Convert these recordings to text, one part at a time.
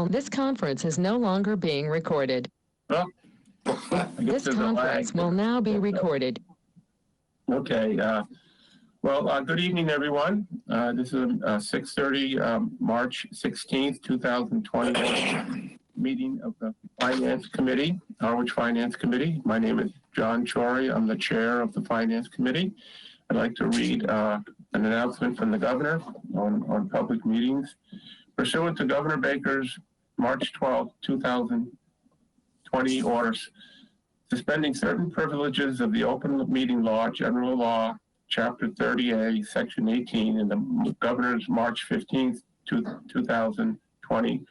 This conference is no longer being recorded. Well, This conference will now be recorded. Okay. Good evening, everyone. This is 6:30, March 16th, 2021 meeting of the Finance Committee, Harwich Finance Committee. My name is John Chory. I'm the chair of the Finance Committee. I'd like to read an announcement from the governor on public meetings. Pursuant to Governor Baker's March 12, 2020 orders, suspending certain privileges of the Open Meeting Law, General Law, Chapter 30A, Section 18, in the Governor's March 15th, 2020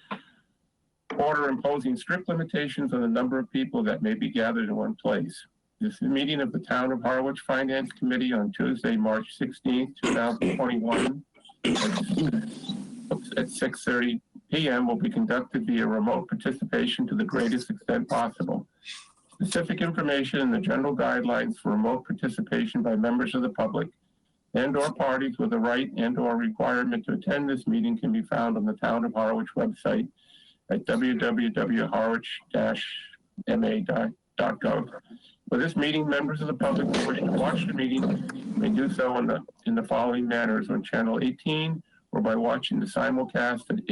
order imposing strict limitations on the number of people that may be gathered in one place. This is a meeting of the Town of Harwich Finance Committee on Tuesday, March 16th, 2021 at 6:30 p.m. will be conducted via remote participation to the greatest extent possible. Specific information and the general guidelines for remote participation by members of the public and/or parties with a right and/or requirement to attend this meeting can be found on the Town of Harwich website at www.harwich-ma.gov. For this meeting, members of the public who wish to watch the meeting may do so in the following manners: on Channel 18 or by watching the simulcast at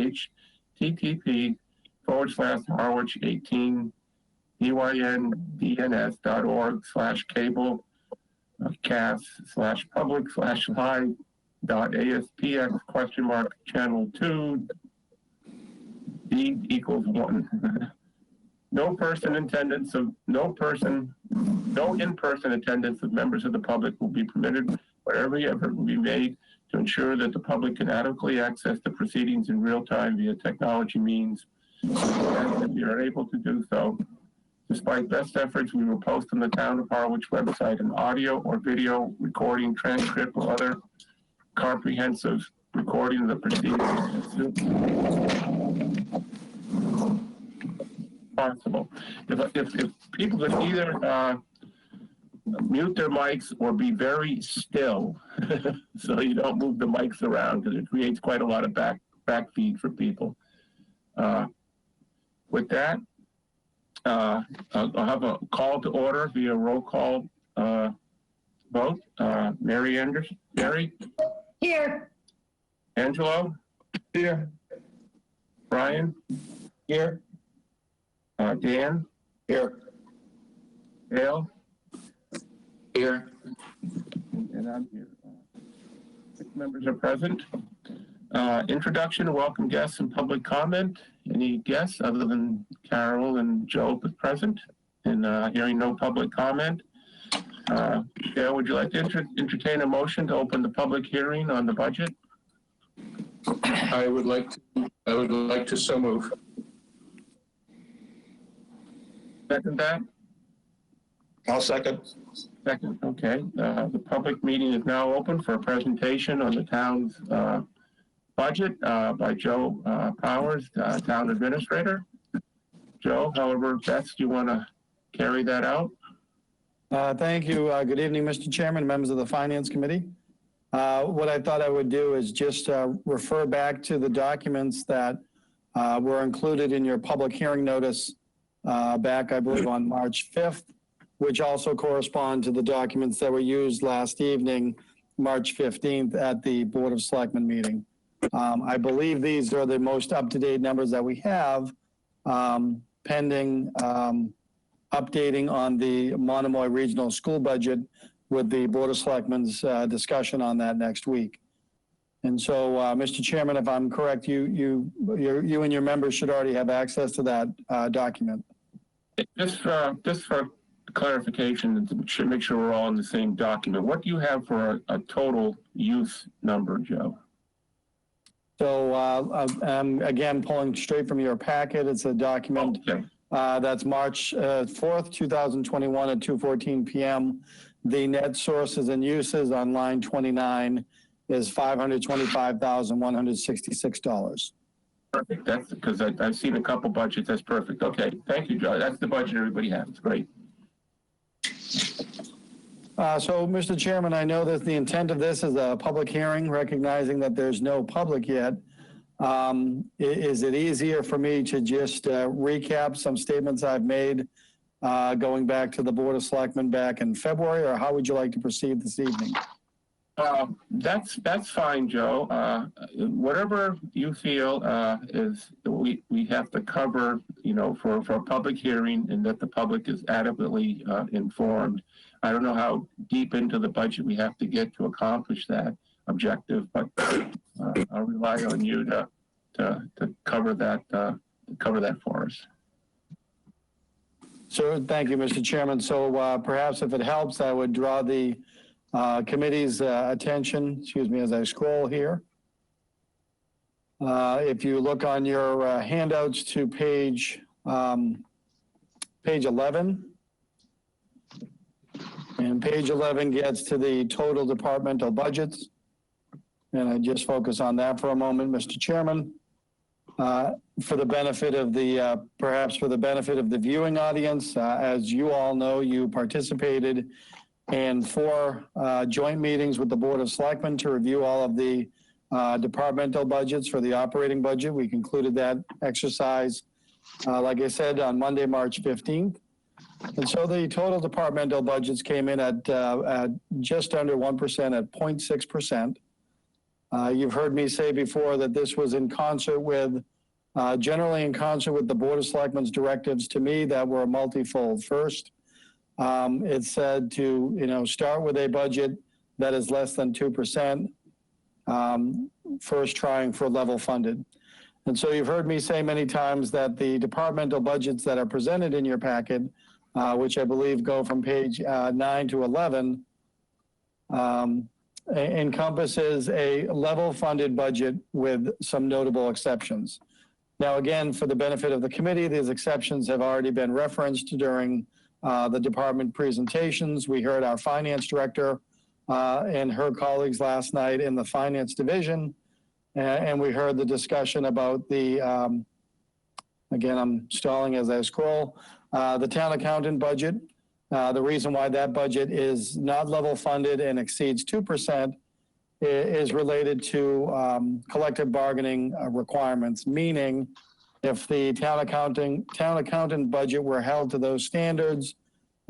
http://harwich18 dyndns.org/cable cast/public/live.aspx channel 2 D=1. No in-person attendance of members of the public will be permitted, but every effort will be made to ensure that the public can adequately access the proceedings in real time via technology means. And if you are able to do so, despite best efforts, we will post on the Town of Harwich website an audio or video recording, transcript, or other comprehensive recording of the proceedings possible. If people could either mute their mics or be very still so you don't move the mics around, because it creates quite a lot of back feed for people. With that, I'll have a call to order via roll call vote. Mary Anderson. Mary? Here. Angelo? Here. Brian? Here. Dan? Here. Dale? Here. And I'm here. 6 members are present. Introduction, welcome guests and public comment. Any guests other than Carol and Joe present? And hearing no public comment. Dale, would you like to entertain a motion to open the public hearing on the budget? I would like to so move. Second that? I'll second. Second, okay. The public meeting is now open for a presentation on the town's budget by Joe Powers, Town Administrator. Joe, however best you want to carry that out. Thank you. Good evening, Mr. Chairman, members of the Finance Committee. What I thought I would do is just refer back to the documents that were included in your public hearing notice back, I believe, on March 5th, which also correspond to the documents that were used last evening, March 15th, at the Board of Selectmen meeting. I believe these are the most up-to-date numbers that we have, pending updating on the Monomoy Regional School budget with the Board of Selectmen's discussion on that next week. And so, Mr. Chairman, if I'm correct, you and your members should already have access to that document. Just for clarification, to make sure we're all in the same document, what do you have for a total use number, Joe? So I'm again pulling straight from your packet. It's a document that's March 4th, 2021 at 2:14 p.m. The net sources and uses on line 29 is $525,166. Perfect. That's because I've seen a couple budgets. That's perfect. Okay. Thank you, Joe. That's the budget everybody has. It's great. So, Mr. Chairman, I know that the intent of this is a public hearing, recognizing that there's no public yet. Is it easier for me to just recap some statements I've made going back to the Board of Selectmen back in February, or how would you like to proceed this evening? That's fine, Joe. Whatever you feel is we have to cover, for a public hearing, and that the public is adequately informed. I don't know how deep into the budget we have to get to accomplish that objective, but I'll rely on you to cover that for us. So thank you, Mr. Chairman. So perhaps if it helps, I would draw the committee's attention, as I scroll here. If you look on your handouts to page 11, and page 11 gets to the total departmental budgets. And I just focus on that for a moment, Mr. Chairman. For the benefit of the, perhaps for the benefit of the viewing audience, as you all know, you participated in 4 joint meetings with the Board of Selectmen to review all of the departmental budgets for the operating budget. We concluded that exercise, like I said, on Monday, March 15th. And so the total departmental budgets came in at just under 1% at 0.6%. You've heard me say before that this was in concert with, generally in concert with the Board of Selectmen's directives to me that were multifold. First, it said to, start with a budget that is less than 2%, first trying for level funded. And so you've heard me say many times that the departmental budgets that are presented in your packet, which I believe go from page 9 to 11, encompasses a level funded budget with some notable exceptions. Now, again, for the benefit of the committee, these exceptions have already been referenced during the department presentations. We heard our finance director and her colleagues last night in the finance division, and we heard the discussion about the, again, I'm stalling as I scroll, the town accountant budget. The reason why that budget is not level funded and exceeds 2% is related to collective bargaining requirements, meaning if the town accountant budget were held to those standards,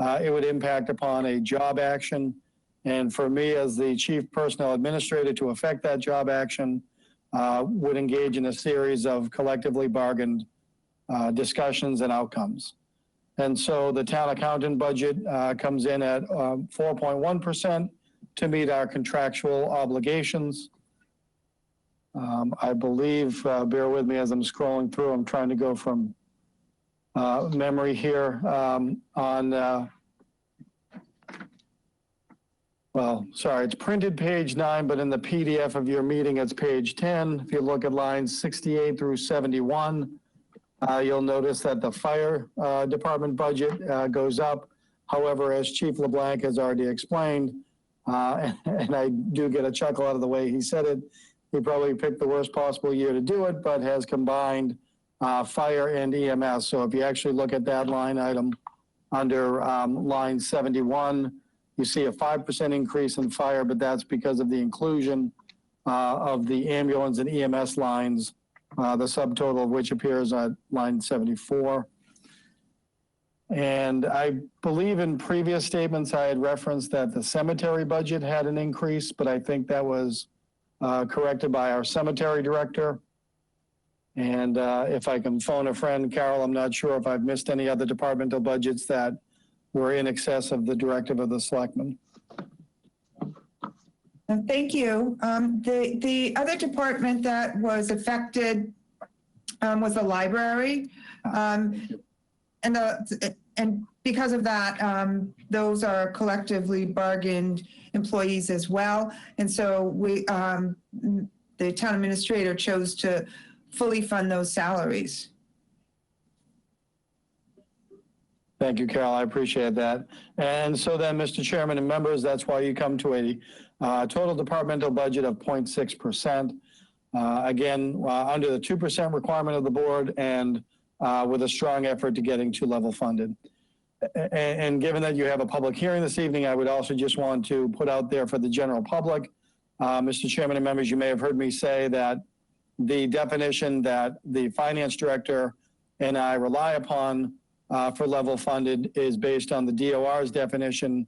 it would impact upon a job action. And for me as the chief personnel administrator to affect that job action would engage in a series of collectively bargained discussions and outcomes. And so the town accountant budget comes in at 4.1% to meet our contractual obligations. I believe, bear with me as I'm scrolling through, I'm trying to go from memory here well, sorry, it's printed page 9, but in the PDF of your meeting, it's page 10. If you look at lines 68 through 71, you'll notice that the fire department budget goes up. However, as Chief LeBlanc has already explained, and I do get a chuckle out of the way he said it, he probably picked the worst possible year to do it, but has combined fire and EMS. So if you actually look at that line item under line 71, you see a 5% increase in fire, but that's because of the inclusion of the ambulance and EMS lines, the subtotal of which appears at line 74. And I believe in previous statements I had referenced that the cemetery budget had an increase, but I think that was corrected by our cemetery director. And if I can phone a friend, Carol, I'm not sure if I've missed any other departmental budgets that were in excess of the directive of the selectmen. Thank you. The other department that was affected was the library. And because of that, those are collectively bargained employees as well. And so the town administrator chose to fully fund those salaries. Thank you, Carol. I appreciate that. And so then, Mr. Chairman and members, that's why you come to a total departmental budget of 0.6%. Again, under the 2% requirement of the board and with a strong effort to getting to level funded. And given that you have a public hearing this evening, I would also just want to put out there for the general public, Mr. Chairman and members, you may have heard me say that the definition that the finance director and I rely upon for level funded is based on the DOR's definition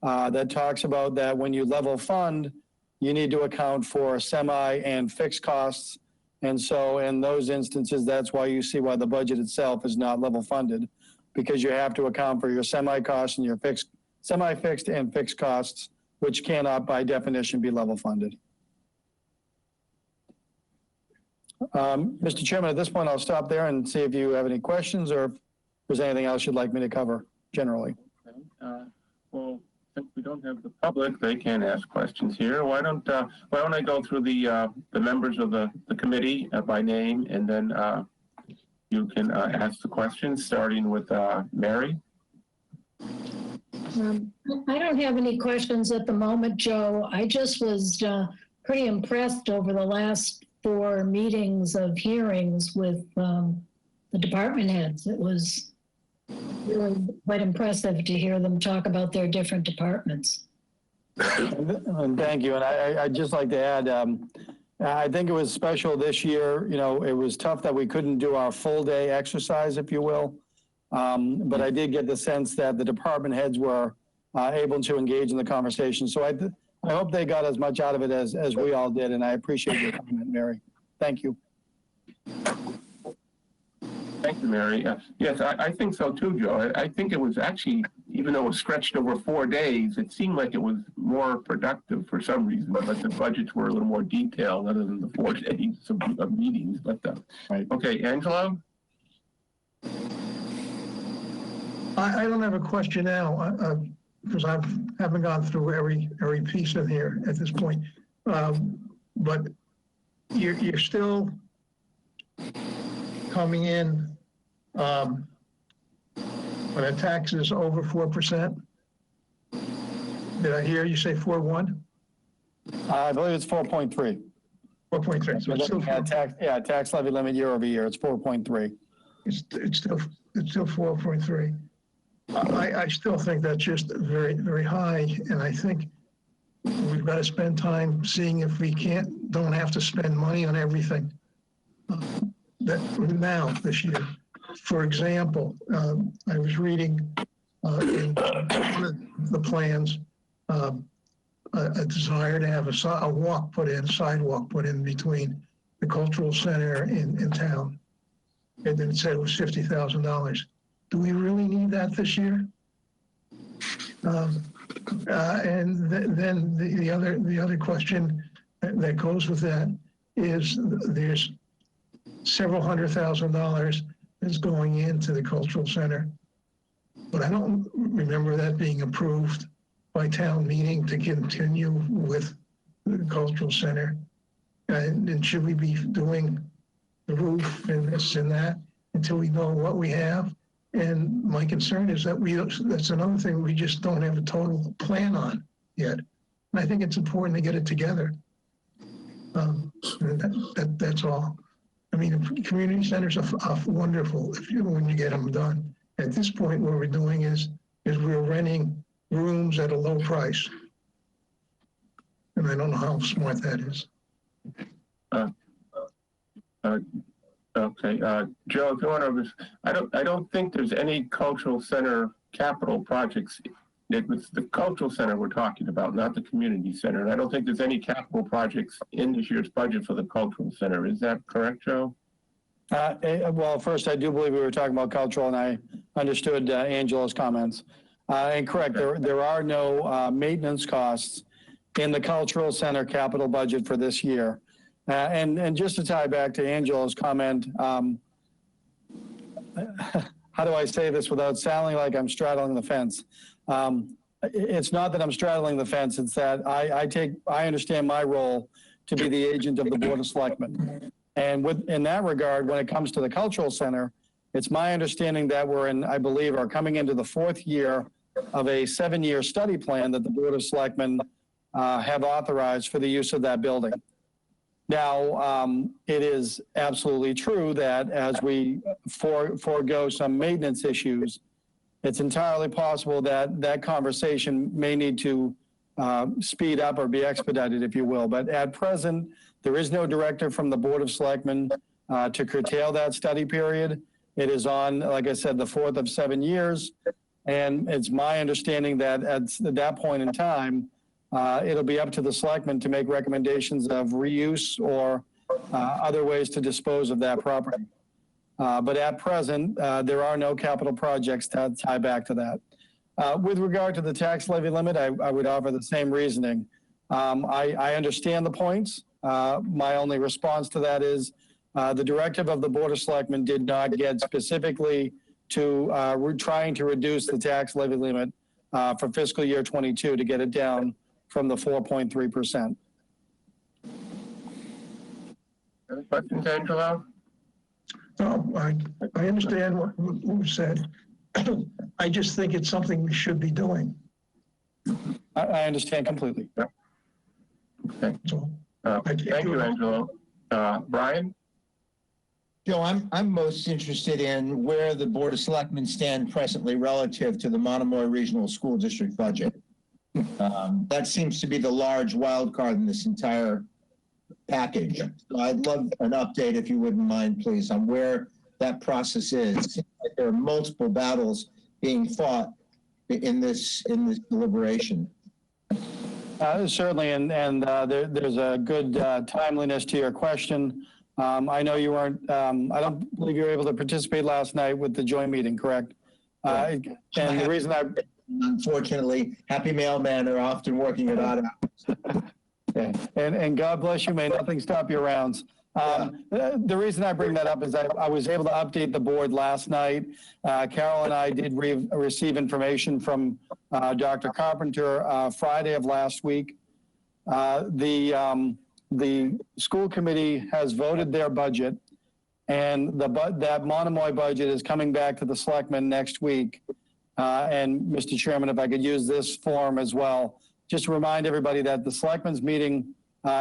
that talks about that when you level fund, you need to account for semi and fixed costs. And so in those instances, that's why you see why the budget itself is not level funded, because you have to account for your semi costs and your semi-fixed and fixed costs, which cannot by definition be level funded. Mr. Chairman, at this point, I'll stop there and see if you have any questions or if there's anything else you'd like me to cover generally. Well, since we don't have the public, they can ask questions here. Why don't I go through the members of the committee by name, and then you can ask the questions, starting with Mary. I don't have any questions at the moment, Joe. I just was pretty impressed over the last 4 meetings of hearings with the department heads. It was really quite impressive to hear them talk about their different departments. And thank you. And I'd just like to add, I think it was special this year. You know, it was tough that we couldn't do our full day exercise, if you will. But I did get the sense that the department heads were able to engage in the conversation. So I hope they got as much out of it as we all did. And I appreciate your comment, Mary. Thank you. Thank you, Mary. Yes, I think so too, Joe. I think it was actually, even though it was stretched over 4 days, it seemed like it was more productive for some reason, but the budgets were a little more detailed other than the 4 days of meetings. But Right. Okay, Angelo? I don't have a question now because I haven't gone through every piece in here at this point. But you're still coming in when a tax is over 4%. Did I hear you say 4.1? I believe it's 4.3. 4.3. So it's still tax levy limit year over year. It's 4.3. It's still 4.3. I still think that's just very, very high, and I think we've got to spend time seeing if we don't have to spend money on everything now this year. For example, I was reading in one of the plans a desire to have a sidewalk put in between the cultural center in town, and then it said it was $50,000. Do we really need that this year? And then the other question that goes with that is there's several $100,000 that's going into the cultural center, but I don't remember that being approved by town meeting to continue with the cultural center. And should we be doing the roof and this and that until we know what we have? And my concern is that that's another thing we just don't have a total plan on yet. And I think it's important to get it together. That's all. I mean, community centers are wonderful when you get them done. At this point, what we're doing is we're renting rooms at a low price. And I don't know how smart that is. Okay, Joe, if you want to, I don't think there's any cultural center capital projects. It was the cultural center we're talking about, not the community center. And I don't think there's any capital projects in this year's budget for the cultural center. Is that correct, Joe? Well, first, I do believe we were talking about cultural, and I understood Angelo's comments. And correct, there are no maintenance costs in the cultural center capital budget for this year. And just to tie back to Angelo's comment, how do I say this without sounding like I'm straddling the fence? It's not that I'm straddling the fence, it's that I understand my role to be the agent of the Board of Selectmen. And in that regard, when it comes to the cultural center, it's my understanding that we're I believe, are coming into the 4th year of a 7-year study plan that the Board of Selectmen have authorized for the use of that building. Now, it is absolutely true that as we forego some maintenance issues, it's entirely possible that that conversation may need to speed up or be expedited, if you will. But at present, There is no directive from the Board of Selectmen to curtail that study period. It is on, like I said, the 4th of 7 years. And it's my understanding that at that point in time, it'll be up to the selectmen to make recommendations of reuse or other ways to dispose of that property. But at present, there are no capital projects to tie back to that. With regard to the tax levy limit, I would offer the same reasoning. I understand the points. My only response to that is the directive of the Board of Selectmen did not get specifically to we're trying to reduce the tax levy limit for fiscal year 22 to get it down from the 4.3%. Any questions, Angelo? No, I understand what was said. I just think it's something we should be doing. I understand completely. Yeah. Okay. So, Thank you, Angelo. Brian? Joe, I'm most interested in where the Board of Selectmen stand presently relative to the Monomoy Regional School District budget. That seems to be the large wild card in this entire package. So I'd love an update, if you wouldn't mind, please, on where that process is. It seems like there are multiple battles being fought in this deliberation. Certainly, and there's a good timeliness to your question. I know you weren't, I don't believe you were able to participate last night with the joint meeting, correct? And the reason Unfortunately, happy mailmen are often working it out. and God bless you, may nothing stop your rounds. The reason I bring that up is I was able to update the board last night. Carol and I did receive information from Dr. Carpenter Friday of last week. The school committee has voted their budget, and that Monomoy budget is coming back to the selectmen next week. And Mr. Chairman, if I could use this form as well, just to remind everybody that the selectmen's meeting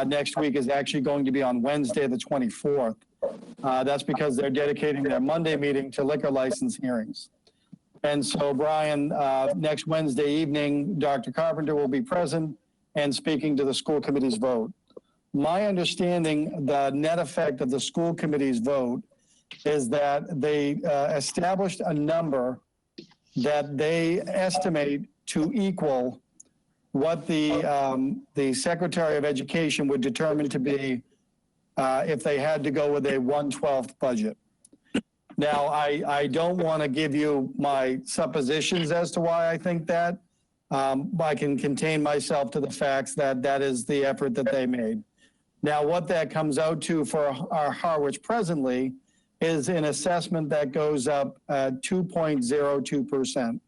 next week is actually going to be on Wednesday, the 24th. That's because they're dedicating their Monday meeting to liquor license hearings. And so, Brian, next Wednesday evening, Dr. Carpenter will be present and speaking to the school committee's vote. My understanding, the net effect of the school committee's vote is that they established a number that they estimate to equal what the Secretary of Education would determine to be if they had to go with a 1/12 budget. Now, I don't want to give you my suppositions as to why I think that. I can contain myself to the facts that that is the effort that they made. Now, what that comes out to for our Harwich presently is an assessment that goes up 2.02%.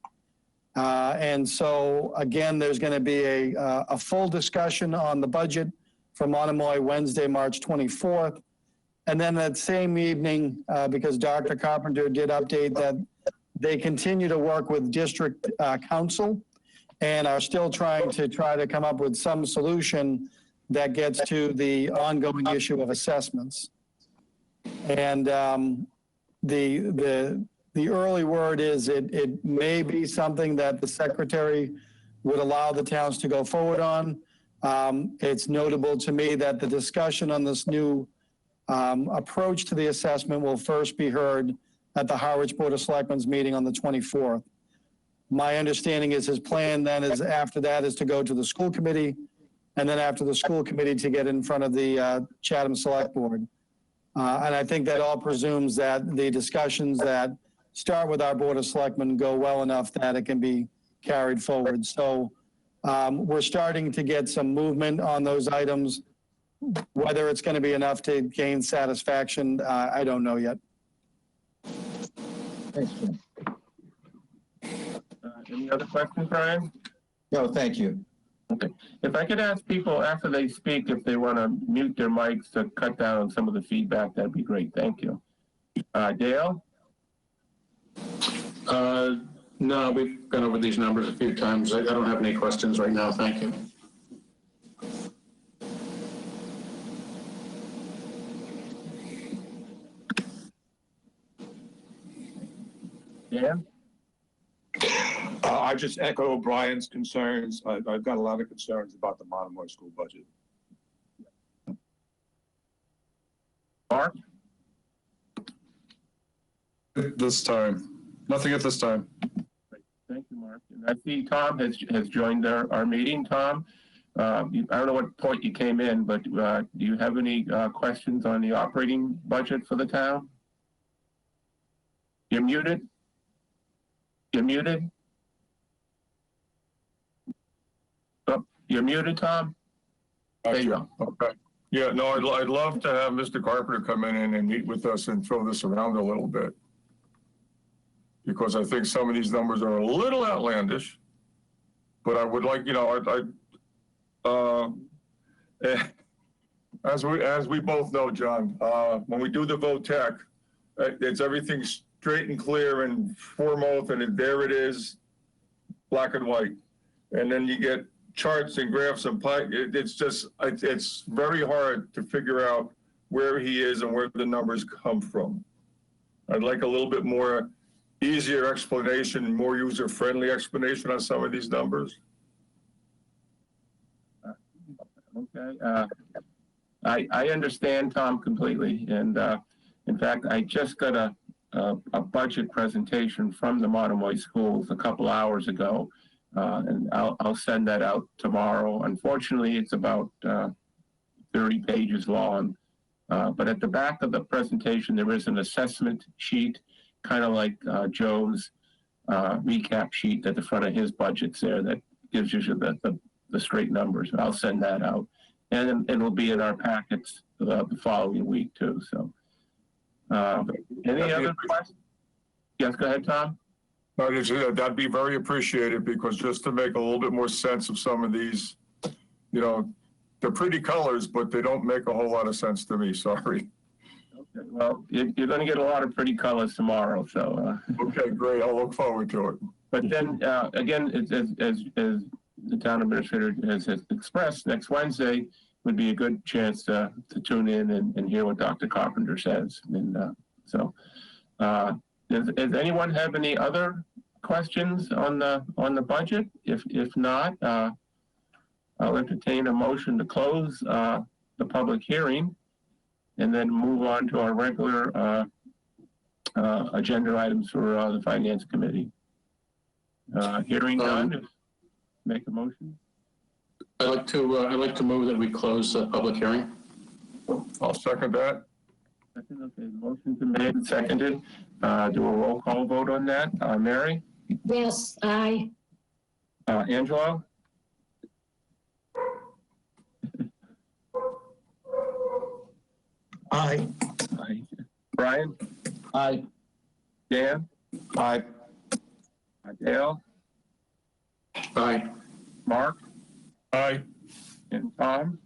And so, again, there's going to be a full discussion on the budget for Monomoy Wednesday, March 24th. And then that same evening, because Dr. Carpenter did update that they continue to work with district council and are still trying to come up with some solution that gets to the ongoing issue of assessments. And the early word is it may be something that the secretary would allow the towns to go forward on. It's notable to me that the discussion on this new approach to the assessment will first be heard at the Harwich Board of Selectmen's meeting on the 24th. My understanding is his plan then is after that is to go to the school committee, and then after the school committee to get in front of the Chatham Select Board. And I think that all presumes that the discussions that start with our Board of Selectmen go well enough that it can be carried forward. So we're starting to get some movement on those items. Whether it's going to be enough to gain satisfaction, I don't know yet. Thanks, Jim. Any other questions, Brian? No, thank you. Okay. If I could ask people after they speak, if they want to mute their mics to cut down on some of the feedback, that'd be great. Thank you. Dale? No, we've gone over these numbers a few times. I don't have any questions right now. Thank you. Dan? I just echo Brian's concerns. I've got a lot of concerns about the Monomoy school budget. Mark? This time. Nothing at this time. Thank you, Mark. And I see Tom has joined our meeting. Tom, I don't know what point you came in, but do you have any questions on the operating budget for the town? You're muted. You're muted. Oh, you're muted, Tom. There you go. Okay. Yeah, no, I'd love to have Mr. Carpenter come in and meet with us and throw this around a little bit. Because I think some of these numbers are a little outlandish, but I would like, as we both know, John, when we do the vote tech, it's everything straight and clear and foremost, and there it is, black and white. And then you get charts and graphs and it's very hard to figure out where he is and where the numbers come from. I'd like a little bit more easier explanation, more user-friendly explanation on some of these numbers. Okay. I understand, Tom, completely. And in fact, I just got a budget presentation from the Monomoy schools a couple hours ago. And I'll send that out tomorrow. Unfortunately, it's about 30 pages long. But at the back of the presentation, there is an assessment sheet, kind of like Joe's recap sheet at the front of his budgets there that gives you the straight numbers. I'll send that out. And it'll be in our packets the following week, too. So, any other questions? Yes, go ahead, Tom. That'd be very appreciated, because just to make a little bit more sense of some of these, they're pretty colors, but they don't make a whole lot of sense to me. Sorry. Okay. Well, you're going to get a lot of pretty colors tomorrow. So. Okay, great. I'll look forward to it. But then again, as the town administrator has expressed, next Wednesday would be a good chance to tune in and hear what Dr. Carpenter says. And so. Does anyone have any other questions on the budget? If not, I'll entertain a motion to close the public hearing and then move on to our regular agenda items for the Finance Committee. Hearing none, make a motion. I'd like to move that we close the public hearing. I'll second that. Okay, the motion's been made and seconded. Do a roll call vote on that. Mary? Yes, aye. Angelo? Aye. Aye. Brian? Aye. Dan? Aye. Dale? Aye. Mark? Aye. And Tom?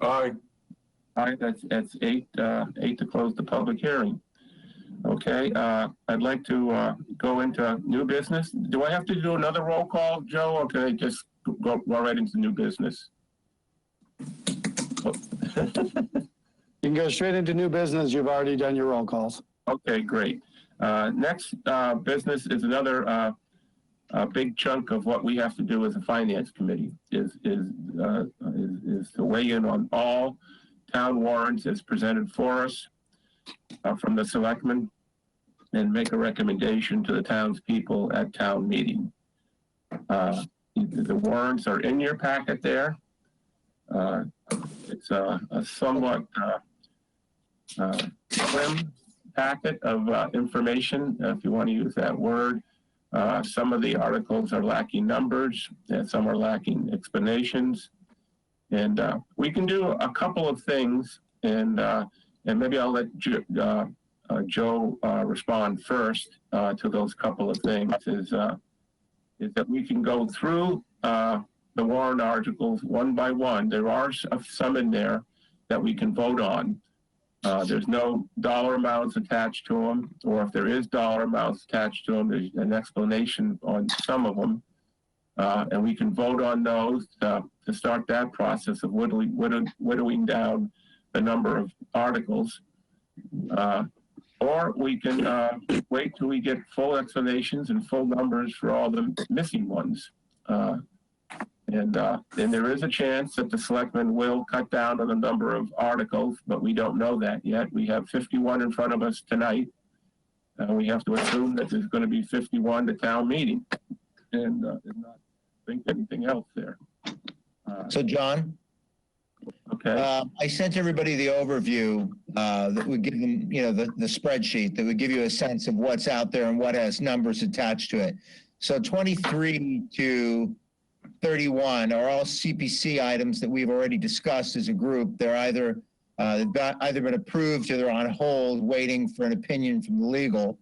Aye. Aye, that's eight to close the public hearing. Okay, I'd like to go into new business. Do I have to do another roll call, Joe, or can I just go right into new business? You can go straight into new business. You've already done your roll calls. Okay, great. Next business is another big chunk of what we have to do as a finance committee is to weigh in on all town warrants as presented for us from the selectmen and make a recommendation to the townspeople at town meeting. The warrants are in your packet there. It's a somewhat slim packet of information, if you want to use that word. Some of the articles are lacking numbers, and some are lacking explanations. And we can do a couple of things, and maybe I'll let Joe respond first to those couple of things. Is that we can go through the warrant articles one by one. There are some in there that we can vote on. There's no dollar amounts attached to them, or if there is dollar amounts attached to them, there's an explanation on some of them. And we can vote on those to start that process of whittling down the number of articles. Or we can wait till we get full explanations and full numbers for all the missing ones. And there is a chance that the selectmen will cut down on the number of articles, but we don't know that yet. We have 51 in front of us tonight. We have to assume that there's going to be 51 to town meeting, and not think anything else there. So, John, Okay. I sent everybody the overview that would give them, the spreadsheet that would give you a sense of what's out there and what has numbers attached to it. So 23 to 31 are all CPC items that we've already discussed as a group. They're either been approved or they're on hold waiting for an opinion from the legal.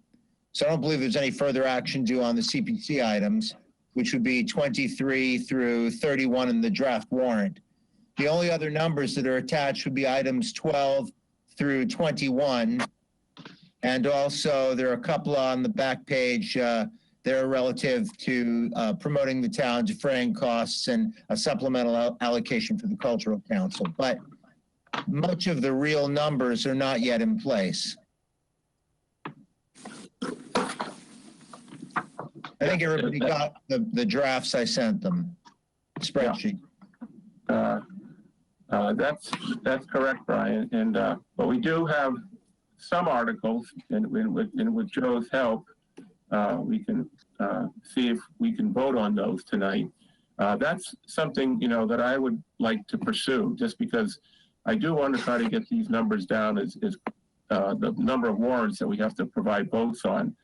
So I don't believe there's any further action due on the CPC items, which would be 23 through 31 in the draft warrant. The only other numbers that are attached would be items 12 through 21. And also there are a couple on the back page that are relative to promoting the town, defraying costs, and a supplemental allocation for the Cultural Council. But much of the real numbers are not yet in place. I think everybody got the drafts I sent them, spreadsheet. That's correct, Brian. And but we do have some articles, and with Joe's help, we can see if we can vote on those tonight. That's something that I would like to pursue, just because I do want to try to get these numbers down as the number of warrants that we have to provide votes on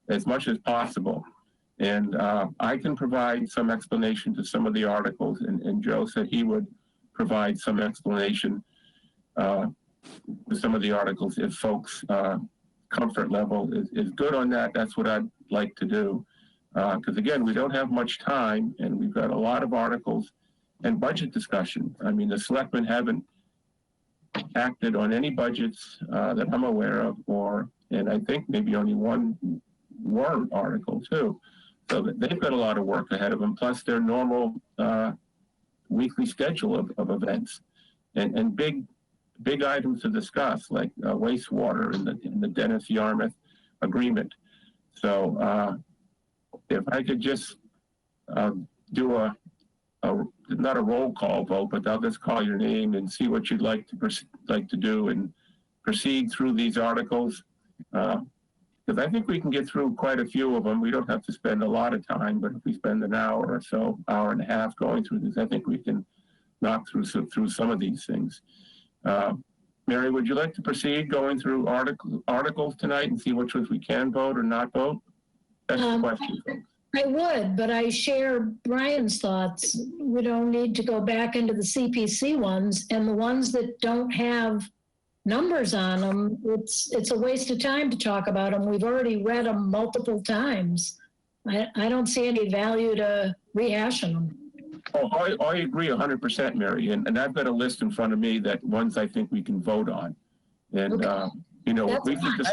as much as possible. And I can provide some explanation to some of the articles, and Joe said he would provide some explanation to some of the articles if folks' comfort level is good on that. That's what I'd like to do. Because again, we don't have much time, and we've got a lot of articles and budget discussion. I mean, the selectmen haven't acted on any budgets that I'm aware of, and I think maybe only one warrant article too. So they've got a lot of work ahead of them, plus their normal weekly schedule of events and big items to discuss, like wastewater and the Dennis Yarmouth agreement. So if I could just do not a roll call vote, but I'll just call your name and see what you'd like to do and proceed through these articles. Because I think we can get through quite a few of them. We don't have to spend a lot of time, but if we spend an hour or so, hour and a half going through these, I think we can knock through some of these things. Mary, would you like to proceed going through articles tonight and see which ones we can vote or not vote? That's the question, folks. I would, but I share Brian's thoughts. We don't need to go back into the CPC ones, and the ones that don't have numbers on them, it's a waste of time to talk about them. We've already read them multiple times. I don't see any value to rehashing them. Oh, I agree 100%, Mary, and I've got a list in front of me that ones I think we can vote on. And, Okay. we can just...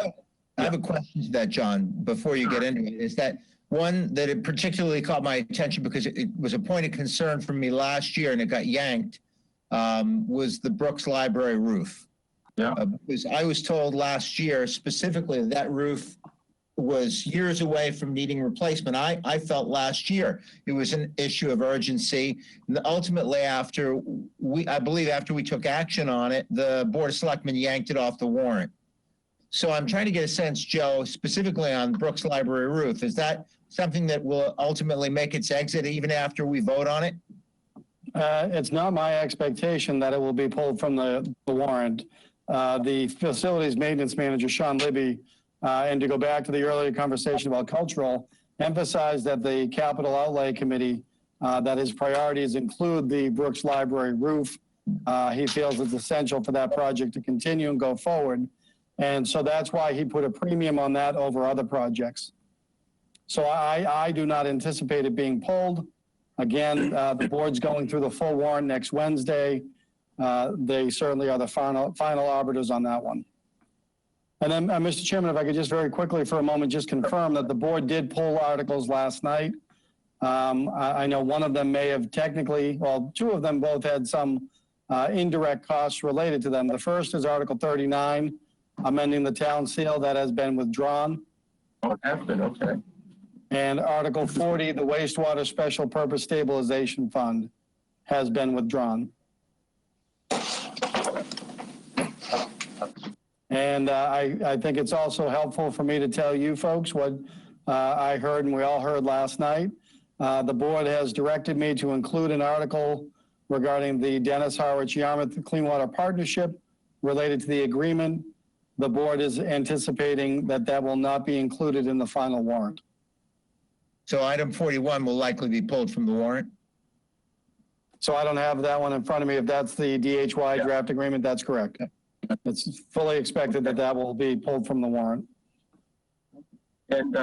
I have a question to that, John, before you get into it. Is that one that it particularly caught my attention because it was a point of concern for me last year and it got yanked, was the Brooks Library roof. Yeah. Because I was told last year specifically that roof was years away from needing replacement. I felt last year it was an issue of urgency. And ultimately, after we took action on it, the Board of Selectmen yanked it off the warrant. So I'm trying to get a sense, Joe, specifically on Brooks Library roof. Is that something that will ultimately make its exit even after we vote on it? It's not my expectation that it will be pulled from the warrant. The facilities maintenance manager, Sean Libby, and to go back to the earlier conversation about cultural, emphasized that the capital outlay committee, that his priorities include the Brooks Library roof. He feels it's essential for that project to continue and go forward. And so that's why he put a premium on that over other projects. So I do not anticipate it being pulled. Again, the board's going through the full warrant next Wednesday. They certainly are the final arbiters on that one. And then, Mr. Chairman, if I could just very quickly for a moment just confirm that the board did pull articles last night. I know one of them may have technically, well, two of them both had some indirect costs related to them. The first is Article 39, amending the town seal. That has been withdrawn. Oh, it has been, okay. And Article 40, the wastewater special purpose stabilization fund. has been withdrawn. And I think it's also helpful for me to tell you folks what I heard and we all heard last night. The board has directed me to include an article regarding the Dennis Harwich Yarmouth Clean Water Partnership related to the agreement. The board is anticipating that that will not be included in the final warrant. So item 41 will likely be pulled from the warrant? So I don't have that one in front of me. If that's the DHY draft agreement, that's correct. It's fully expected that that will be pulled from the warrant. And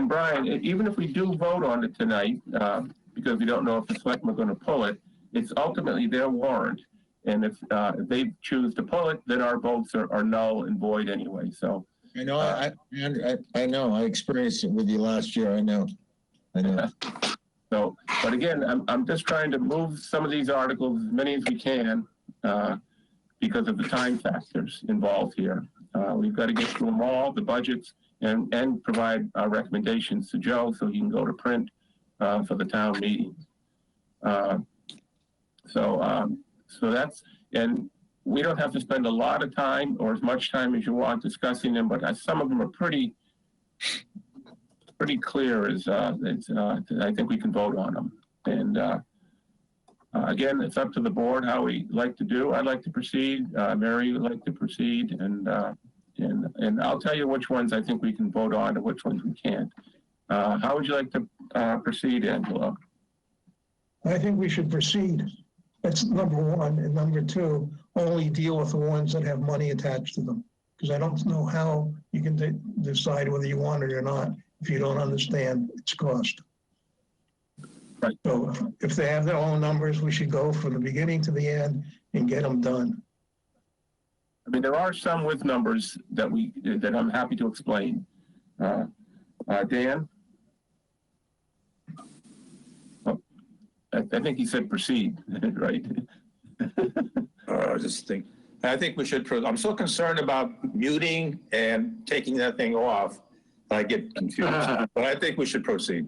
Brian, even if we do vote on it tonight, because we don't know if the selectmen are going to pull it, it's ultimately their warrant. And if they choose to pull it, then our votes are null and void anyway. So I know, I know. I experienced it with you last year. I know. So, but again, I'm just trying to move some of these articles, as many as we can, because of the time factors involved here. We've got to get through them all, the budgets, and provide our recommendations to Joe so he can go to print for the town meeting. So that's, and we don't have to spend a lot of time or as much time as you want discussing them, but some of them are pretty clear as I think we can vote on them. And again, it's up to the board how we like to do. I'd like to proceed. Mary would like to proceed, and I'll tell you which ones I think we can vote on and which ones we can't. How would you like to proceed, Angelo? I think we should proceed. That's number one. And number two, only deal with the ones that have money attached to them. Because I don't know how you can decide whether you want it or not if you don't understand its cost. Right. So if they have their own numbers, we should go from the beginning to the end and get them done. I mean, there are some with numbers that I'm happy to explain. Dan? Oh, I think he said proceed, right? I think we should, I'm so concerned about muting and taking that thing off, I get confused, but I think we should proceed.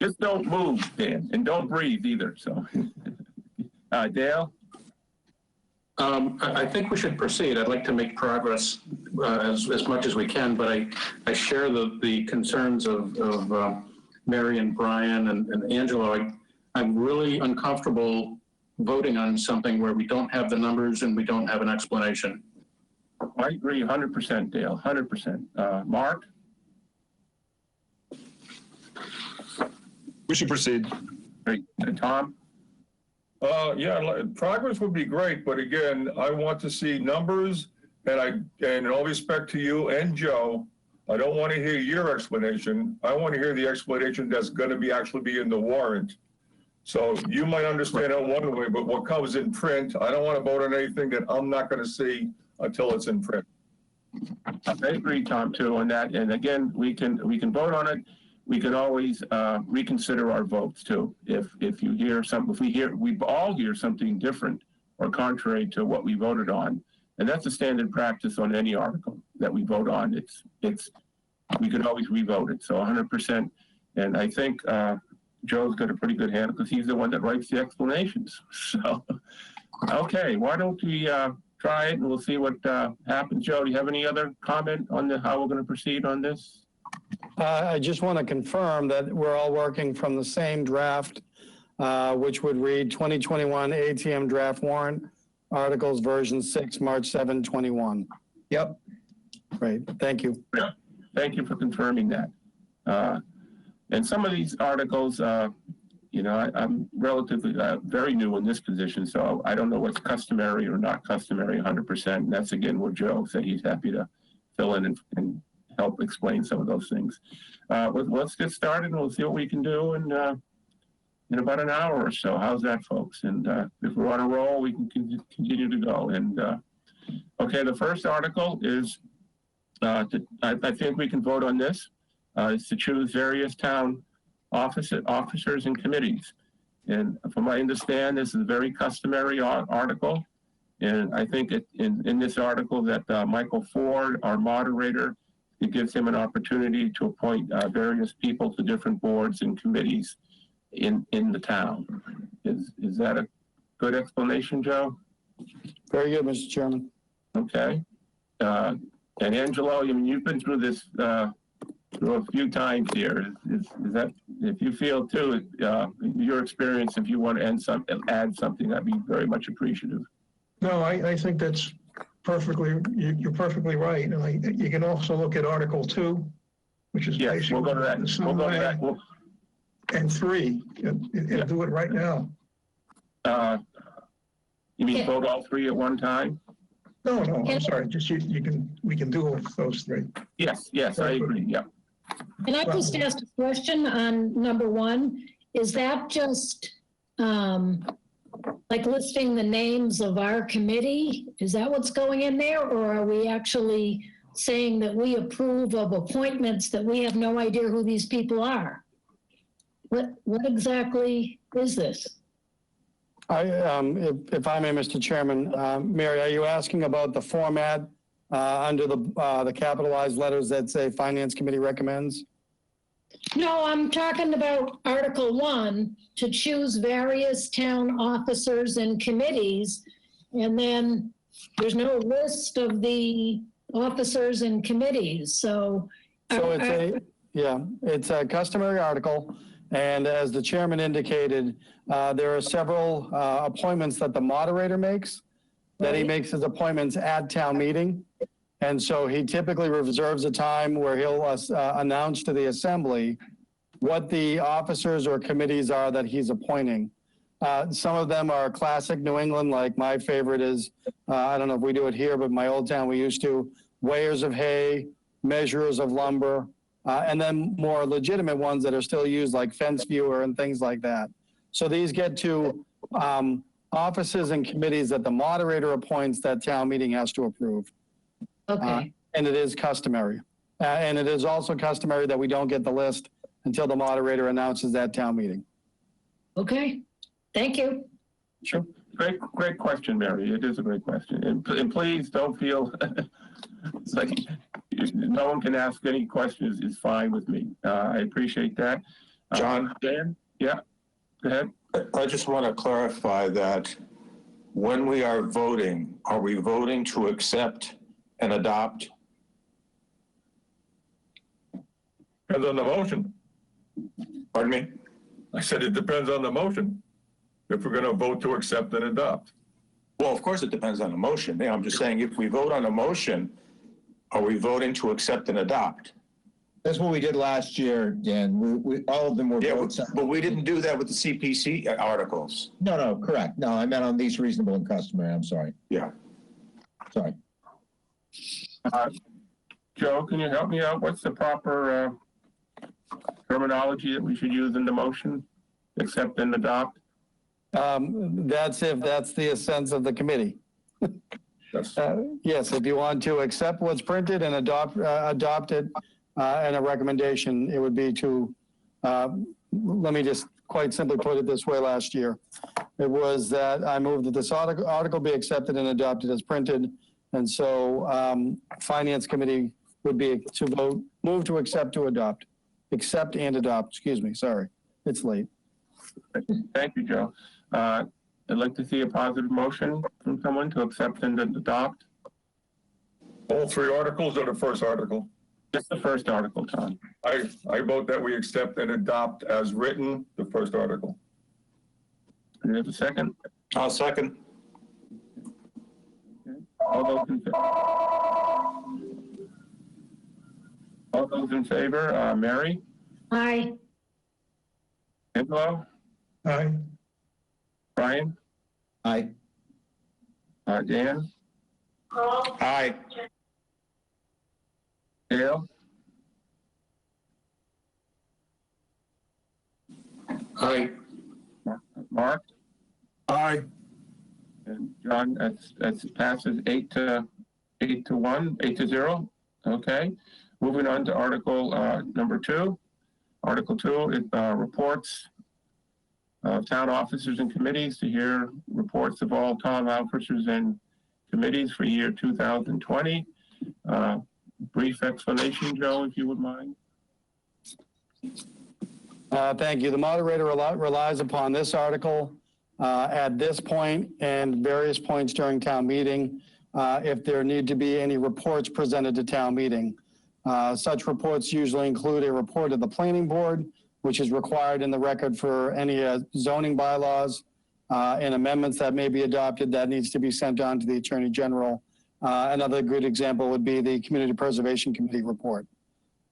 Just don't move, Dan, and don't breathe either, so. Dale? I think we should proceed. I'd like to make progress as much as we can, but I share the concerns of Mary and Brian and Angelo. I'm really uncomfortable voting on something where we don't have the numbers and we don't have an explanation. I agree 100%, Dale, 100%. Mark? We should proceed. Great. Tom? Yeah, progress would be great, but again, I want to see numbers, and in all respect to you and Joe, I don't want to hear your explanation. I want to hear the explanation that's going to actually be in the warrant. So you might understand it one way, but what comes in print, I don't want to vote on anything that I'm not going to see until it's in print. I agree, Tom, too, on that. And again, we can vote on it. We can always reconsider our votes too. If you hear something, we all hear something different or contrary to what we voted on, and that's a standard practice on any article that we vote on. We can always revote it. So 100%. And I think Joe's got a pretty good handle because he's the one that writes the explanations. So, okay, why don't we try it and we'll see what happens. Joe, do you have any other comment on how we're going to proceed on this? I just want to confirm that we're all working from the same draft, which would read 2021 ATM draft warrant articles version 6, March 7, 21. Yep. Great. Thank you. Yeah. Thank you for confirming that. And some of these articles, I'm relatively very new in this position, so I don't know what's customary or not customary 100%. And that's, again, where Joe said he's happy to fill in and help explain some of those things. Let's get started and we'll see what we can do in about an hour or so. How's that, folks? And if we're on a roll, we can continue to go. And okay, the first article is, I think we can vote on this, is to choose various town officers and committees. And from what I understand, this is a very customary article. And I think in this article that Michael Ford, our moderator, it gives him an opportunity to appoint various people to different boards and committees. in the town. Is that a good explanation, Joe? Very good, Mr. Chairman. Okay. And Angelo, I mean, you've been through this through a few times here. Is that, if you feel too, your experience, if you want to add something, I'd be very much appreciative. No, I think that's perfectly, you're perfectly right. And you can also look at Article 2, which is Yes, basically we'll go to that. We'll go to that. and 3, and do it right now. You mean vote all three at one time? No, I'm sorry. Just we can do those 3. Yes, I agree. Yeah. Can I just ask a question on number 1? Is that just like listing the names of our committee? Is that what's going in there? Or are we actually saying that we approve of appointments that we have no idea who these people are? What exactly is this? If I may, Mr. Chairman, Mary, are you asking about the format under the capitalized letters that say Finance Committee recommends? No, I'm talking about Article 1, to choose various town officers and committees, and then there's no list of the officers and committees, so. It's a customary article, and as the chairman indicated, there are several appointments that the moderator makes, that he makes his appointments at town meeting. And so he typically reserves a time where he'll announce to the assembly what the officers or committees are that he's appointing. Some of them are classic New England, like my favorite is, I don't know if we do it here, but my old town we used to, weighers of hay, measurers of lumber, and then more legitimate ones that are still used like fence viewer and things like that. So these get to offices and committees that the moderator appoints that town meeting has to approve. Okay. And it is customary. And it is also customary that we don't get the list until the moderator announces that town meeting. Okay, thank you. Sure. Great question, Mary. It is a great question. And please don't feel, it's like no one can ask any questions is fine with me. I appreciate that. John? Dan? Yeah, go ahead. I just want to clarify that when we are voting, are we voting to accept and adopt? Depends on the motion. Pardon me? I said it depends on the motion. If we're going to vote to accept and adopt. Well, of course it depends on the motion. Yeah, I'm just saying if we vote on a motion, are we voting to accept and adopt? That's what we did last year, Dan. We all of them were Yeah, votes. but we didn't do that with the CPC articles. No, correct. No, I meant on these reasonable and customary. I'm sorry. Yeah. Sorry. Joe, can you help me out? What's the proper terminology that we should use in the motion? Accept and adopt? That's if that's the sense of the committee. Yes, if you want to accept what's printed and adopt it and a recommendation, it would be to, let me just quite simply put it this way last year. It was that I moved that this article be accepted and adopted as printed. And so Finance Committee would be to move to accept and adopt, excuse me, sorry, it's late. Thank you, Joe. I'd like to see a positive motion from someone to accept and adopt. All 3 articles or the first article? Just the first article, Tom. I vote that we accept and adopt as written the first article. Do you have a second? I'll second. All those in favor, Mary? Aye. Angelo? Aye. Brian? Aye. Dan? Aye. Dale? Aye. Mark? Aye. And John, that's passes 8-0. Okay. Moving on to Article number 2. Article 2 is reports of town officers and committees, to hear reports of all town officers and committees for year 2020. Brief explanation, Joe, if you would mind. Thank you. The moderator relies upon this article at this point and various points during town meeting if there need to be any reports presented to town meeting. Such reports usually include a report of the planning board, which is required in the record for any zoning bylaws and amendments that may be adopted that needs to be sent on to the Attorney General. Another good example would be the Community Preservation Committee report.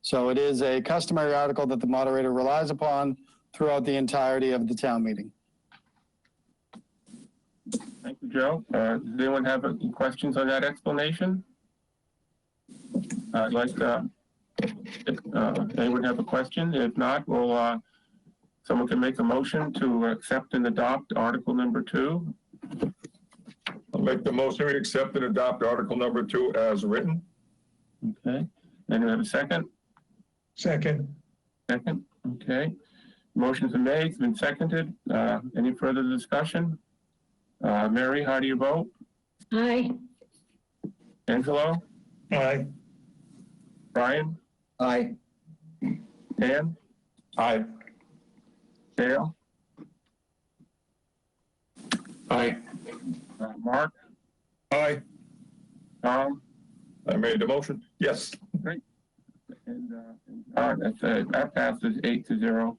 So it is a customary article that the moderator relies upon throughout the entirety of the town meeting. Thank you, Joe. Does anyone have any questions on that explanation? I'd like anyone have a question? If not, we'll, someone can make a motion to accept and adopt Article number 2. I'll make the motion to accept and adopt Article number 2 as written. Okay. Anyone have a second? Second. Second. Okay. Motion's been made, it's been seconded. Any further discussion? Mary, how do you vote? Aye. Angelo? Aye. Brian? Aye. Dan? Aye. Dale? Aye. Mark? Aye. Tom? I made the motion. Yes. And that passes 8-0.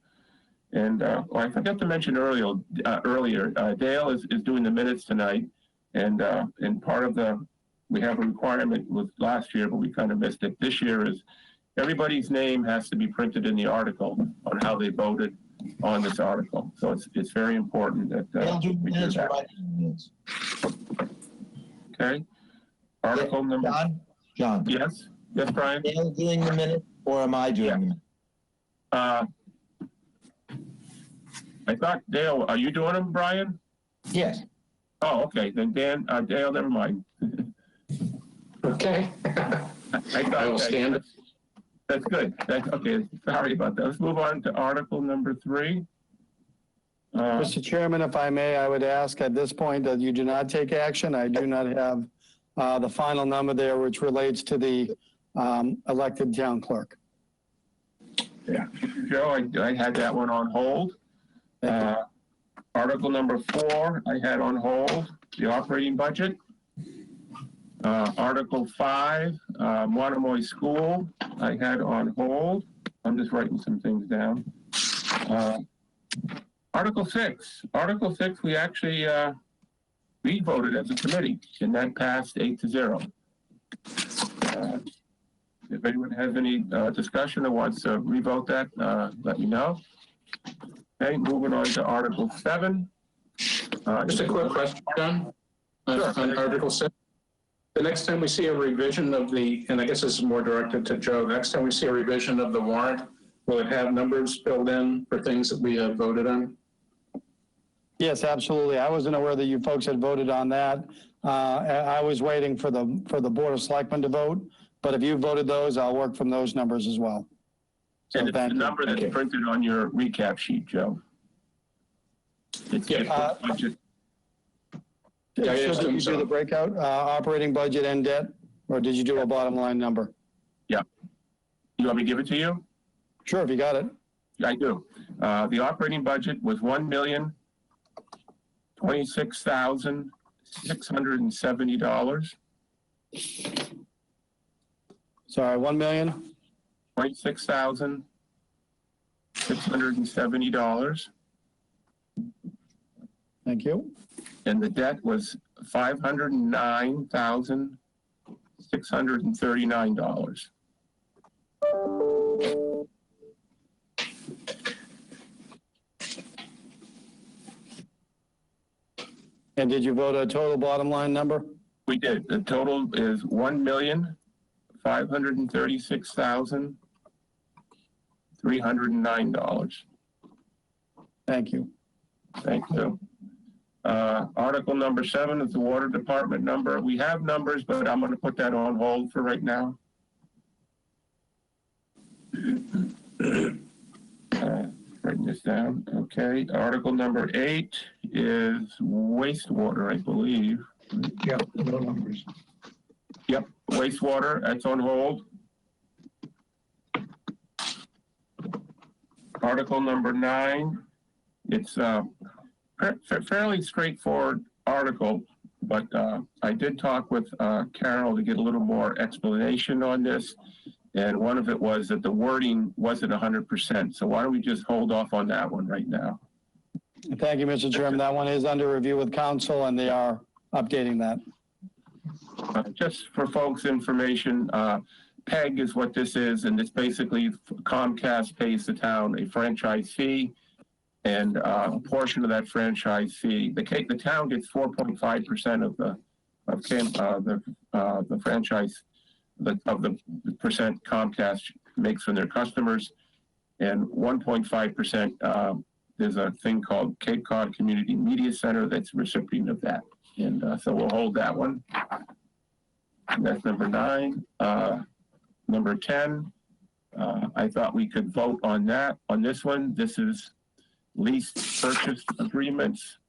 And well, I forgot to mention earlier, Dale is doing the minutes tonight, and part of we have a requirement with last year, but we kind of missed it. This year is everybody's name has to be printed in the article on how they voted on this article. So it's very important that we do that. Okay. Article number. John. Yes. Yes, Brian. Dale doing the minute, or am I doing the minute? I thought Dale, are you doing them, Brian? Yes. Oh, okay. Then Dan, Dale, never mind. Okay. I will stand. That's good. Okay. Sorry about that. Let's move on to Article number 3. Mr. Chairman, if I may, I would ask at this point that you do not take action. I do not have the final number there, which relates to the elected town clerk. Yeah. Joe, I had that one on hold. Article number 4, I had on hold, the operating budget. Article 5, Monomoy School, I had on hold. I'm just writing some things down. Article 6, we actually we voted as a committee, and that passed 8-0. If anyone has any discussion or wants to revote that, let me know. Okay, moving on to Article 7. Just a quick question, John, Sure. on Article 7. The next time we see a revision of and I guess this is more directed to Joe, next time we see a revision of the warrant, will it have numbers filled in for things that we have voted on? Yes, absolutely. I wasn't aware that you folks had voted on that. I was waiting for the Board of Selectmen to vote, but if you voted those, I'll work from those numbers as well. So And it's the thank you. number that's printed on your recap sheet, Joe. It's budget. Yeah, So did you do the breakout, operating budget and debt, or did you do a bottom line number? Yeah. You want me to give it to you? Sure, if you got it. I do. The operating budget was $1,026,670. Sorry, 1 million? $26,670. Thank you. And the debt was $509,639. And did you vote a total bottom line number? We did. The total is $1,536,309. Thank you. Thank you. Article number 7 is the water department number. We have numbers, but I'm going to put that on hold for right now. Writing this down. Okay. Article number 8 is wastewater, I believe. Yeah, no numbers. Yep, wastewater, that's on hold. Article number 9, it's a fairly straightforward article, but I did talk with Carol to get a little more explanation on this. And one of it was that the wording wasn't 100%. So why don't we just hold off on that one right now? Thank you, Mr. Chairman. That one is under review with council, and they are updating that. Just for folks' information, PEG is what this is, and it's basically Comcast pays the town a franchise fee, and a portion of that franchise fee, the town gets 4.5% of the franchise of the percent Comcast makes from their customers, and 1.5%. There's a thing called Cape Cod Community Media Center that's recipient of that, and so we'll hold that one. And that's number 9. Number 10, I thought we could vote on that. On this one, this is lease purchase agreements,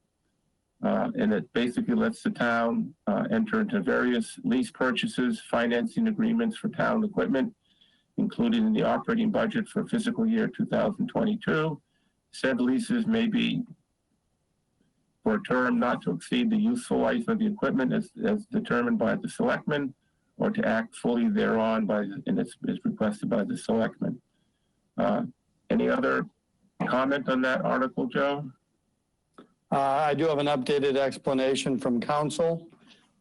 and it basically lets the town enter into various lease purchases, financing agreements for town equipment, included in the operating budget for fiscal year 2022. Said leases may be for a term not to exceed the useful life of the equipment as determined by the selectmen, or to act fully thereon and it's requested by the selectmen. Any other comment on that article, Joe? I do have an updated explanation from council.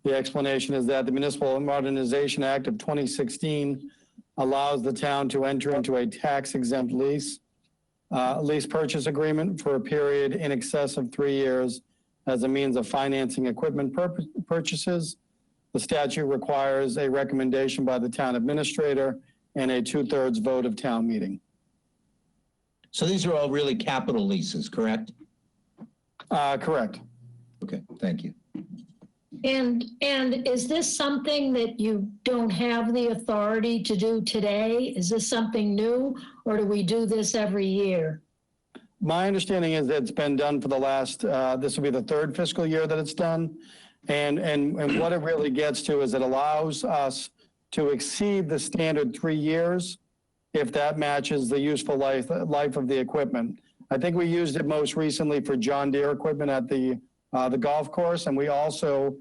The explanation is that the Municipal Modernization Act of 2016 allows the town to enter into a tax-exempt lease purchase agreement for a period in excess of 3 years as a means of financing equipment purchases. The statute requires a recommendation by the town administrator and a 2/3 vote of town meeting. So these are all really capital leases, correct? Correct. Okay, thank you. And is this something that you don't have the authority to do today? Is this something new, or do we do this every year? My understanding is that it's been done for the last, this will be the 3rd fiscal year that it's done. And what it really gets to is it allows us to exceed the standard 3 years if that matches the useful life of the equipment. I think we used it most recently for John Deere equipment at the golf course, and we also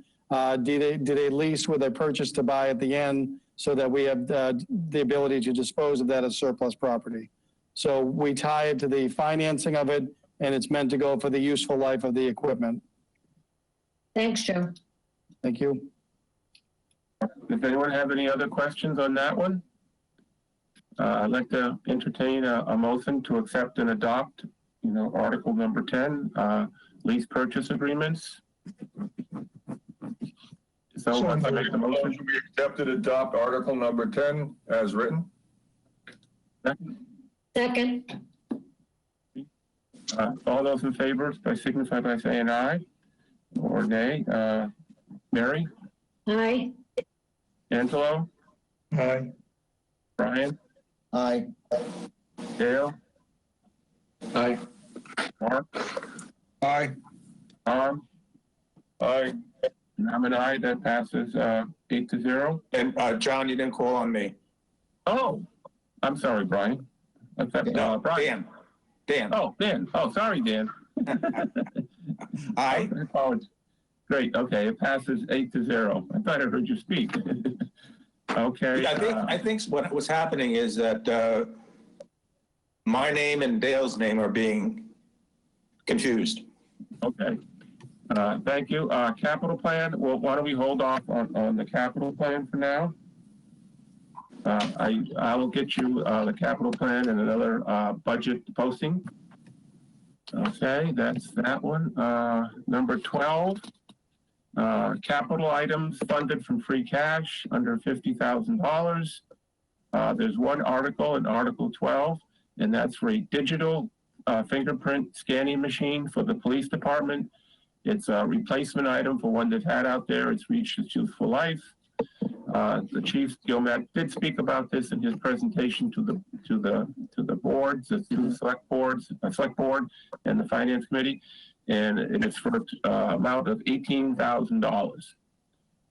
did a lease with a purchase to buy at the end so that we have the ability to dispose of that as surplus property. So we tie it to the financing of it, and it's meant to go for the useful life of the equipment. Thanks, Joe. Thank you. Does anyone have any other questions on that one? I'd like to entertain a motion to accept and adopt, Article number 10, lease purchase agreements. So once I make the motion. We accept and adopt Article number 10 as written. Second. All those in favor, signify by saying aye or nay. Mary? Aye. Angelo? Aye. Brian? Aye. Dale? Aye. Mark? Aye. Tom? Aye. And I'm an aye. That passes 8-0. And John, you didn't call on me. Oh, I'm sorry, Brian. No, Brian. Dan. Oh, Dan. Oh, sorry, Dan. Aye. Great. Okay, it passes 8-0. I thought I heard you speak. Okay. Yeah, I think what was happening is that my name and Dale's name are being confused. Okay. Thank you. Capital plan. Well, why don't we hold off on the capital plan for now? I will get you the capital plan and another budget posting. Okay, that's that one. Number 12, capital items funded from free cash under $50,000. There's one article in Article 12, and that's for a digital fingerprint scanning machine for the police department. It's a replacement item for one they've had out there. It's reached its useful life. The Chief Gilmet did speak about this in his presentation to the boards, to the select board and the Finance Committee, and it's for an amount of $18,000,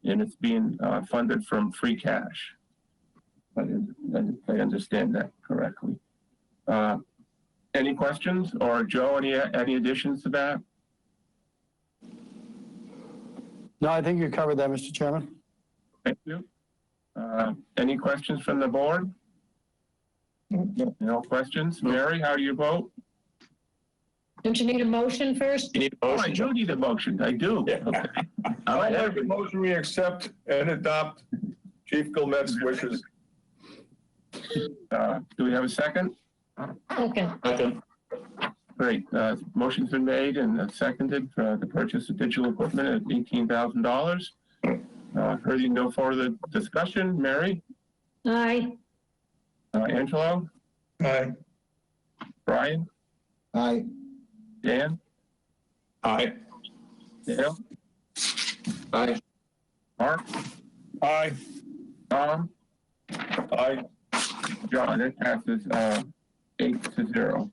and it's being funded from free cash. I understand that correctly. Any questions? Or Joe, any additions to that? No, I think you covered that, Mr. Chairman. Thank you. Any questions from the board? No questions. Mary, how do you vote? Don't you need a motion first? You need a Oh, I motion. do need a motion. I do. Yeah. Okay. I'll make a motion, we accept and adopt Chief Gilmette's wishes. Do we have a second? Okay. Okay. Great. Motion's been made and seconded for the purchase of digital equipment at $18,000. Hearing no further discussion, Mary, Aye. Angelo, Aye. Brian, Aye. Dan, Aye. Dale, Aye. Mark, Aye. Tom, Aye. John. It passes 8-0.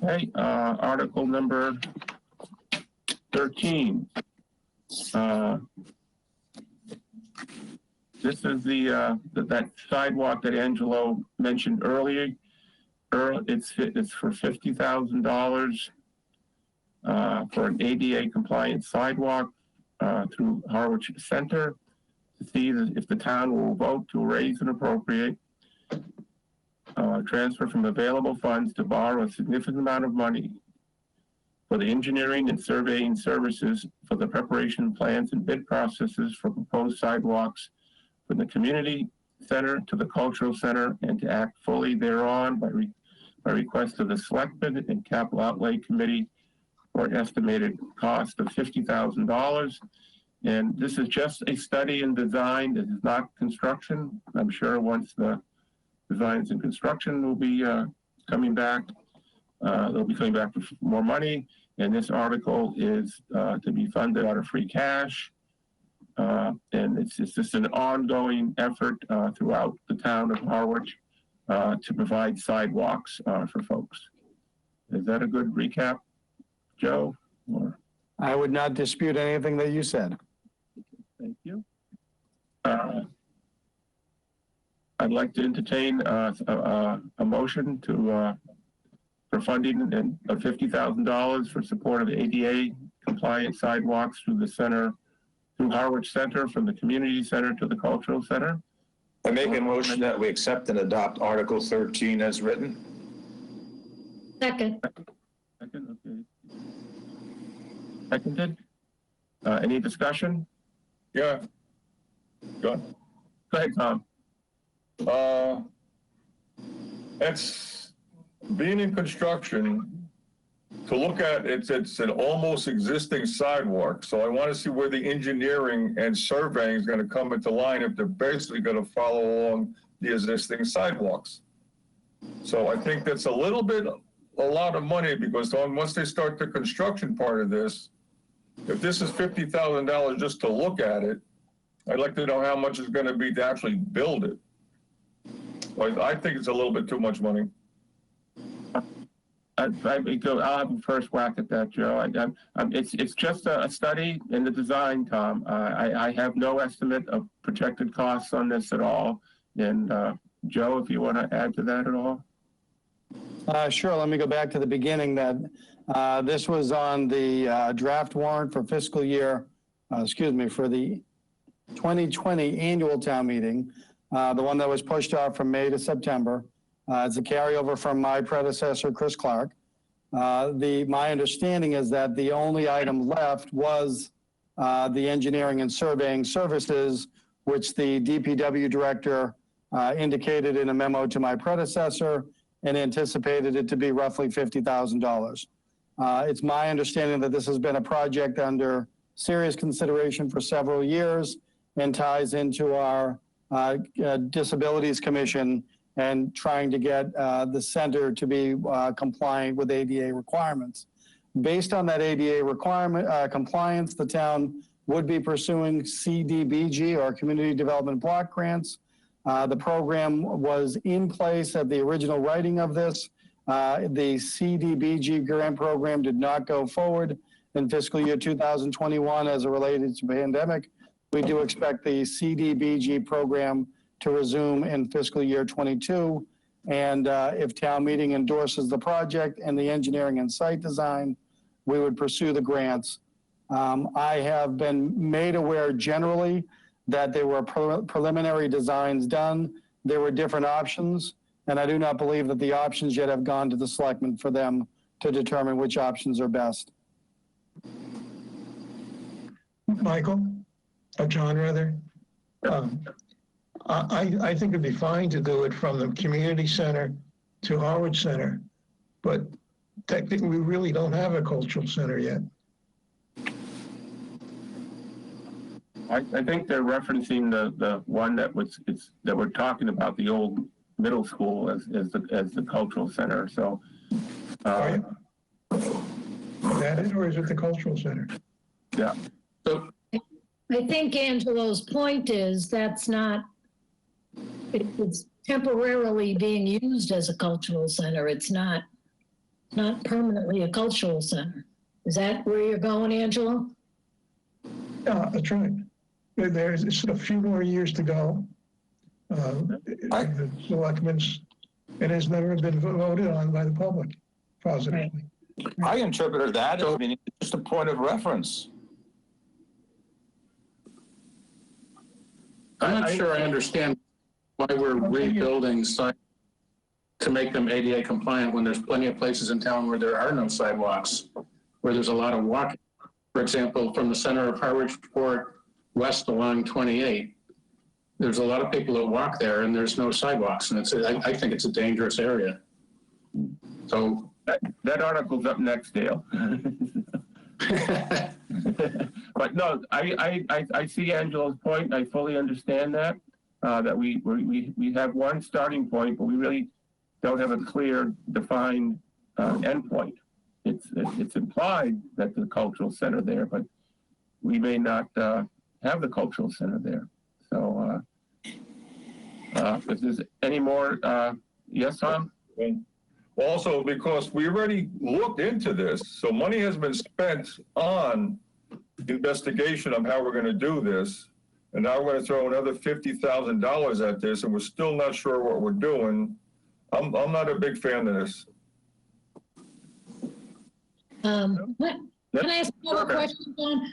Okay, article number 13. This is that sidewalk that Angelo mentioned earlier. It's for $50,000 for an ADA compliant sidewalk through Harwich Center to see if the town will vote to raise and appropriate, transfer from available funds to borrow a significant amount of money for the engineering and surveying services for the preparation plans and bid processes for proposed sidewalks from the community center to the cultural center, and to act fully thereon by request of the Selectmen and Capital Outlay Committee for an estimated cost of $50,000. And this is just a study and design. It is not construction. I'm sure once the designs and construction will be coming back, they'll be coming back with more money. And this article is to be funded out of free cash. And it's just an ongoing effort throughout the town of Harwich to provide sidewalks for folks. Is that a good recap, Joe? Or? I would not dispute anything that you said. Thank you. I'd like to entertain a motion for funding of $50,000 for support of ADA compliant sidewalks through the center, through Harwich Center, from the community center to the cultural center. I make a motion that we accept and adopt Article 13 as written. Second. Second, okay. Seconded. Any discussion? Yeah. Go on. Go ahead, Tom. It's being in construction, to look at it's an almost existing sidewalk. So I want to see where the engineering and surveying is going to come into line if they're basically going to follow along the existing sidewalks. So I think that's a lot of money, because once they start the construction part of this, if this is $50,000 just to look at it, I'd like to know how much it's going to be to actually build it. I think it's a little bit too much money. I'll have a first whack at that, Joe. It's just a study in the design, Tom. I have no estimate of projected costs on this at all. And Joe, if you want to add to that at all. Sure, let me go back to the beginning. That this was on the draft warrant for fiscal year, for the 2020 annual town meeting, the one that was pushed off from May to September. It's a carryover from my predecessor, Chris Clark. My understanding is that the only item left was the engineering and surveying services, which the DPW director indicated in a memo to my predecessor and anticipated it to be roughly $50,000. It's my understanding that this has been a project under serious consideration for several years and ties into our Disabilities Commission and trying to get the center to be compliant with ADA requirements. Based on that ADA requirement compliance, the town would be pursuing CDBG, or Community Development Block Grants. The program was in place at the original writing of this. The CDBG grant program did not go forward in fiscal year 2021 as it related to pandemic. We do expect the CDBG program to resume in fiscal year 22. And if town meeting endorses the project and the engineering and site design, we would pursue the grants. I have been made aware generally that there were preliminary designs done. There were different options, and I do not believe that the options yet have gone to the selectmen for them to determine which options are best. Michael, or John rather, I think it'd be fine to do it from the community center to Harwich Center, but technically we really don't have a cultural center yet. I think they're referencing the one that that we're talking about, the old middle school as the cultural center. So, Is that it, or is it the cultural center? yeah. So I think Angelo's point is that's not, it's temporarily being used as a cultural center. It's not permanently a cultural center. Is that where you're going, Angelo? Yeah, that's right. There's a few more years to go. The selectmen's, it has never been voted on by the public positively. I interpreted that as being just a point of reference. I'm not sure I understand why we're rebuilding sites to make them ADA compliant when there's plenty of places in town where there are no sidewalks, where there's a lot of walking. For example, from the center of Harwich Port west along 28, there's a lot of people that walk there and there's no sidewalks, and I think it's a dangerous area. So that article's up next, Dale. But no, I see Angelo's point. I fully understand that, that we have one starting point, but we really don't have a clear, defined end point. It's implied that the cultural center there, but we may not have the cultural center there. So if there's any more, yes, Tom? Also, because we already looked into this, so money has been spent on investigation of how we're going to do this, and now we're going to throw another $50,000 at this, and we're still not sure what we're doing. I'm not a big fan of this. Can I ask another question, John?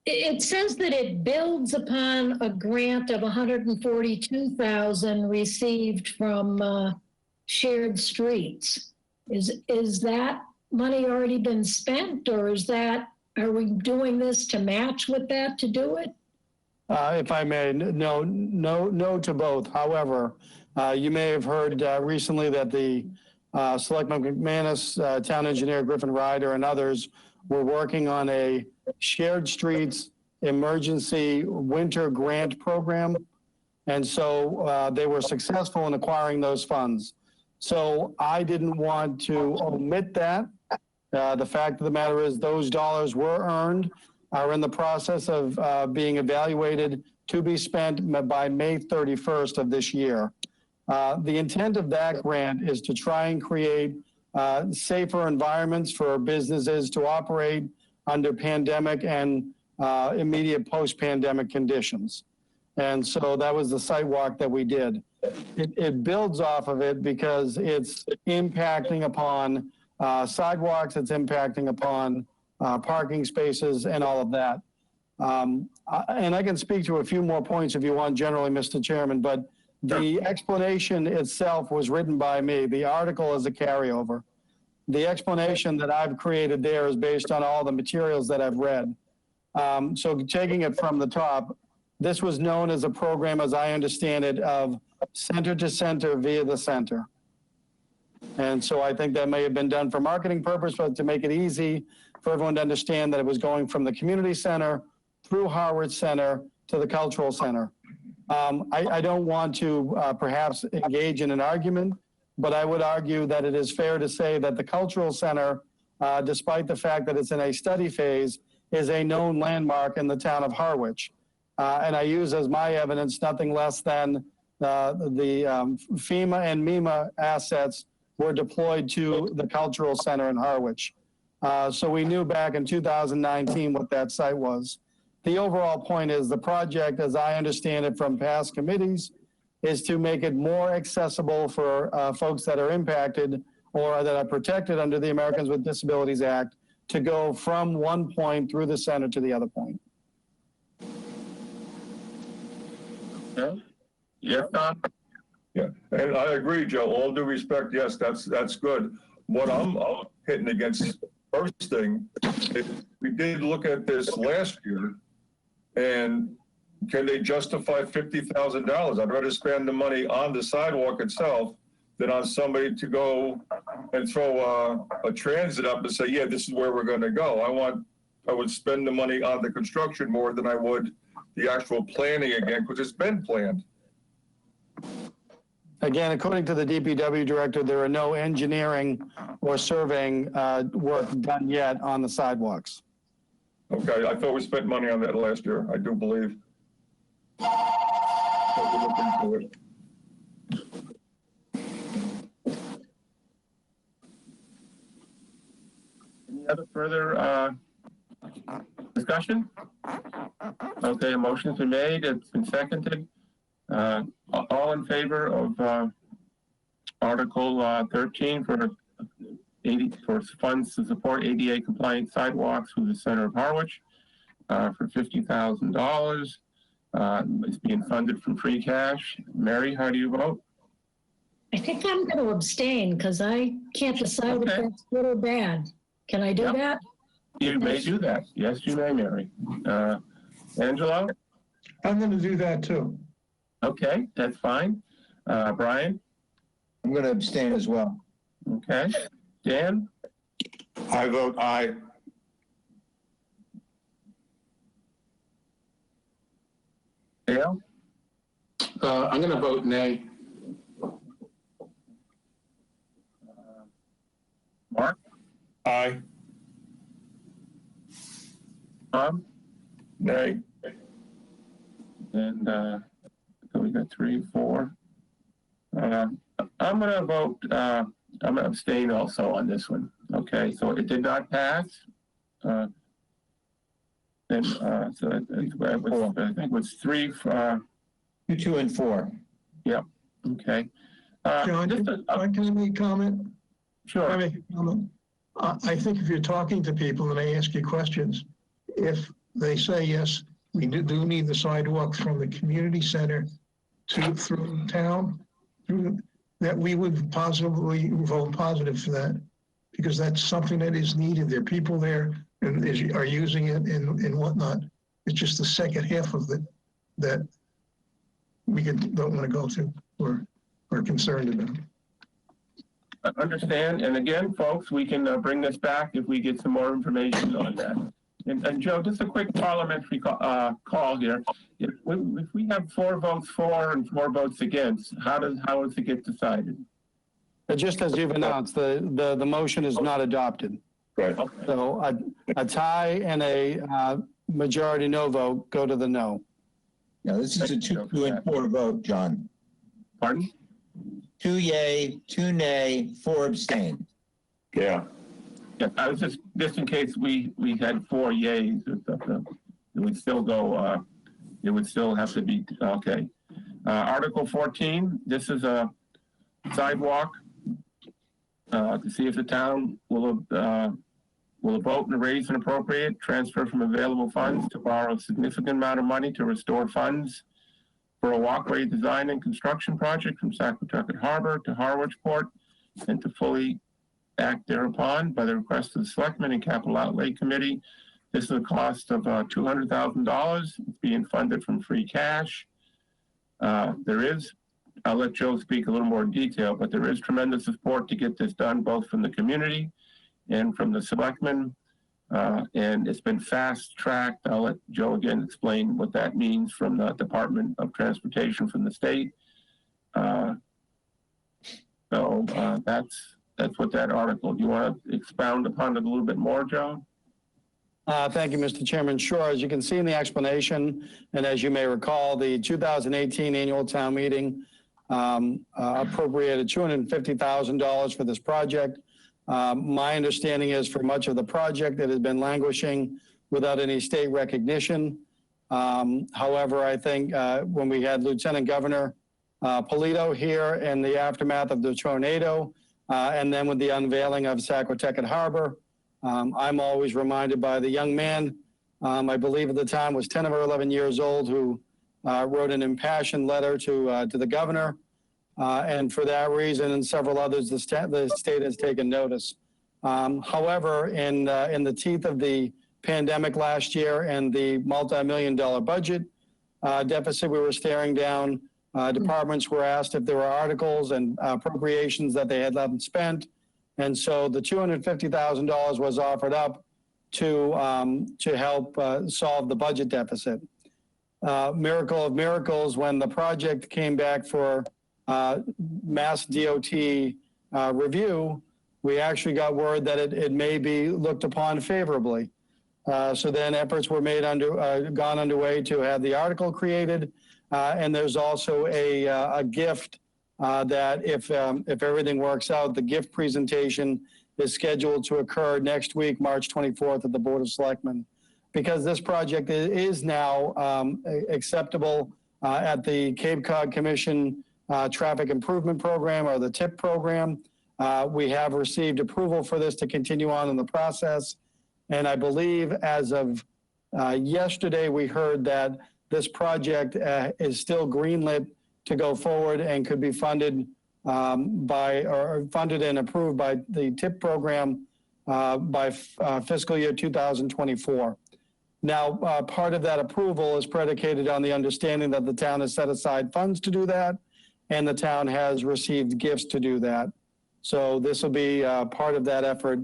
It says that it builds upon a grant of $142,000 received from shared streets. Is that money already been spent, or are we doing this to match with that to do it? If I may, no to both. However, you may have heard recently that the Selectman McManus, Town Engineer Griffin Ryder, and others were working on a shared streets emergency winter grant program. And so they were successful in acquiring those funds. So I didn't want to omit that. The fact of the matter is those dollars were earned, are in the process of being evaluated to be spent by May 31st of this year. The intent of that grant is to try and create safer environments for businesses to operate under pandemic and immediate post-pandemic conditions. And so that was the site walk that we did. It builds off of it because it's impacting upon sidewalks, it's impacting upon parking spaces and all of that. And I can speak to a few more points if you want generally, Mr. Chairman, but the explanation itself was written by me. The article is a carryover. The explanation that I've created there is based on all the materials that I've read. So taking it from the top, this was known as a program, as I understand it, of center to center via the center. And so I think that may have been done for marketing purpose, but to make it easy for everyone to understand that it was going from the community center through Harwich Center to the cultural center. I don't want to perhaps engage in an argument, but I would argue that it is fair to say that the cultural center, despite the fact that it's in a study phase, is a known landmark in the town of Harwich. And I use as my evidence nothing less than the FEMA and MEMA assets were deployed to the cultural center in Harwich. So we knew back in 2019 what that site was. The overall point is the project, as I understand it from past committees, is to make it more accessible for folks that are impacted or that are protected under the Americans with Disabilities Act to go from one point through the center to the other point. Okay. Yes, Don? Yeah, and I agree, Joe. All due respect, yes, that's good. What I'm hitting against first thing is we did look at this last year, and can they justify $50,000? I'd rather spend the money on the sidewalk itself than on somebody to go and throw a transit up and say, yeah, this is where we're going to go. I would spend the money on the construction more than I would the actual planning again, because it's been planned. Again, according to the DPW director, there are no engineering or surveying work done yet on the sidewalks. Okay, I thought we spent money on that last year. I do believe. We'll look into it. Any other further discussion? Okay, a motion's been made, it's been seconded. All in favor of Article 13 for funds to support ADA compliant sidewalks through the center of Harwich for $50,000. It's being funded from free cash. Mary, how do you vote? I think I'm going to abstain because I can't decide if that's good or bad. Can I do that? You may do that. Yes, you may, Mary. Angelo? I'm going to do that too. Okay, that's fine. Brian? I'm going to abstain as well. Okay. Dan? I vote aye. Dale? I'm going to vote nay. Mark? Aye. Tom? Nay. And so we got 3, 4. I'm going to vote, I'm going to abstain also on this one. Okay, so it did not pass. So I think it was 3. 2, 2, and 4. Yep. Okay. John, can I make a comment? Sure. Can I make a comment? I think if you're talking to people and they ask you questions, if they say, yes, we do need the sidewalk from the community center through town, that we would possibly vote positive for that, because that's something that is needed. There are people there and are using it and whatnot. It's just the second half of it that we don't want to go to or are concerned about. I understand. And again, folks, we can bring this back if we get some more information on that. And Joe, just a quick parliamentary call here. If we have 4 votes for and 4 votes against, how does it get decided? Just as you've announced, the motion is not adopted. Right. Okay. So a tie and a majority no vote go to the no. Now, this is a 2, 2, and 4 vote, John. Pardon? 2 yay, 2 nay, 4 abstain. Yeah. Yeah, I was just in case we had 4 yays or stuff, it would still go, it would still have to be, okay. Article 14, this is a sidewalk to see if the town will vote and raise and appropriate, transfer from available funds to borrow a significant amount of money to restore funds for a walkway design and construction project from Saquatucket Harbor to Harwich Port, and to fully act thereupon by the request of the Selectmen and Capital Outlay Committee. This is a cost of $200,000. It's being funded from free cash. There is, I'll let Joe speak a little more in detail, but there is tremendous support to get this done, both from the community and from the Selectmen. And it's been fast-tracked. I'll let Joe again explain what that means from the Department of Transportation from the state. So that's what that article. Do you want to expound upon it a little bit more, Joe? Thank you, Mr. Chairman. Sure. As you can see in the explanation, and as you may recall, the 2018 annual town meeting appropriated $250,000 for this project. My understanding is for much of the project, it has been languishing without any state recognition. However, I think when we had Lieutenant Governor Polito here in the aftermath of the tornado, and then with the unveiling of Saquotucket Harbor. I'm always reminded by the young man, I believe at the time was 10 or 11 years old, who wrote an impassioned letter to the governor. And for that reason and several others, the state has taken notice. However, in the teeth of the pandemic last year and the multi-million-dollar budget deficit we were staring down, departments were asked if there were articles and appropriations that they had left spent. And so the $250,000 was offered up to help solve the budget deficit. Miracle of miracles, when the project came back for Mass DOT review, we actually got word that it may be looked upon favorably. So then efforts were made gone underway to have the article created, and there's also a gift that if everything works out, the gift presentation is scheduled to occur next week, March 24th, at the Board of Selectmen. Because this project is now acceptable at the Cape Cod Commission Traffic Improvement Program, or the TIP program. We have received approval for this to continue on in the process. And I believe as of yesterday, we heard that this project is still greenlit to go forward and could be funded funded and approved by the TIP program by fiscal year 2024. Now, part of that approval is predicated on the understanding that the town has set aside funds to do that, and the town has received gifts to do that. So this will be part of that effort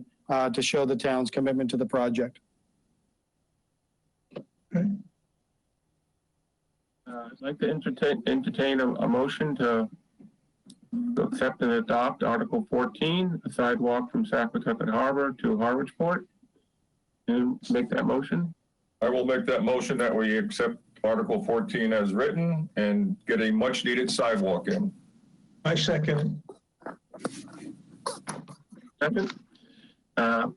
to show the town's commitment to the project. Okay. I'd like to entertain a motion to accept and adopt Article 14, a sidewalk from Saquotucket Harbor to Harwich Port. And make that motion. I will make that motion that we accept Article 14 as written and get a much needed sidewalk in. I second. Second.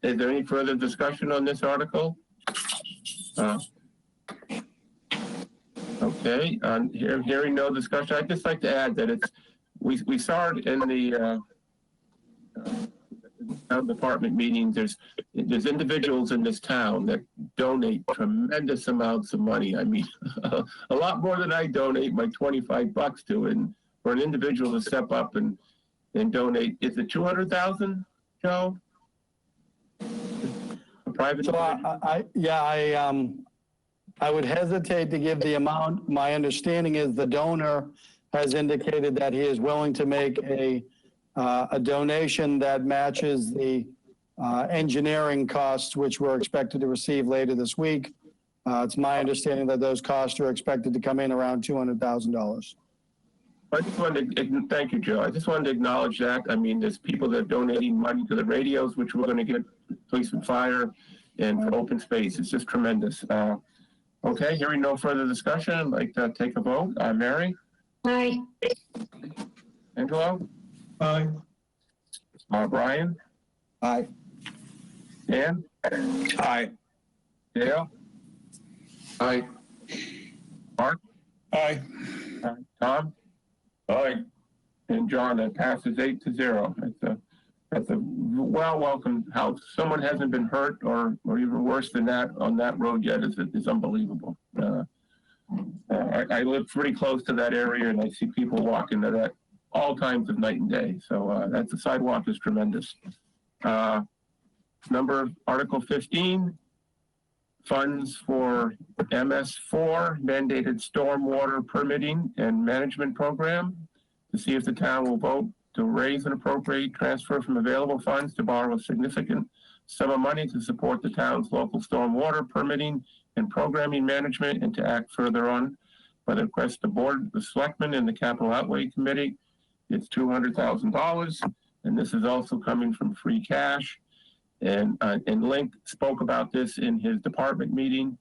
Is there any further discussion on this article? Okay, hearing no discussion, I'd just like to add that we saw it in the department meetings. There's individuals in this town that donate tremendous amounts of money. I mean, a lot more than I donate my $25 to. And for an individual to step up and donate, is it 200,000, Joe? A private. So I would hesitate to give the amount. My understanding is the donor has indicated that he is willing to make a donation that matches the engineering costs, which we're expected to receive later this week. It's my understanding that those costs are expected to come in around $200,000. I just wanted to, thank you, Joe. I just wanted to acknowledge that. I mean, there's people that are donating money to the radios, which we're going to get police and fire, and for open space. It's just tremendous. Okay, hearing no further discussion, I'd like to take a vote. Mary? Aye. Angelo? Aye. Brian? Aye. Dan? Aye. Dale? Aye. Mark? Aye. Tom? Aye. And John, that passes 8-0. That's a welcome house. Someone hasn't been hurt or even worse than that on that road yet is unbelievable. I live pretty close to that area, and I see people walk into that all times of night and day. So the sidewalk is tremendous. Article 15, funds for MS4, mandated stormwater permitting and management program, to see if the town will vote to raise and appropriate, transfer from available funds to borrow a significant sum of money to support the town's local stormwater permitting and programming management, and to act further on by the request of the Board, the Selectmen, and the Capital Outlay Committee. It's $200,000, and this is also coming from free cash. And Link spoke about this in his department meeting.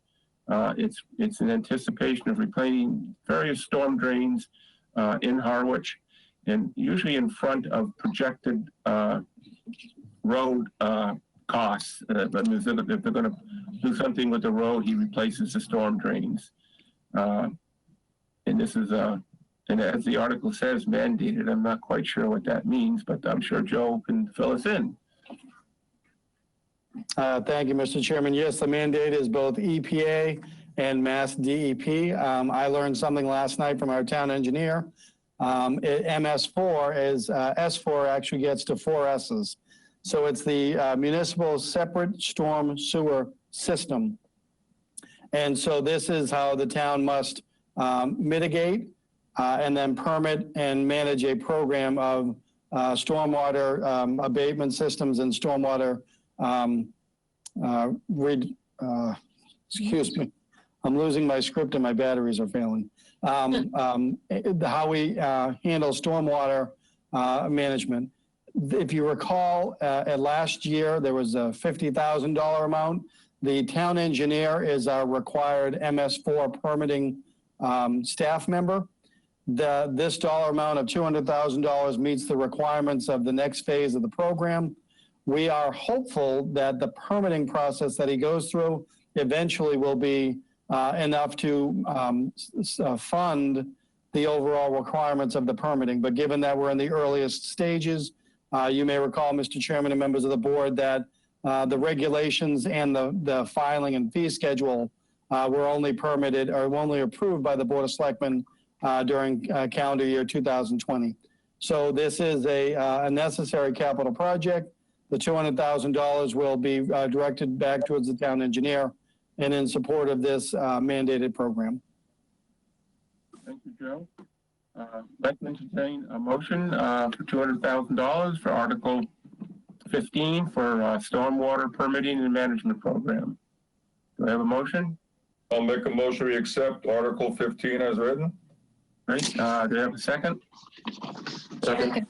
It's in anticipation of replanting various storm drains in Harwich, and usually in front of projected road costs. But if they're going to do something with the road, he replaces the storm drains. And this is And as the article says, mandated, I'm not quite sure what that means, but I'm sure Joe can fill us in. Thank you, Mr. Chairman. Yes, the mandate is both EPA and Mass DEP. I learned something last night from our town engineer. MS4 is, S4 actually gets to 4 S's. So it's the municipal separate storm sewer system. And so this is how the town must mitigate and then permit and manage a program of stormwater abatement systems and stormwater excuse me, I'm losing my script and my batteries are failing. How we handle stormwater management. If you recall, at last year, there was a $50,000 amount. The town engineer is our required MS4 permitting staff member. This dollar amount of $200,000 meets the requirements of the next phase of the program. We are hopeful that the permitting process that he goes through eventually will be enough to fund the overall requirements of the permitting. But given that we're in the earliest stages, you may recall, Mr. Chairman and members of the board, that the regulations and the filing and fee schedule were only permitted or only approved by the Board of Selectmen during calendar year 2020. So this is a necessary capital project. The $200,000 will be directed back towards the town engineer and in support of this mandated program. Thank you, Joe. I'd like to entertain a motion for $200,000 for Article 15 for stormwater permitting and management program. Do I have a motion? I'll make a motion we accept Article 15 as written. Great. Do I have a second? Second.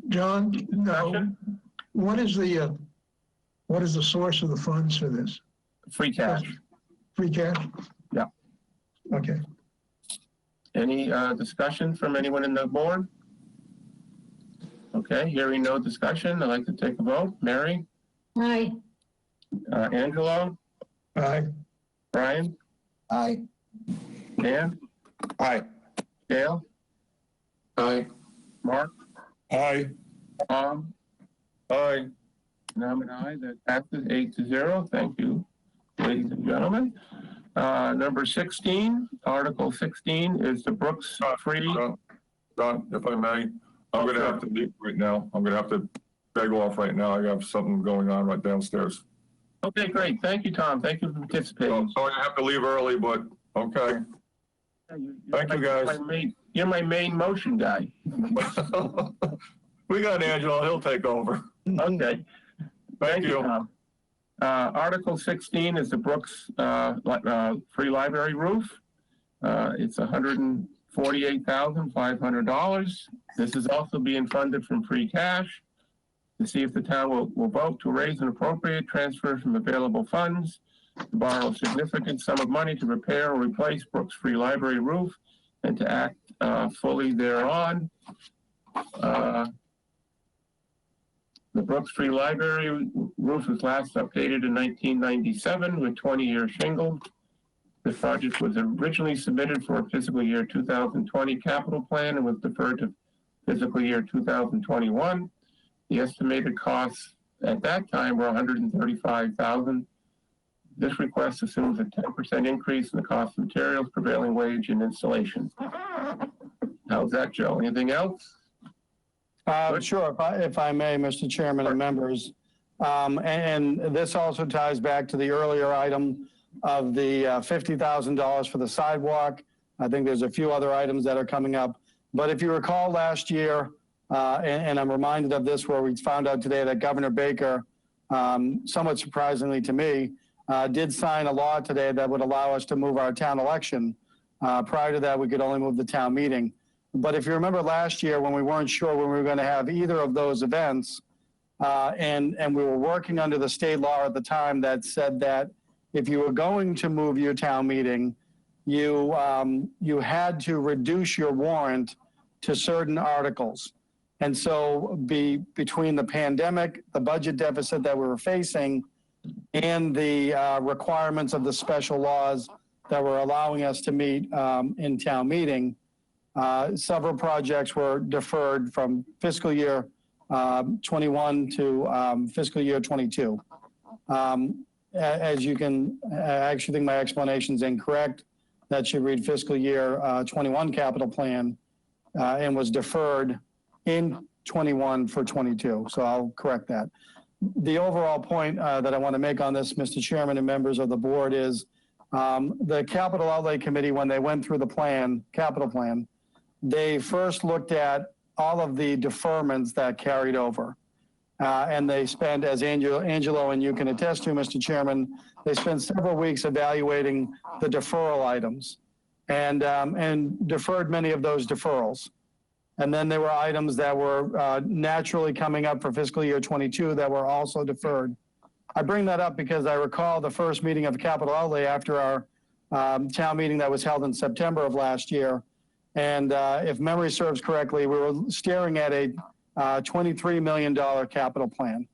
John, no. What is the source of the funds for this? Free cash. Free cash? Yeah. Okay. Any discussion from anyone in the board? Okay, hearing no discussion, I'd like to take a vote. Mary? Aye. Angelo? Aye. Brian? Aye. Dan? Aye. Gail? Aye. Mark? Aye. Tom? Aye. And I'm an aye. That passes 8-0. Thank you, ladies and gentlemen. Number 16, Article 16 is the Brooks Free. Don, if I may, I'm going to have to leave right now. I'm going to have to beg off right now. I have something going on right downstairs. Okay, great. Thank you, Tom. Thank you for participating. So I have to leave early, but okay. Thank you, guys. You're my main motion guy. We got Angelo. He'll take over. Okay. Thank you. Tom. Article 16 is the Brooks Free Library roof. It's $148,500. This is also being funded from free cash to see if the town will vote to raise an appropriate transfer from available funds to borrow a significant sum of money to repair or replace Brooks Free Library roof and to act fully thereon. The Brooks Free Library roof was last updated in 1997 with 20-year shingle. The project was originally submitted for a fiscal year 2020 capital plan and was deferred to fiscal year 2021. The estimated costs at that time were $135,000. This request assumes a 10% increase in the cost of materials, prevailing wage, and installation. How's that, Joe? Anything else? Sure, if I may, Mr. Chairman and members. And this also ties back to the earlier item of the $50,000 for the sidewalk. I think there's a few other items that are coming up. But if you recall last year, and I'm reminded of this where we found out today that Governor Baker, somewhat surprisingly to me, did sign a law today that would allow us to move our town election. Prior to that, we could only move the town meeting. But if you remember last year when we weren't sure when we were going to have either of those events, and we were working under the state law at the time that said that if you were going to move your town meeting, you had to reduce your warrant to certain articles. And so between the pandemic, the budget deficit that we were facing, and the requirements of the special laws that were allowing us to meet in town meeting, several projects were deferred from fiscal year 21 to fiscal year 22. As you can, I actually think my explanation is incorrect. That should read fiscal year 21 capital plan and was deferred in 21 for 22. So I'll correct that. The overall point that I want to make on this, Mr. Chairman and members of the board, is the Capital Outlay Committee, when they went through the plan, capital plan, they first looked at all of the deferments that carried over. And they spent, as Angelo and you can attest to, Mr. Chairman, they spent several weeks evaluating the deferral items and deferred many of those deferrals. And then there were items that were naturally coming up for fiscal year 22 that were also deferred. I bring that up because I recall the first meeting of capital outlay after our town meeting that was held in September of last year. And if memory serves correctly, we were staring at a $23 million capital plan.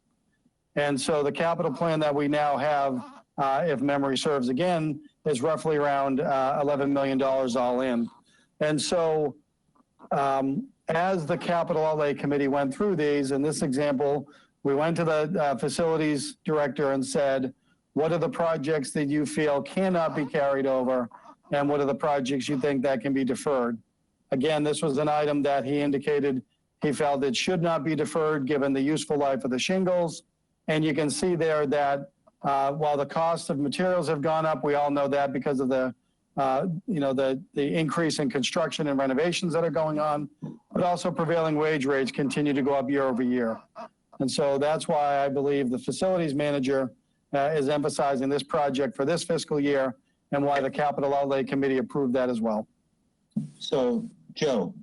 And so the capital plan that we now have, if memory serves again, is roughly around $11 million all in. And so as the Capital Outlay Committee went through these, in this example, we went to the facilities director and said, what are the projects that you feel cannot be carried over? And what are the projects you think that can be deferred? Again, this was an item that he indicated he felt it should not be deferred given the useful life of the shingles. And you can see there that while the cost of materials have gone up, we all know that because of the increase in construction and renovations that are going on, but also prevailing wage rates continue to go up year over year. And so that's why I believe the facilities manager is emphasizing this project for this fiscal year and why the Capital Outlay Committee approved that as well. So, Joe,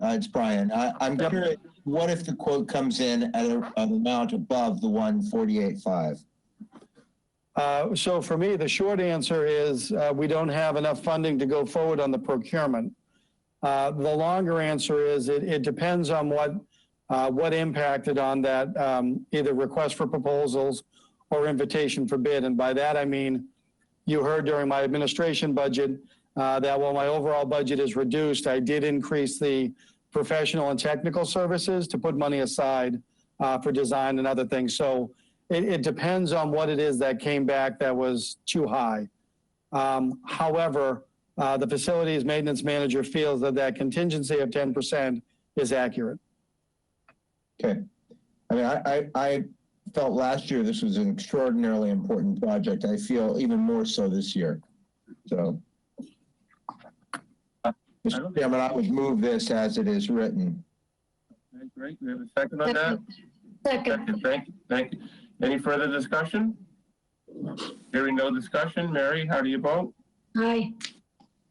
it's Brian. I'm curious, what if the quote comes in at an amount above the 148.5? So for me, the short answer is we don't have enough funding to go forward on the procurement. The longer answer is it depends on what impacted on that either request for proposals or invitation for bid. And by that, I mean, you heard during my administration budget that while my overall budget is reduced, I did increase the professional and technical services to put money aside for design and other things. So it depends on what it is that came back that was too high. However, the facilities maintenance manager feels that contingency of 10% is accurate. Okay. I mean, I felt last year this was an extraordinarily important project. I feel even more so this year. So, Mr. Chairman, I would move this as it is written. Okay, great. We have a second on that? Second. Thank you. Any further discussion? Hearing no discussion. Mary, how do you vote? Aye.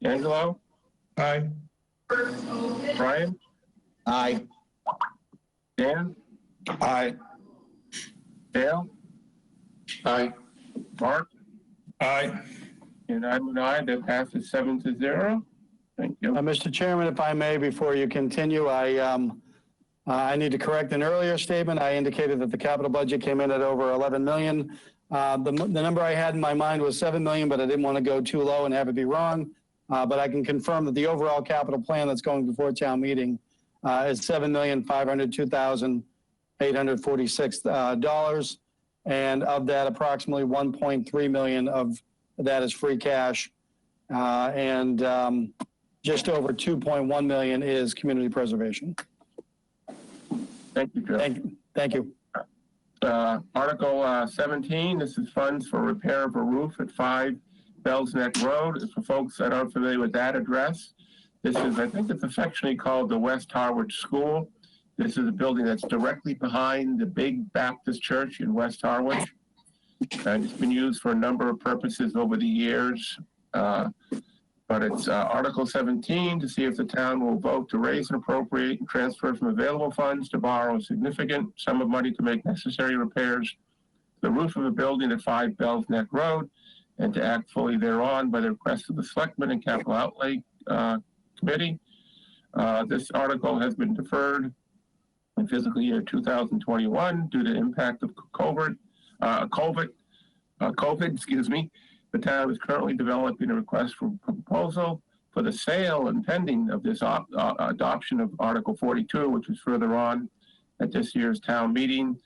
Angelo? Aye. Brian? Aye. Dan? Aye. Dale? Aye. Mark? Aye. And I'm an aye. That passes 7-0. Thank you. Mr. Chairman, if I may, before you continue, I need to correct an earlier statement. I indicated that the capital budget came in at over 11 million. The number I had in my mind was 7 million, but I didn't want to go too low and have it be wrong. But I can confirm that the overall capital plan that's going before town meeting is $7,502,846. And of that, approximately 1.3 million of that is free cash. And just over 2.1 million is community preservation. Thank you, Joe. Thank you. Article 17, this is funds for repair of a roof at 5 Bells Neck Road. For folks that aren't familiar with that address, this is, I think it's affectionately called the West Harwich School. This is a building that's directly behind the big Baptist church in West Harwich. And it's been used for a number of purposes over the years. But it's Article 17 to see if the town will vote to raise and appropriate and transfer from available funds to borrow a significant sum of money to make necessary repairs to the roof of a building at 5 Bells Neck Road and to act fully thereon by the request of the Selectmen and Capital Outlay Committee. This article has been deferred in fiscal year 2021 due to impact of COVID, excuse me. The town is currently developing a request for proposal for the sale and pending of this adoption of Article 42, which was further on at this year's town meeting,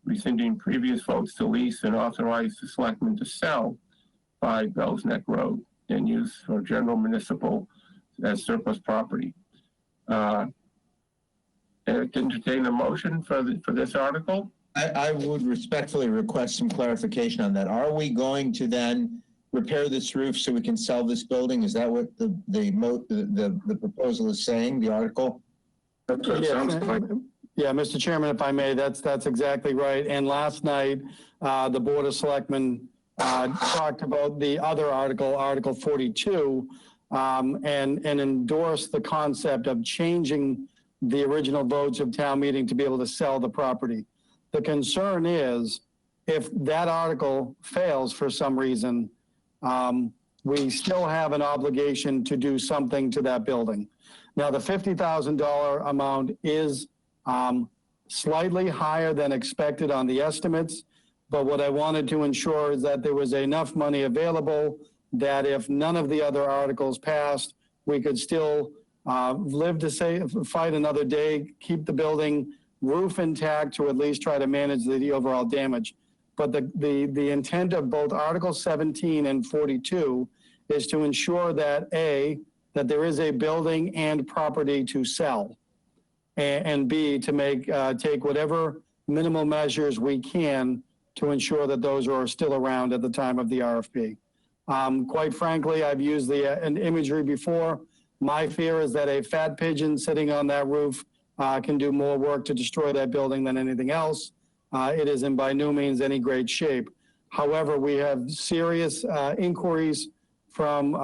rescinding previous votes to lease and authorize the selectmen to sell 5 Bells Neck Road in use for general municipal as surplus property. Entertain a motion for this article. I would respectfully request some clarification on that. Are we going to then repair this roof so we can sell this building? Is that what the proposal is saying, the article? That's what it sounds like. Yeah, Mr. Chairman, if I may, that's exactly right. And last night, the Board of Selectmen talked about the other article, Article 42, and endorsed the concept of changing the original votes of town meeting to be able to sell the property. The concern is if that article fails for some reason, we still have an obligation to do something to that building. Now, the $50,000 amount is slightly higher than expected on the estimates, but what I wanted to ensure is that there was enough money available that if none of the other articles passed, we could still live to fight another day, keep the building roof intact to at least try to manage the overall damage. But the intent of both Article 17 and 42 is to ensure that that there is a building and property to sell, and B, to take whatever minimal measures we can to ensure that those are still around at the time of the RFP. Quite frankly, I've used an imagery before. My fear is that a fat pigeon sitting on that roof can do more work to destroy that building than anything else. It is in by no means any great shape. However, we have serious inquiries from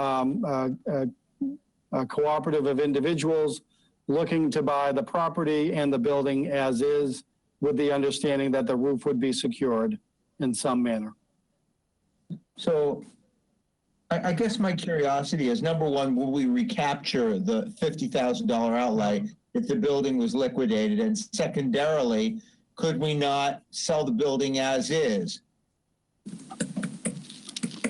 a cooperative of individuals looking to buy the property and the building as is, with the understanding that the roof would be secured in some manner. So I guess my curiosity is, number one, will we recapture the $50,000 outlay if the building was liquidated? And secondarily, could we not sell the building as is?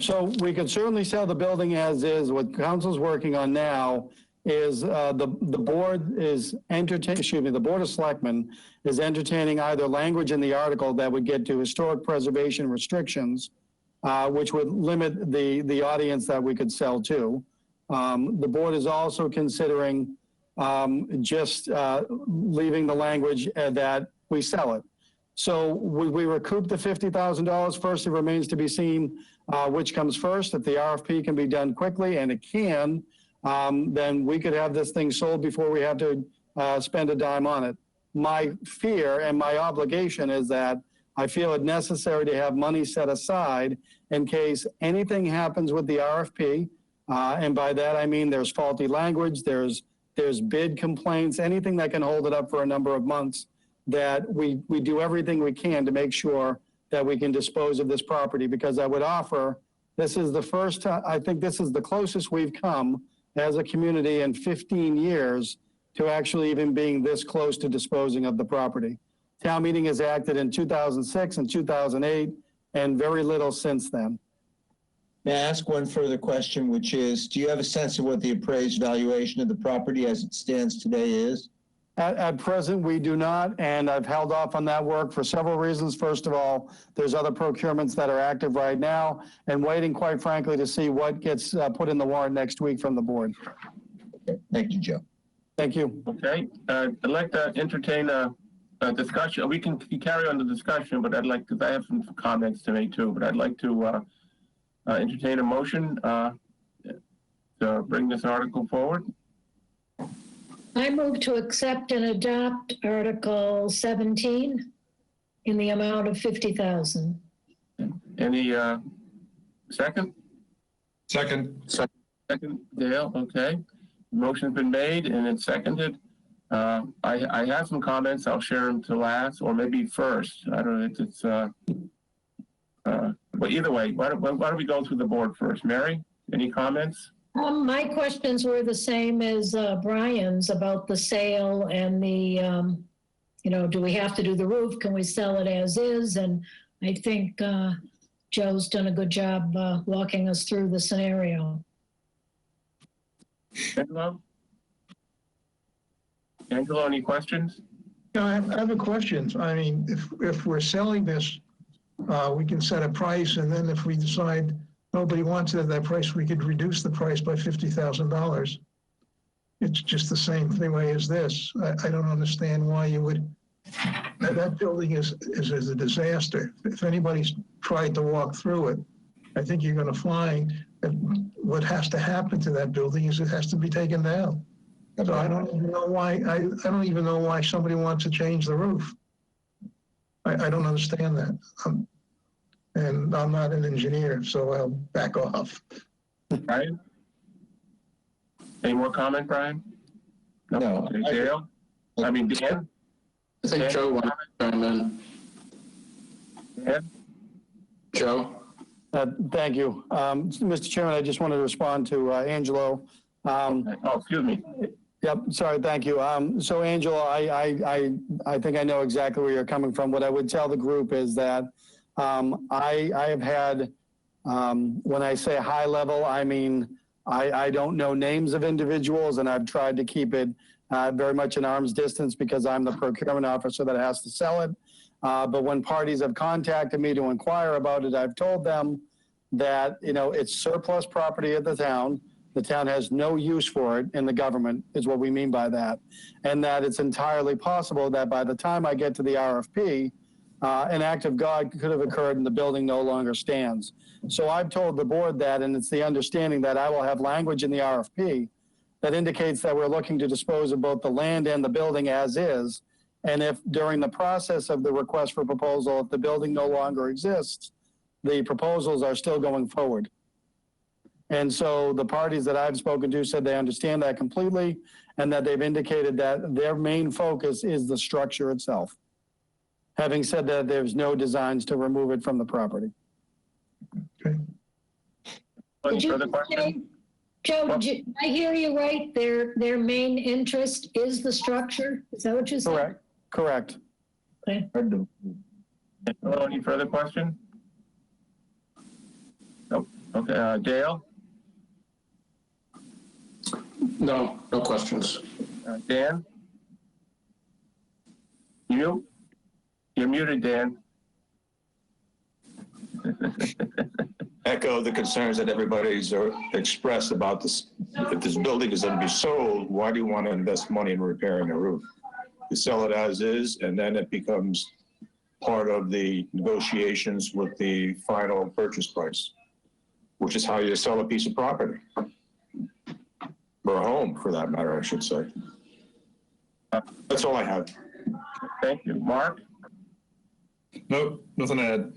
So we could certainly sell the building as is. What council's working on now is the board is the Board of Selectmen is entertaining either language in the article that would get to historic preservation restrictions, which would limit the audience that we could sell to. The board is also considering just leaving the language that we sell it. So we recoup the $50,000. First, it remains to be seen which comes first. If the RFP can be done quickly, and it can, then we could have this thing sold before we have to spend a dime on it. My fear and my obligation is that I feel it necessary to have money set aside in case anything happens with the RFP. And by that, I mean there's faulty language, there's bid complaints, anything that can hold it up for a number of months, that we do everything we can to make sure that we can dispose of this property. Because I would offer, this is the first time, I think this is the closest we've come as a community in 15 years to actually even being this close to disposing of the property. Town meeting has acted in 2006 and 2008, and very little since then. May I ask one further question, which is, do you have a sense of what the appraised valuation of the property as it stands today is? At present, we do not, and I've held off on that work for several reasons. First of all, there's other procurements that are active right now, and waiting, quite frankly, to see what gets put in the warrant next week from the board. Okay. Thank you, Joe. Thank you. Okay, I'd like to entertain a discussion. We can carry on the discussion, but I'd like to, I have some comments to make too, but I'd like to entertain a motion to bring this article forward. I move to accept and adopt Article 17 in the amount of $50,000. Any second? Second. Second, Dale, okay. Motion's been made and it's seconded. I have some comments. I'll share them to last, or maybe first. I don't know if it's, but either way, why don't we go through the board first? Mary, any comments? My questions were the same as Brian's about the sale and the, do we have to do the roof? Can we sell it as is? And I think Joe's done a good job walking us through the scenario. Angelo, any questions? Yeah, I have a question. I mean, if we're selling this, we can set a price, and then if we decide nobody wants it at that price, we could reduce the price by $50,000. It's just the same way as this. I don't understand why you would. That building is a disaster. If anybody's tried to walk through it, I think you're going to find that what has to happen to that building is it has to be taken down. So I don't even know why. I don't even know why somebody wants to change the roof. I don't understand that. And I'm not an engineer, so I'll back off. Brian? Any more comment, Brian? No. Okay, Dale? I mean, Dan? I think Joe wanted to chime in. Dan? Joe? Thank you. Mr. Chairman, I just wanted to respond to Angelo. Oh, excuse me. Yep, sorry, thank you. So Angelo, I think I know exactly where you're coming from. What I would tell the group is that I have had, when I say high level, I mean, I don't know names of individuals, and I've tried to keep it very much an arm's distance because I'm the procurement officer that has to sell it. But when parties have contacted me to inquire about it, I've told them that, you know, it's surplus property of the town. The town has no use for it in the government, is what we mean by that. And that it's entirely possible that by the time I get to the RFP, an act of God could have occurred and the building no longer stands. So I've told the board that, and it's the understanding that I will have language in the RFP that indicates that we're looking to dispose of both the land and the building as is. And if during the process of the request for proposal, if the building no longer exists, the proposals are still going forward. And so the parties that I've spoken to said they understand that completely, and that they've indicated that their main focus is the structure itself. Having said that, there's no designs to remove it from the property. Okay. Any further questions? Joe, did I hear you right? Their main interest is the structure? Is that what you said? Correct. Okay. Hello, any further question? Nope. Okay, Dale? No questions. Dan? You? You're muted, Dan. Echo the concerns that everybody's expressed about this. If this building is going to be sold, why do you want to invest money in repairing the roof? You sell it as is, and then it becomes part of the negotiations with the final purchase price, which is how you sell a piece of property. Or a home, for that matter, I should say. That's all I have. Thank you. Mark? Nope, nothing to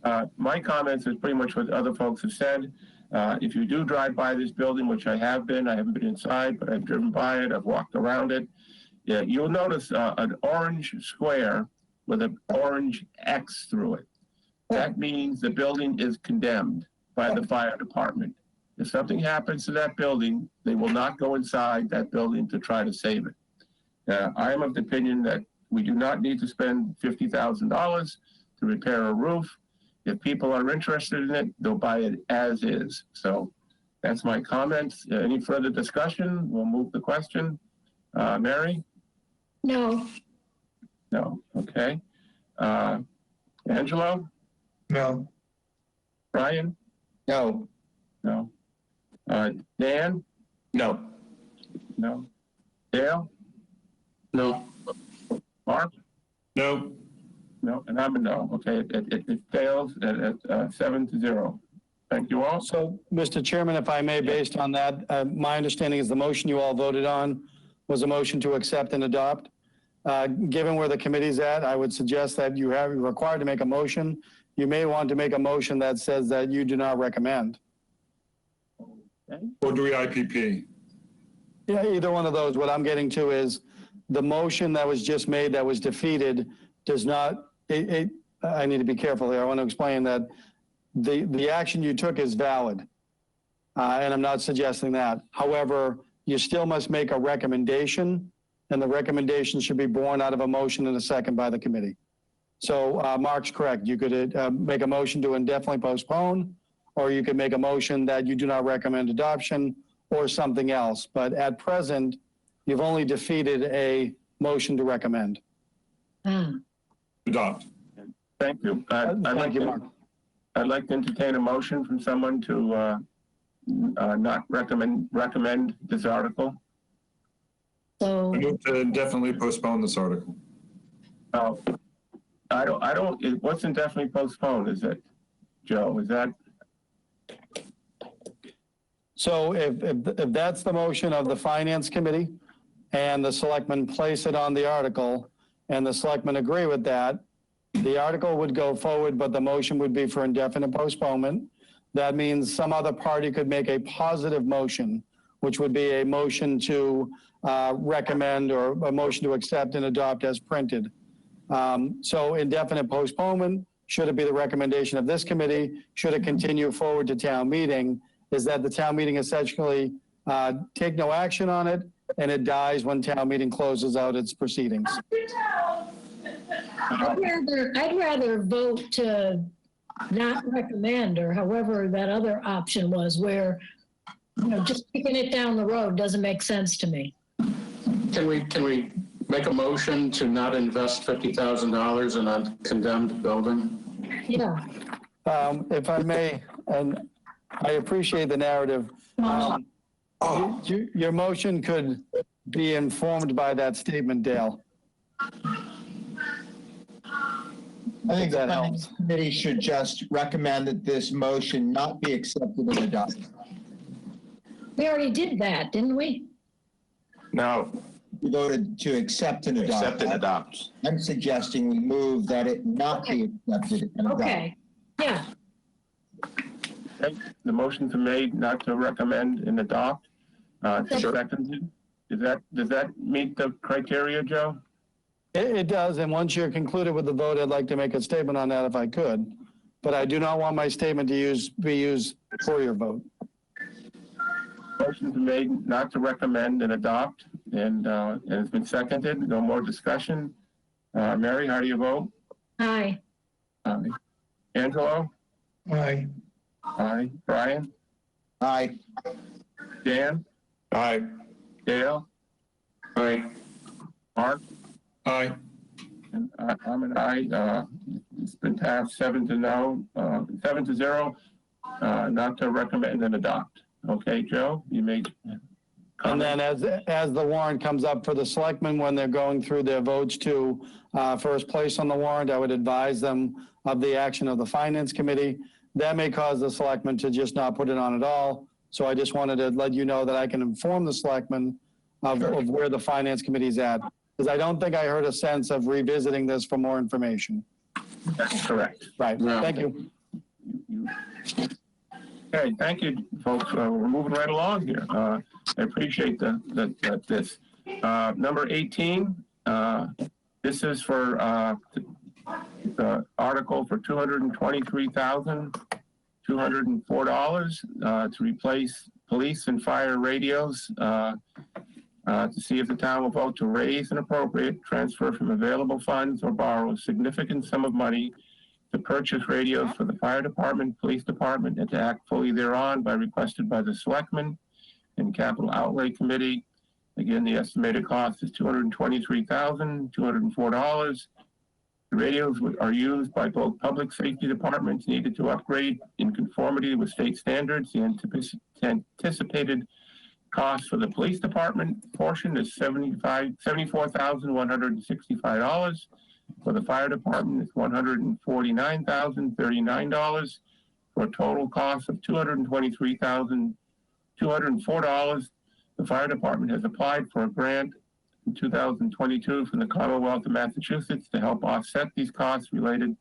add. My comments is pretty much what other folks have said. If you do drive by this building, which I haven't been inside, but I've driven by it, I've walked around it. Yeah, you'll notice an orange square with an orange X through it. That means the building is condemned by the fire department. If something happens to that building, they will not go inside that building to try to save it. I am of the opinion that we do not need to spend $50,000 to repair a roof. If people are interested in it, they'll buy it as is. So that's my comments. Any further discussion? We'll move the question. Mary? No. No. Okay. Angelo? No. Brian? No. No. Dan? No. No. Dale? No. Mark? No. No, and I'm a no. Okay, it fails at 7-0. Thank you all. So, Mr. Chairman, if I may, based on that, my understanding is the motion you all voted on was a motion to accept and adopt. Given where the committee's at, I would suggest that you're required to make a motion. You may want to make a motion that says that you do not recommend. Or do we IPP? Yeah, either one of those. What I'm getting to is the motion that was just made that was defeated does not, I need to be careful here. I want to explain that the action you took is valid. And I'm not suggesting that. However, you still must make a recommendation, and the recommendation should be born out of a motion and a second by the committee. So Mark's correct. You could make a motion to indefinitely postpone, or you could make a motion that you do not recommend adoption or something else. But at present, you've only defeated a motion to recommend. Adopt. Thank you. Thank you, Mark. I'd like to entertain a motion from someone to not recommend this article. So I move to indefinitely postpone this article. What's indefinitely postponed, is it, Joe? Is that? So if that's the motion of the Finance Committee and the selectmen place it on the article and the selectmen agree with that, the article would go forward, but the motion would be for indefinite postponement. That means some other party could make a positive motion, which would be a motion to recommend or a motion to accept and adopt as printed. So indefinite postponement, should it be the recommendation of this committee, should it continue forward to town meeting, is that the town meeting essentially take no action on it and it dies when town meeting closes out its proceedings. I'd rather vote to not recommend, or however that other option was, where, you know, just kicking it down the road doesn't make sense to me. Can we make a motion to not invest $50,000 in a condemned building? Yeah. If I may, and I appreciate the narrative, your motion could be informed by that statement, Dale. I think the That Finance helps. Committee should just recommend that this motion not be accepted and adopted. We already did that, didn't we? No, We voted to accept and adopt. accept and adopt. I'm suggesting we move that it not be accepted and adopted. Okay. Yeah. Okay, the motions are made not to recommend and adopt. Seconded. Does that meet the criteria, Joe? It does, and once you're concluded with the vote, I'd like to make a statement on that if I could. But I do not want my statement to be used for your vote. Motions are made not to recommend and adopt, and it's been seconded. No more discussion. Mary, how do you vote? Aye. Aye. Angelo? Aye. Aye. Brian? Aye. Dan? Aye. Dale? Aye. Mark? Aye. And I'm an aye. It's been passed 7-0, not to recommend and adopt. Okay, Joe, you may And comment. then as the warrant comes up for the selectmen, when they're going through their votes to first place on the warrant, I would advise them of the action of the Finance Committee. That may cause the selectmen to just not put it on at all. So I just wanted to let you know that I can inform the selectmen of where the Finance Committee is at. Because I don't think I heard a sense of revisiting this for more information. That's correct. Right, Yeah. thank you. Okay, thank you, folks. We're moving right along here. I appreciate this. Number 18, this is for the article for $223,204 to replace police and fire radios, to see if the town will vote to raise and appropriate, transfer from available funds, or borrow a significant sum of money to purchase radios for the fire department, police department, and to act fully thereon by requested by the selectmen and capital outlay committee. Again, the estimated cost is $223,204. The radios are used by both public safety departments needed to upgrade in conformity with state standards. The anticipated cost for the police department portion is $74,165. For the fire department, it's $149,039 for a total cost of $223,204. The fire department has applied for a grant in 2022 from the Commonwealth of Massachusetts to help offset these costs related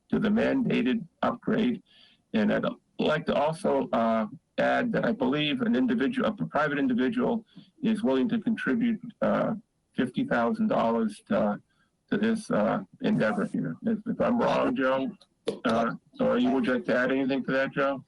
to the mandated upgrade. And I'd like to also add that I believe a private individual is willing to contribute $50,000 to this endeavor here. If I'm wrong, Joe, or you would like to add anything to that, Joe?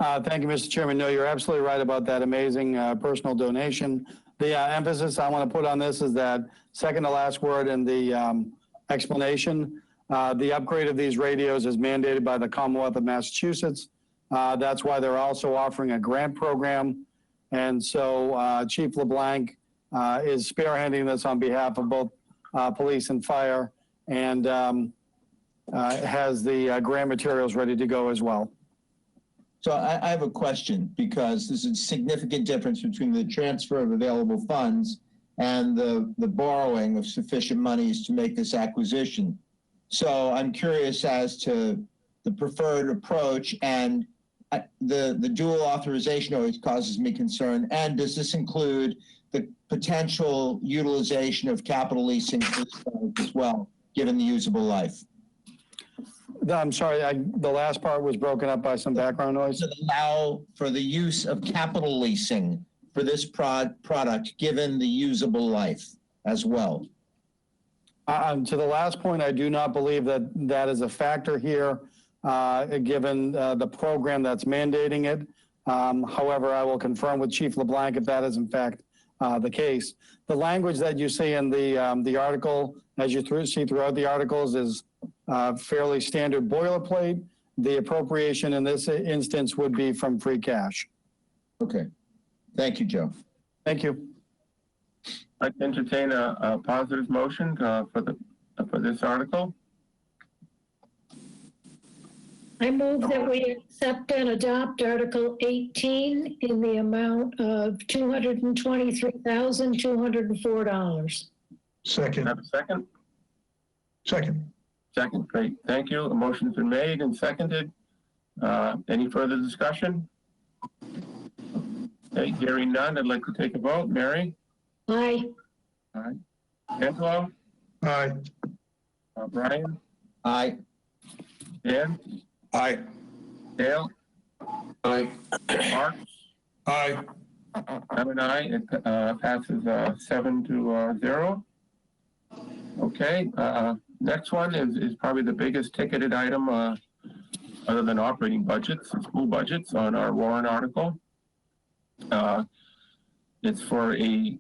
Thank you, Mr. Chairman. No, you're absolutely right about that amazing personal donation. The emphasis I want to put on this is that second to last word in the explanation. The upgrade of these radios is mandated by the Commonwealth of Massachusetts. That's why they're also offering a grant program. And so Chief LeBlanc is spearheading this on behalf of both police and fire, and has the grant materials ready to go as well. So I have a question, because there's a significant difference between the transfer of available funds and the borrowing of sufficient monies to make this acquisition. So I'm curious as to the preferred approach, and the dual authorization always causes me concern. And does this include the potential utilization of capital leasing as well, given the usable life? I'm sorry, the last part was broken up by some background noise. To allow for the use of capital leasing for this product, given the usable life as well. To the last point, I do not believe that that is a factor here, given the program that's mandating it. However, I will confirm with Chief LeBlanc if that is in fact the case. The language that you see in the article, as you see throughout the articles, is fairly standard boilerplate. The appropriation in this instance would be from free cash. Okay. Thank you, Joe. Thank you. I'd entertain a positive motion for this article. I move that we accept and adopt Article 18 in the amount of $223,204. Second. Have a second? Second. Second, great. Thank you. A motion's been made and seconded. Any further discussion? Okay, hearing none, I'd like to take a vote. Mary? Aye. All right. Angelo? Aye. Brian? Aye. Dan? Aye. Dale? Aye. Mark? Aye. I'm an aye. It passes 7-0. Okay, next one is probably the biggest ticketed item other than operating budgets, school budgets, on our warrant article. It's for a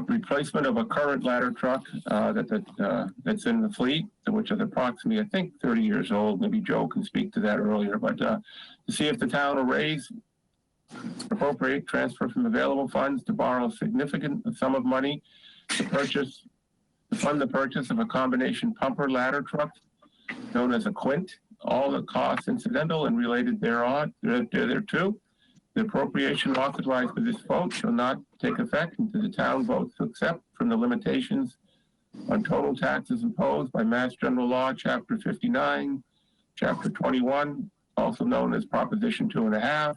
replacement of a current ladder truck that's in the fleet, which is approximately, I think, 30 years old. Maybe Joe can speak to that earlier, but to see if the town will appropriate, transfer from available funds to borrow a significant sum of money to fund the purchase of a combination pumper ladder truck known as a Quint. All the costs incidental and related thereto. The appropriation authorized by this vote shall not take effect until the town votes to accept from the limitations on total taxes imposed by Mass General Law, Chapter 59, Chapter 21, also known as Proposition 2.5,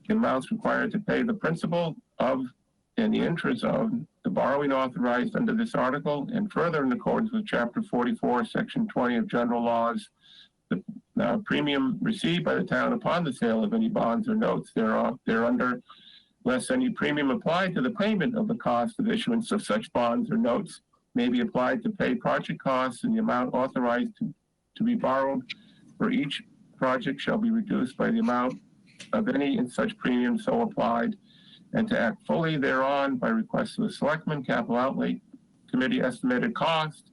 the amounts required to pay the principal of and the interest of the borrowing authorized under this article, and further in accordance with Chapter 44, Section 20 of General Laws, the premium received by the town upon the sale of any bonds or notes thereunder, less any premium applied to the payment of the cost of issuance of such bonds or notes may be applied to pay project costs, and the amount authorized to be borrowed for each project shall be reduced by the amount of any and such premium so applied, and to act fully thereon by request of the Selectmen. Capital Outlay Committee estimated cost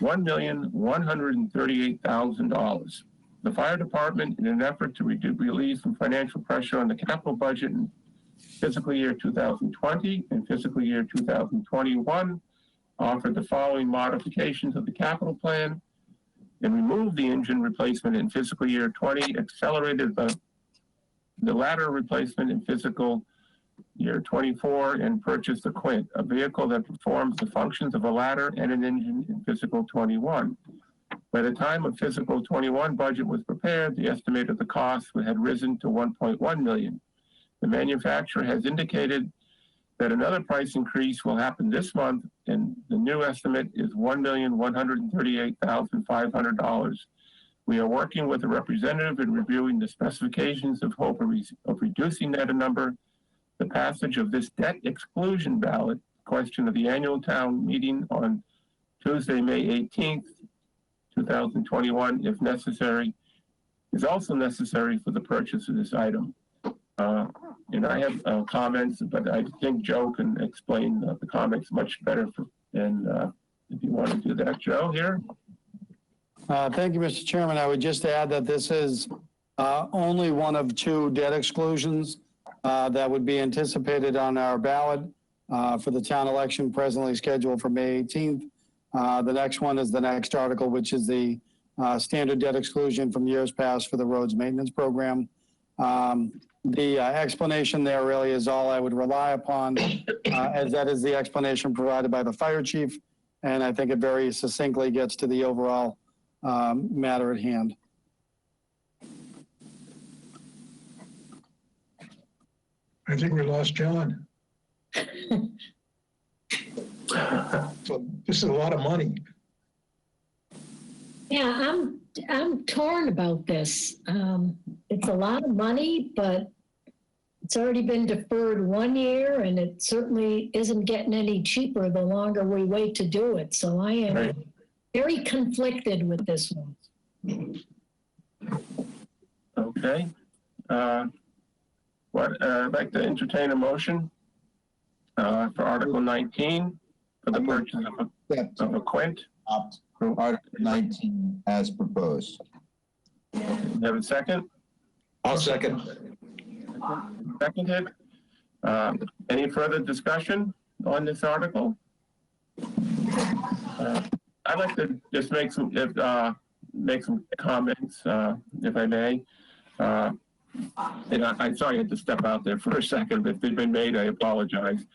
$1,138,000. The fire department, in an effort to relieve some financial pressure on the capital budget in fiscal year 2020 and fiscal year 2021, offered the following modifications of the capital plan and removed the engine replacement in fiscal year 20, accelerated the ladder replacement in fiscal year 24, and purchased a Quint, a vehicle that performs the functions of a ladder and an engine in fiscal 21. By the time of fiscal 21 budget was prepared, the estimate of the cost had risen to $1.1 million. The manufacturer has indicated that another price increase will happen this month, and the new estimate is $1,138,500. We are working with a representative in reviewing the specifications of hope of reducing that number. The passage of this debt exclusion ballot question of the annual town meeting on Tuesday, May 18th, 2021, if necessary, is also necessary for the purchase of this item. And I have comments, but I think Joe can explain the comments much better. And if you want to do that? Joe, here? Thank you, Mr. Chairman. I would just add that this is only one of two debt exclusions that would be anticipated on our ballot for the town election presently scheduled for May 18th. The next one is the next article, which is the standard debt exclusion from years past for the roads maintenance program. The explanation there really is all I would rely upon, as that is the explanation provided by the fire chief, and I think it very succinctly gets to the overall matter at hand. I think we lost John. So this is a lot of money. Yeah, I'm torn about this. It's a lot of money, but it's already been deferred 1 year, and it certainly isn't getting any cheaper the longer we wait to do it. So I am very conflicted with this one. Okay. I'd like to entertain a motion for Article 19 for the purchase of a quint. Article 19 as proposed. You have a second? I'll second. Seconded. Any further discussion on this article? I'd like to just make some comments, if I may. And I'm sorry I had to step out there for a second. If they've been made, I apologize.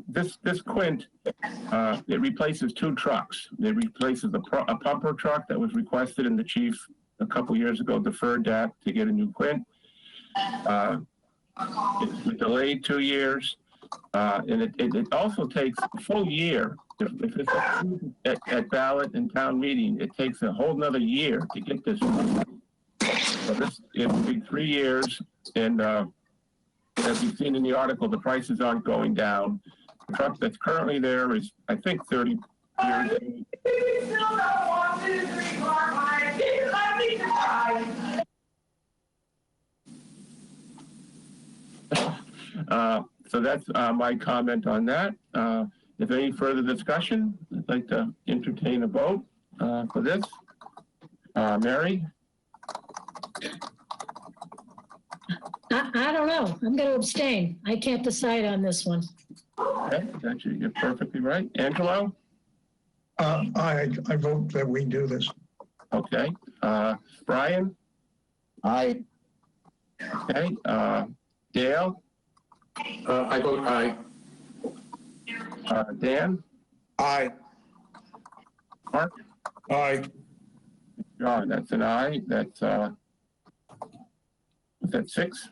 This quint, it replaces two trucks. It replaces a pumper truck that was requested, and the chief a couple years ago deferred that to get a new quint. It's delayed 2 years, and it also takes a full year. If it's approved at ballot and town meeting, it takes a whole nother year to get this. So it will be 3 years, and as you've seen in the article, the prices aren't going down. The truck that's currently there is, I think, 30 years old. So that's my comment on that. If any further discussion, I'd like to entertain a vote for this. Mary? I don't know. I'm going to abstain. I can't decide on this one. Okay, you're perfectly right. Angelo? I vote that we do this. Okay. Brian? Aye. Okay. Dale? I vote aye. Dan? Aye. Mark? Aye. John, that's an aye. That's, is that 6?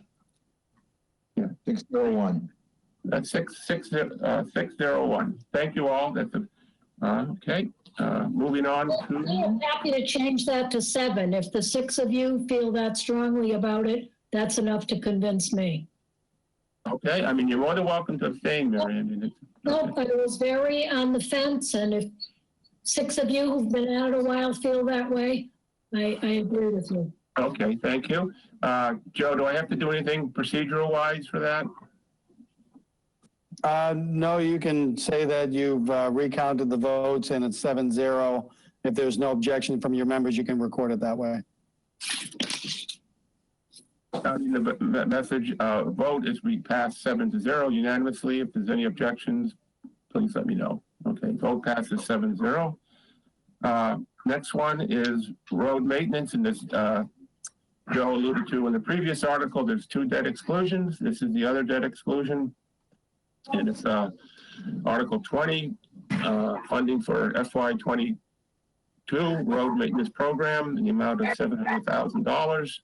Yeah. 601. That's 601. Thank you all. That's okay. Moving on to. I'm happy to change that to 7. If the 6 of you feel that strongly about it, that's enough to convince me. Okay. I mean, you're more than welcome to abstain, Mary. I mean, No, I was very on the fence, and if 6 of you who've been at it a while feel that way, I agree with you. Okay, thank you. Joe, do I have to do anything procedural-wise for that? No, you can say that you've recounted the votes and it's 7-0. If there's no objection from your members, you can record it that way. The message vote is we passed 7-0 unanimously. If there's any objections, please let me know. Okay, vote passes 7-0. Next one is road maintenance, and this Joe alluded to in the previous article. There's 2 debt exclusions. This is the other debt exclusion, and it's Article 20, funding for FY22 road maintenance program in the amount of $700,000.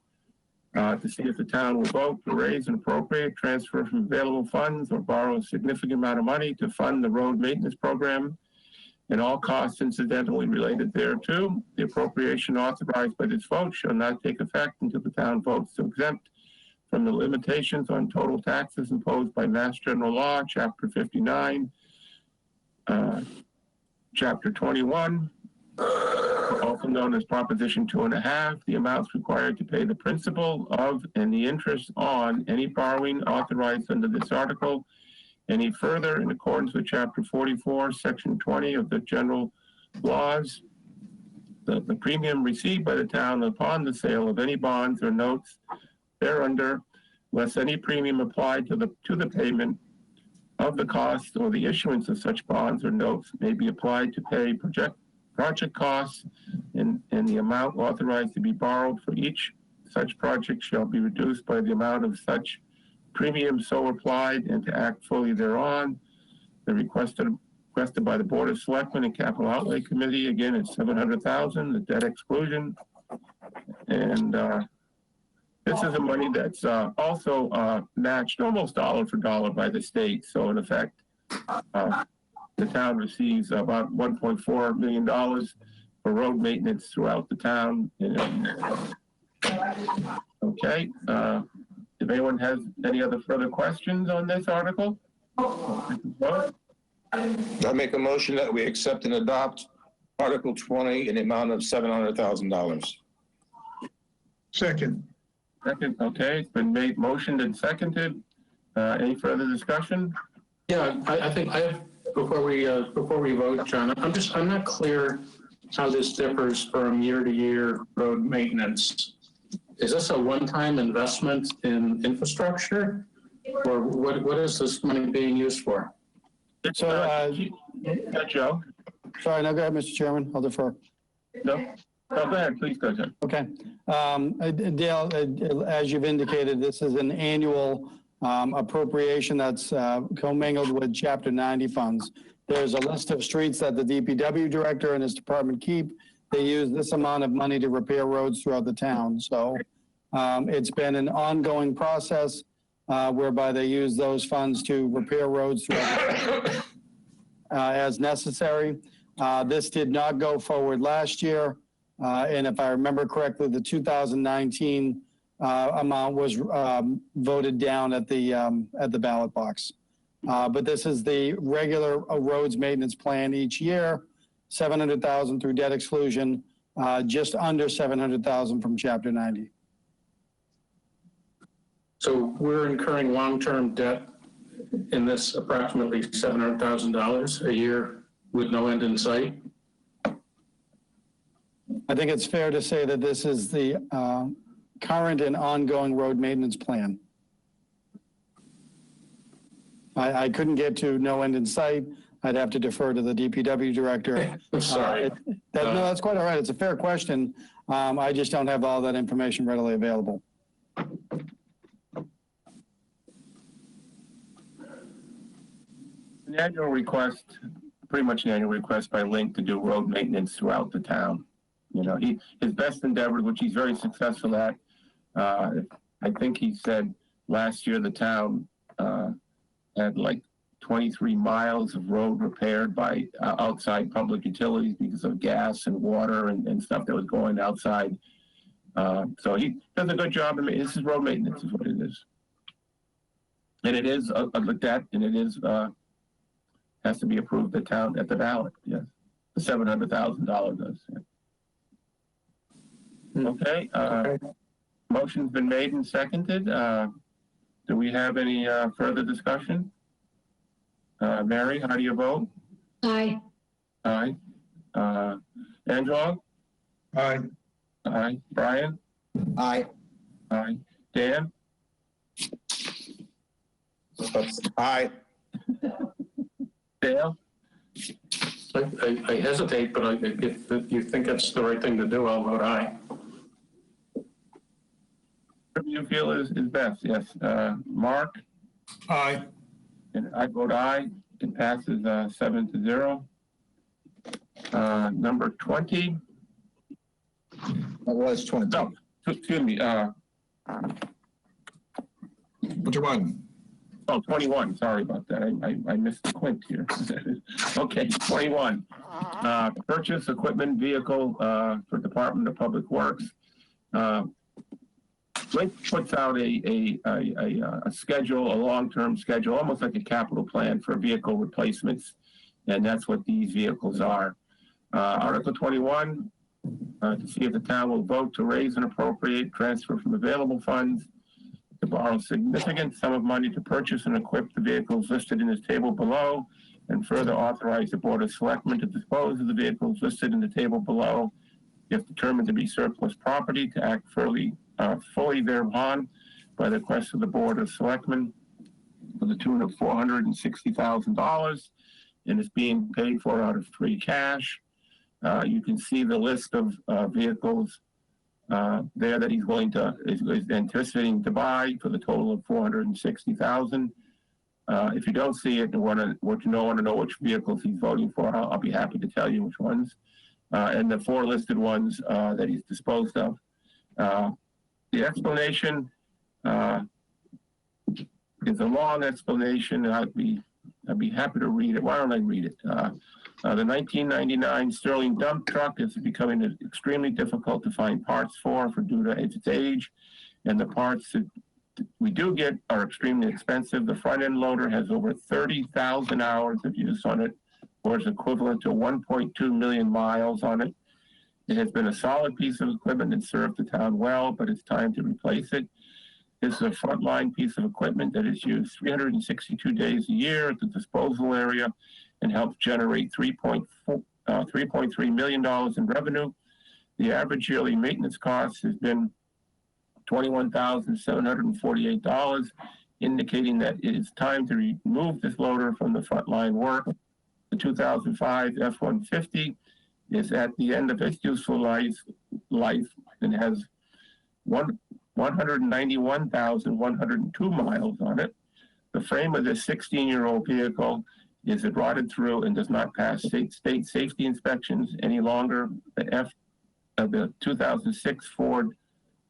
To see if the town will vote to raise and appropriate, transfer from available funds, or borrow a significant amount of money to fund the road maintenance program and all costs incidentally related thereto. The appropriation authorized by this vote shall not take effect until the town votes to exempt from the limitations on total taxes imposed by Mass General Law, Chapter 59, Chapter 21, also known as Proposition 2.5, the amounts required to pay the principal of and the interest on any borrowing authorized under this article. Any further, in accordance with Chapter 44, Section 20 of the General laws. The premium received by the town upon the sale of any bonds or notes thereunder, less any premium applied to the payment of the cost or the issuance of such bonds or notes may be applied to pay project costs, and the amount authorized to be borrowed for each such project shall be reduced by the amount of such premium so applied, and to act fully thereon. The requested by the Board of Selectmen and Capital Outlay Committee, again, it's $700,000, the debt exclusion. And this is the money that's also matched almost dollar for dollar by the state. So in effect, the town receives about $1.4 million for road maintenance throughout the town. Okay, if anyone has any other further questions on this article? I make a motion that we accept and adopt Article 20 in the amount of $700,000. Second. Second, okay, it's been made, motioned and seconded. Any further discussion? Yeah, I think I have, before we vote, John, I'm not clear how this differs from year-to-year road maintenance. Is this a one-time investment in infrastructure, or what is this money being used for? So, Joe? sorry, no, go ahead, Mr. Chairman. I'll defer. No, go ahead, please go ahead. Okay. Dale, as you've indicated, this is an annual appropriation that's commingled with Chapter 90 funds. There's a list of streets that the DPW director and his department keep. They use this amount of money to repair roads throughout the town. So it's been an ongoing process whereby they use those funds to repair roads throughout the town as necessary. This did not go forward last year. And if I remember correctly, the 2019 amount was voted down at the ballot box. But this is the regular roads maintenance plan each year, $700,000 through debt exclusion, just under $700,000 from Chapter 90. So we're incurring long-term debt in this approximately $700,000 a year with no end in sight? I think it's fair to say that this is the current and ongoing road maintenance plan. I couldn't get to no end in sight. I'd have to defer to the DPW director. I'm sorry. No, that's quite all right. It's a fair question. I just don't have all that information readily available. An annual request, pretty much an annual request by Link to do road maintenance throughout the town. You know, his best endeavor, which he's very successful at, I think he said last year the town had like 23 miles of road repaired by outside public utilities because of gas and water and stuff that was going outside. So he does a good job. I mean, this is road maintenance is what it is. And it is looked at, and it is has to be approved at town at the ballot. Yes, the $700,000 does. Yeah. Okay. Motion's been made and seconded. Do we have any further discussion? Mary, how do you vote? Aye. Aye. Angelo? Aye. Aye. Brian? Aye. Aye. Dan? Aye. Dale? I hesitate, but if you think it's the right thing to do, I'll vote aye. Whatever you feel is best, yes. Mark? Aye. And I vote aye. It passes 7-0. Number 20. That was 20. No, excuse me. 21. Oh, 21. Sorry about that. I missed the quint here. Okay, 21. Purchase equipment vehicle for Department of Public Works. Link puts out a schedule, a long-term schedule, almost like a capital plan for vehicle replacements, and that's what these vehicles are. Article 21, to see if the town will vote to raise and appropriate, transfer from available funds, to borrow significant sum of money to purchase and equip the vehicles listed in this table below, and further authorize the Board of Selectmen to dispose of the vehicles listed in the table below if determined to be surplus property, to act fully thereupon by the request of the Board of Selectmen for the tune of $460,000, and it's being paid for out of free cash. You can see the list of vehicles there that he's is anticipating to buy for the total of $460,000. If you don't see it and want to know which vehicles he's voting for, I'll be happy to tell you which ones. And the 4 listed ones that he's disposed of. The explanation is a long explanation. I'd be happy to read it. Why don't I read it? The 1999 Sterling dump truck is becoming extremely difficult to find parts for due to its age, and the parts that we do get are extremely expensive. The front end loader has over 30,000 hours of use on it, or is equivalent to 1.2 million miles on it. It has been a solid piece of equipment and served the town well, but it's time to replace it. This is a frontline piece of equipment that is used 362 days a year at the disposal area and helps generate $3.3 million in revenue. The average yearly maintenance cost has been $21,748, indicating that it is time to remove this loader from the frontline work. The 2005 F-150 is at the end of its useful life and has 191,102 miles on it. The frame of this 16-year-old vehicle is rotted through and does not pass state safety inspections any longer. The 2006 Ford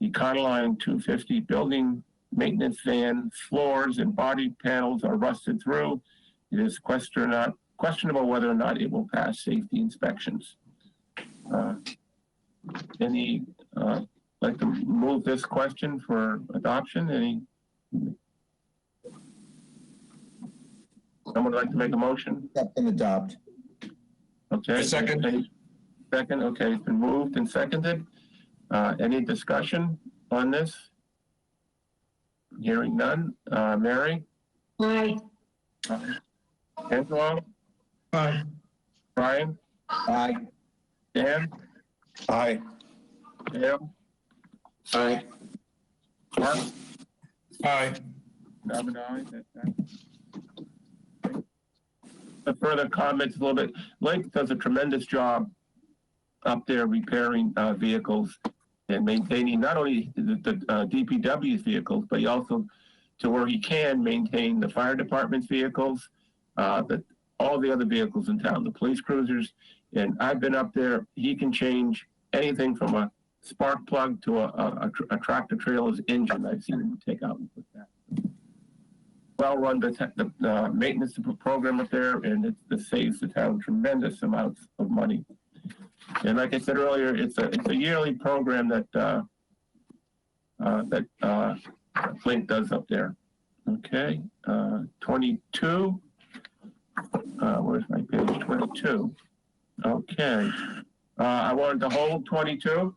Econoline 250 building maintenance van floors and body panels are rusted through. It is questionable whether or not it will pass safety inspections. Like to move this question for adoption? Someone would like to make a motion? Accept and adopt. Okay. Second. Second, okay, it's been moved and seconded. Any discussion on this? Hearing none. Mary? Aye. Angelo? Aye. Brian? Aye. Dan? Aye. Dale? Aye. Mark? Aye. I'm an aye. The further comments a little bit. Link does a tremendous job up there repairing vehicles and maintaining not only the DPW's vehicles, but he also, to where he can, maintain the fire department's vehicles, all the other vehicles in town, the police cruisers. And I've been up there. He can change anything from a spark plug to a tractor trailer's engine. I've seen him take out and put that. Well run the maintenance program up there, and it saves the town tremendous amounts of money. And like I said earlier, it's a yearly program that Flink does up there. Okay, 22. Where's my page? 22. Okay, I wanted to hold 22.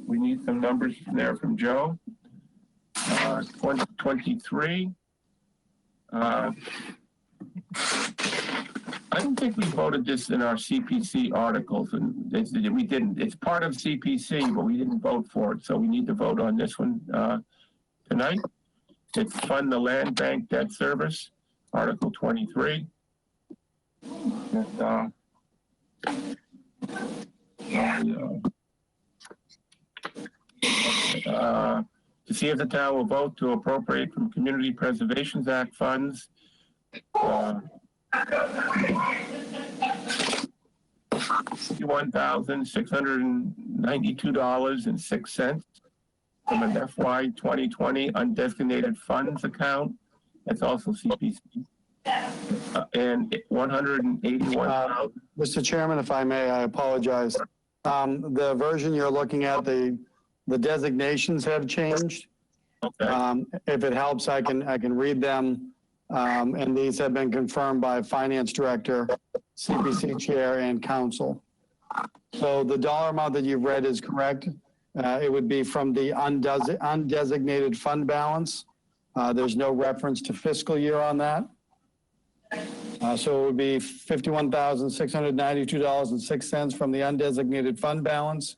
We need some numbers there from Joe. 23. I don't think we voted this in our CPC articles, and we didn't. It's part of CPC, but we didn't vote for it, so we need to vote on this one tonight. It's fund the land bank debt service, Article 23. And, to see if the town will vote to appropriate from Community Preservations Act funds $61,692.06 from an FY 2020 undesignated funds account. That's also CPC. And 181,000. Mr. Chairman, if I may, I apologize. The version you're looking at, the designations have changed. Okay. If it helps, I can read them. And these have been confirmed by Finance Director, CPC Chair, and Council. So the dollar amount that you've read is correct. It would be from the undesignated fund balance. There's no reference to fiscal year on that. So it would be $51,692.06 from the undesignated fund balance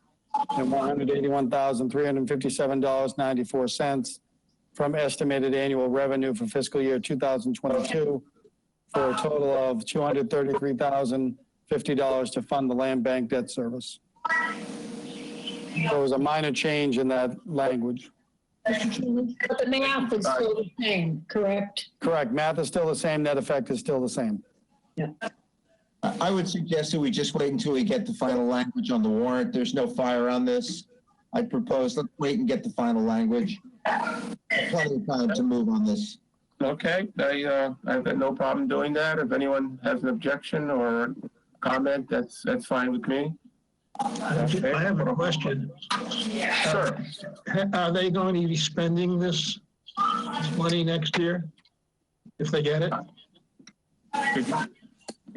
and $181,357.94 from estimated annual revenue for fiscal year 2022 for a total of $233,050 to fund the land bank debt service. There was a minor change in that language. But the math is still the same, correct? Correct. Math is still the same. Net effect is still the same. Yeah. I would suggest that we just wait until we get the final language on the warrant. There's no fire on this. I'd propose let's wait and get the final language. Plenty of time to move on this. Okay, I've got no problem doing that. If anyone has an objection or comment, that's fine with me. I have a question. Sure. Are they going to be spending this money next year if they get it?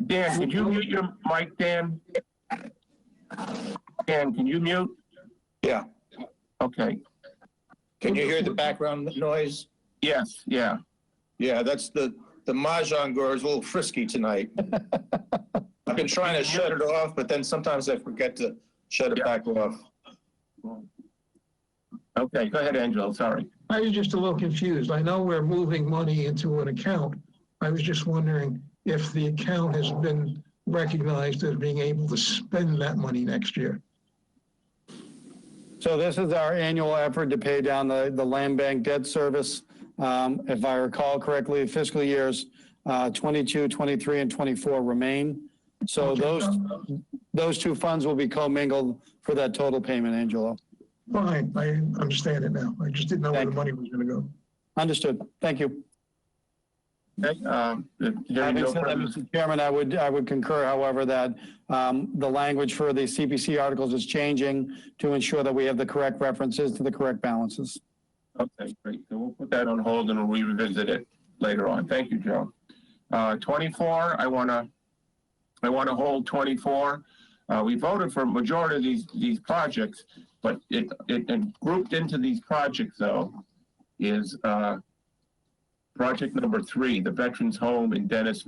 Dan, could you mute your mic, Dan? Dan, can you mute? Yeah. Okay. Can you hear the background noise? Yes, yeah. Yeah, that's the Mahjong girl is a little frisky tonight. I've been trying to shut it off, but then sometimes I forget to shut it back off. Okay, go ahead, Angelo, sorry. I was just a little confused. I know we're moving money into an account. I was just wondering if the account has been recognized as being able to spend that money next year. So this is our annual effort to pay down the land bank debt service. If I recall correctly, fiscal years 22, 23, and 24 remain. So Okay. those two funds will be commingled for that total payment, Angelo. Fine, I understand it now. I just didn't know where the money was going to go. Understood. Thank you. Okay, Having said that, Mr. Chairman, I would concur, however, that the language for the CPC articles is changing to ensure that we have the correct references to the correct balances. Okay, great. So we'll put that on hold and we'll revisit it later on. Thank you, Joe. 24, I want to hold 24. We voted for a majority of these projects, but it grouped into these projects though is project number 3, the Veterans Home in Dennis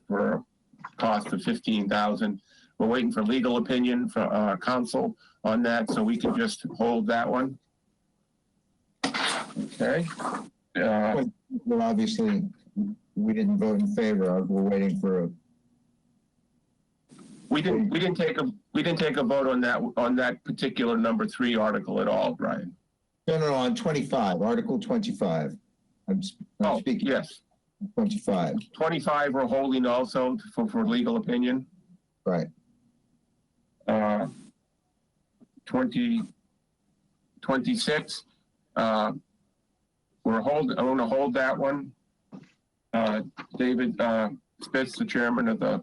for a cost of $15,000. We're waiting for legal opinion from counsel on that, so we can just hold that one. Okay. Well, obviously, we didn't vote in favor. We're waiting for a. We didn't take a vote on that particular number 3 article at all, Brian. No, on 25, Article 25. I'm speaking. Yes. 25. 25 we're holding also for legal opinion. Right. 26. I want to hold that one. David Spitz, the chairman of the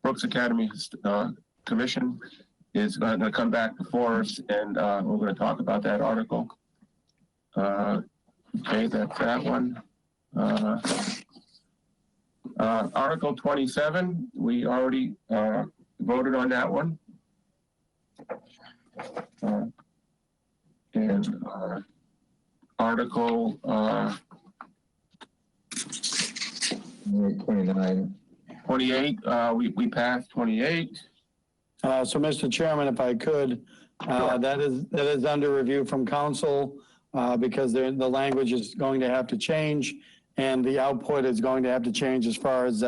Brooks Academy Commission, is going to come back before us, and we're going to talk about that article. Okay, that's that one. Article 27, we already voted on that one. And Article 29. 28, we passed 28. So, Mr. Chairman, if I could, that is under review from council because the language is going to have to change and the output is going to have to change as far as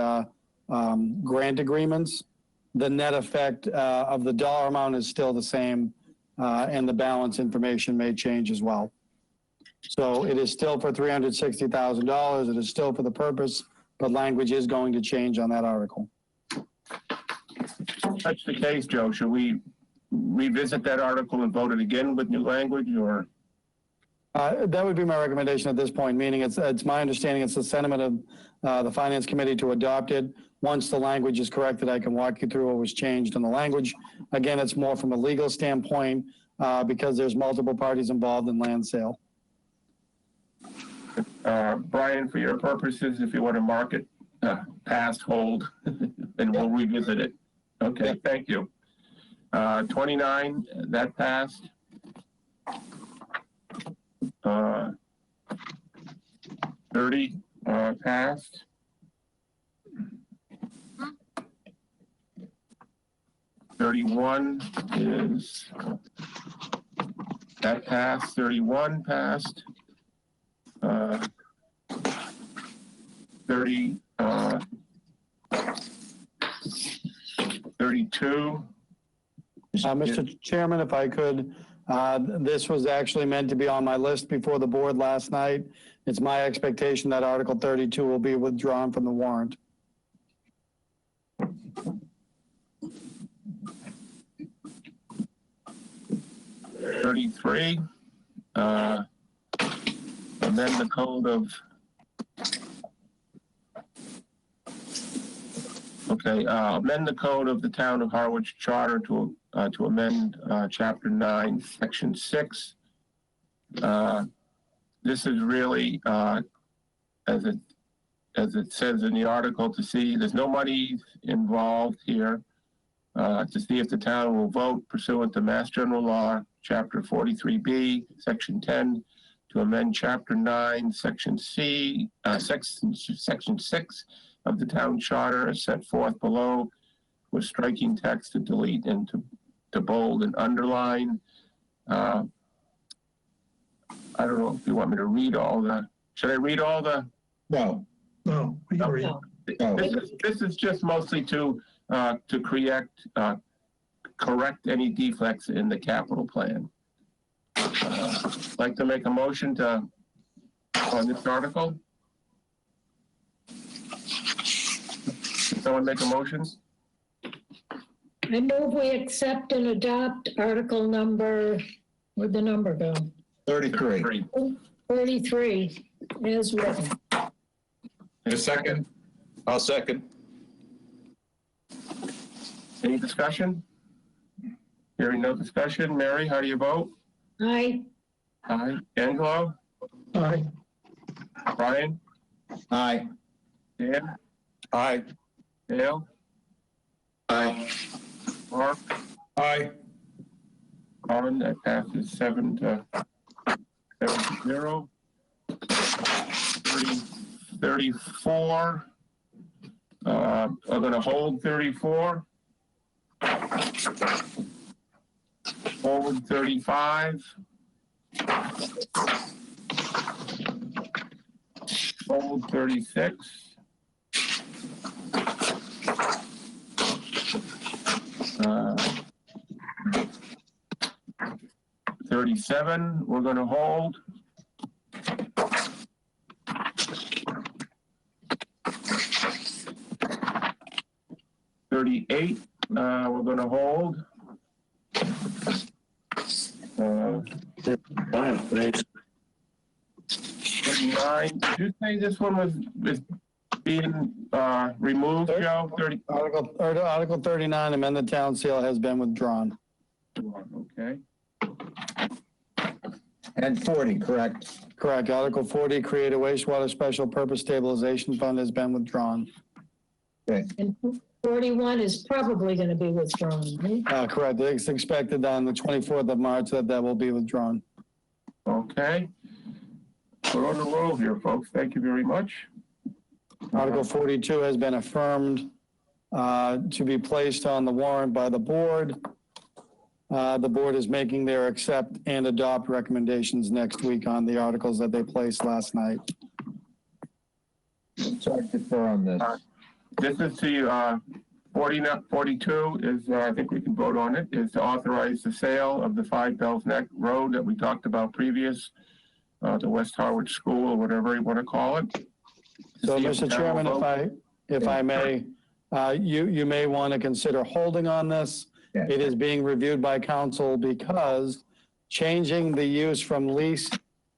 grant agreements. The net effect of the dollar amount is still the same and the balance information may change as well. So it is still for $360,000. It is still for the purpose, but language is going to change on that article. If that's the case, Joe, should we revisit that article and vote it again with new language, or? That would be my recommendation at this point, meaning it's my understanding it's the sentiment of the Finance Committee to adopt it. Once the language is corrected, I can walk you through what was changed in the language. Again, it's more from a legal standpoint because there's multiple parties involved in land sale. Brian, for your purposes, if you want to mark it, pass, hold, and we'll revisit it. Okay, thank you. 29, that passed. 30, Passed. 31 is, that passed. 31 passed. 32. Mr. Chairman, if I could, this was actually meant to be on my list before the board last night. It's my expectation that Article 32 will be withdrawn from the warrant. Thirty-three. Amend the code of. Okay, amend the code of the town of Harwich Charter to amend Chapter 9, Section 6. This is really, as it says in the article, to see there's no money involved here, to see if the town will vote pursuant to Mass General Law, Chapter 43B, Section 10, to amend Chapter 9, Section C, Section 6 of the town charter as set forth below, with striking text to delete and to bold and underline. I don't know if you want me to read all the, should I read all the? No. No, we can read. No. This is just mostly to correct any defects in the capital plan. Like to make a motion on this article? Can someone make a motion? I move we accept and adopt article number, where'd the number go? 33. 33, as written. A second? I'll second. Any discussion? Hearing no discussion. Mary, how do you vote? Aye. Aye. Angelo? Aye. Brian? Aye. Dan? Aye. Dale? Aye. Mark? Aye. Colin, that passes 7-0. 34. I'm going to hold 34. Forward 35. Hold 36. 37, we're going to hold. 38, we're going to hold. 39, did you say this one was being removed, Joe? Article 39, amend the town seal, has been withdrawn. Okay. And 40, correct? Correct. Article 40, create a wastewater special purpose stabilization fund, has been withdrawn. And 41 is probably going to be withdrawn, right? Correct. It's expected on the 24th of March that will be withdrawn. Okay. We're on the roll here, folks. Thank you very much. Article 42 has been affirmed to be placed on the warrant by the board. The board is making their accept and adopt recommendations next week on the articles that they placed last night. Sorry to defer on this. This is to 42 is, I think we can vote on it, is to authorize the sale of the 5 Bells Neck Road that we talked about previous, the West Harwich School or whatever you want to call it. So, Mr. Chairman, if I may, you may want to consider holding on this. Yeah. It is being reviewed by council because changing the use from lease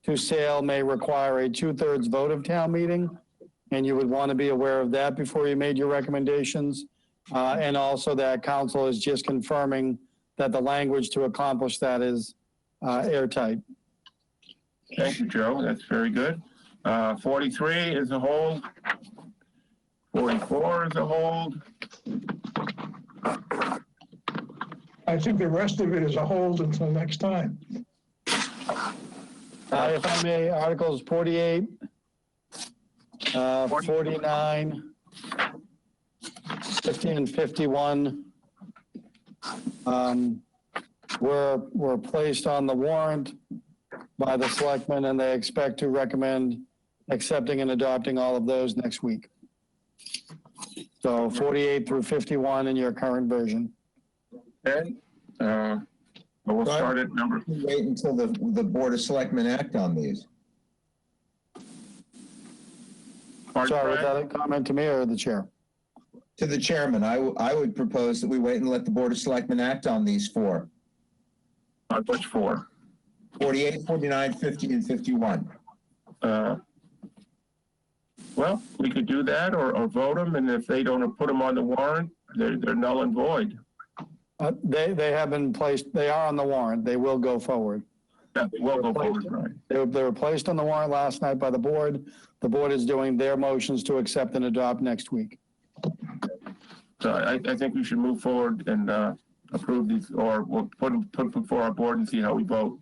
to sale may require a 2/3 vote of town meeting. And you would want to be aware of that before you made your recommendations. And also that council is just confirming that the language to accomplish that is airtight. Thank you, Joe. That's very good. 43 is a hold. 44 is a hold. I think the rest of it is a hold until next time. If I may, Articles 48 49, 50, and 51 were placed on the warrant by the selectmen, and they expect to recommend accepting and adopting all of those next week. So 48 through 51 in your current version. Okay. We'll start at number. Wait until the Board of Selectmen act on these. Sorry, was that a comment to me or the chair? To the chairman, I would propose that we wait and let the Board of Selectmen act on these four. On which four? 48, 49, 50, and 51. Well, we could do that or vote them, and if they don't put them on the warrant, they're null and void. They have been placed, they are on the warrant. They will go forward. Yeah, they will go forward, right? They were placed on the warrant last night by the board. The board is doing their motions to accept and adopt next week. So I think we should move forward and approve these, or we'll put them before our board and see how we vote.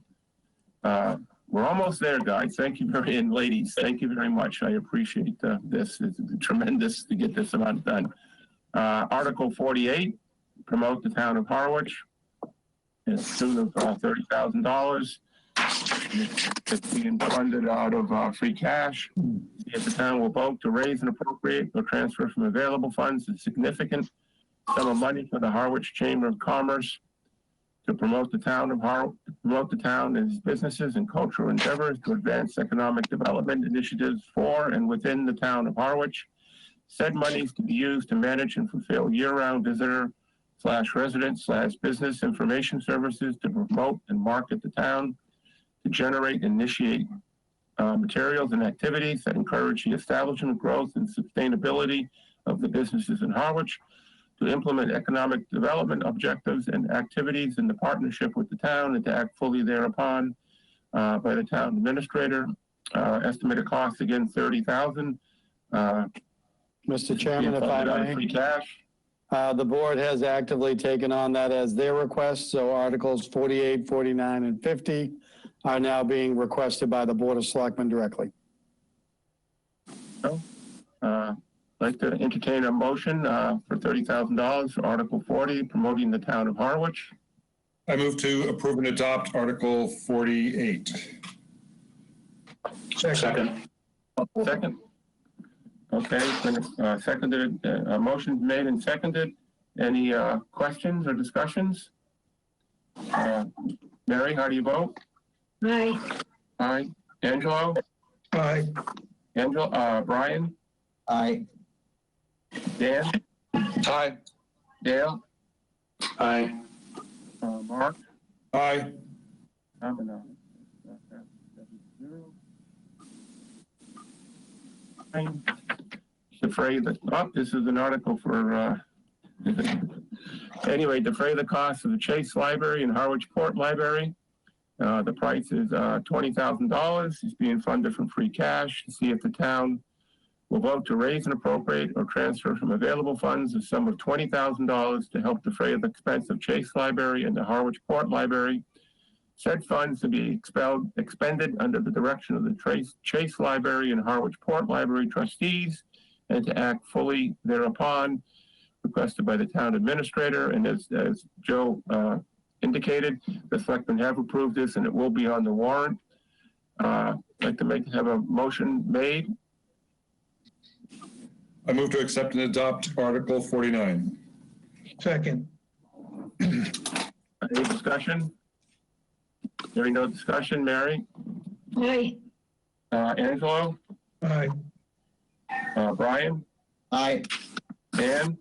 We're almost there, guys. Thank you and ladies. Thank you very much. I appreciate this. It's tremendous to get this amount done. Article 48, promote the town of Harwich. It's to the $30,000. It's being funded out of free cash. If the town will vote to raise and appropriate or transfer from available funds a significant sum of money for the Harwich Chamber of Commerce to promote the town of and its businesses and cultural endeavors to advance economic development initiatives for and within the town of Harwich. Said monies to be used to manage and fulfill year-round visitor/resident/business information services to promote and market the town, to generate and initiate materials and activities that encourage the establishment, growth, and sustainability of the businesses in Harwich, to implement economic development objectives and activities in the partnership with the town, and to act fully thereupon by the town administrator. Estimated cost again $30,000. Mr. Chairman, if I may. Free cash. The board has actively taken on that as their request, so Articles 48, 49, and 50 are now being requested by the Board of Selectmen directly. So, I'd like to entertain a motion for $30,000 for Article 40, promoting the town of Harwich. I move to approve and adopt Article 48. Second. Second. Okay, seconded. Motion made and seconded. Any questions or discussions? Mary, how do you vote? Aye. Aye. Angelo? Aye. Brian? Aye. Dan? Aye. Dale? Aye. Mark? Aye. I'm an aye. Defray the, this is an article for, anyway, defray the cost of the Chase Library and Harwich Port Library. The price is $20,000. It's being funded from free cash. To see if the town will vote to raise and appropriate or transfer from available funds a sum of $20,000 to help defray the expense of Chase Library and the Harwich Port Library. Said funds to be expended under the direction of the Chase Library and Harwich Port Library trustees, and to act fully thereupon, requested by the town administrator. And as Joe indicated, the selectmen have approved this, and it will be on the warrant. I'd like to have a motion made. I move to accept and adopt Article 49. Second. Any discussion? Hearing no discussion. Mary? Aye. Angelo? Aye. Brian? Aye. Dan?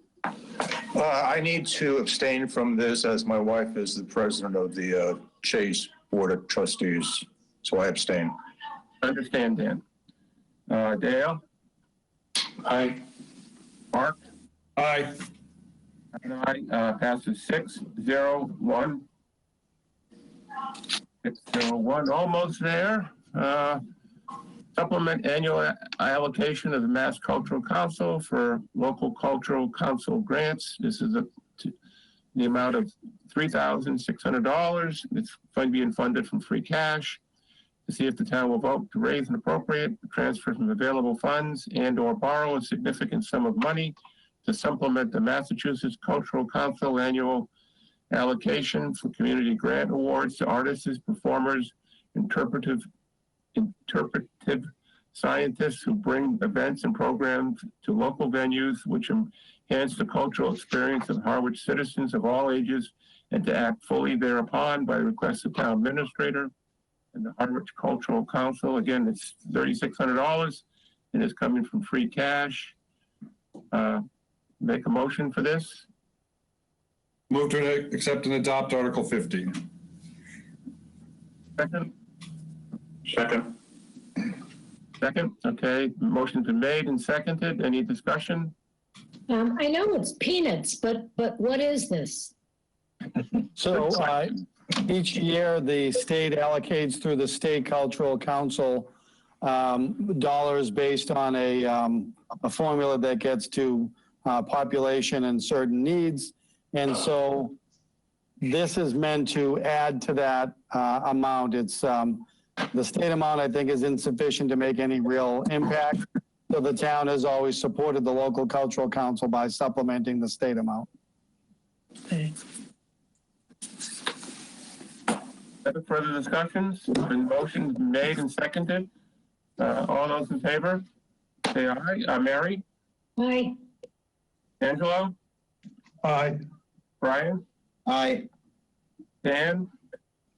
I need to abstain from this as my wife is the president of the Chase Board of Trustees, so I abstain. Understand, Dan. Dale? Aye. Mark? Aye. And aye. Passes 6-0-1. 6-0-1, almost there. Supplement annual allocation of the Mass Cultural Council for local cultural council grants. This is the amount of $3,600. It's being funded from free cash. to see if the town will vote to raise and appropriate, transfer from available funds and or borrow a significant sum of money to supplement the Massachusetts Cultural Council annual allocation for community grant awards to artists, performers, interpretive scientists who bring events and programs to local venues which enhance the cultural experience of Harwich citizens of all ages, and to act fully thereupon by request of town administrator and the Harwich Cultural Council. Again, it's $3,600 and it's coming from free cash. Make a motion for this. Move to accept and adopt Article 50. Second? Second. Second, okay. Motion's been made and seconded. Any discussion? I know it's peanuts, but what is this? So each year, the state allocates through the State Cultural Council dollars based on a formula that gets to population and certain needs. And so this is meant to add to that amount. It's the state amount, I think, is insufficient to make any real impact. So the town has always supported the local cultural council by supplementing the state amount. Any further discussions? Been motions made and seconded. All those in favor, say aye. Mary? Aye. Angelo? Aye. Brian? Aye. Dan?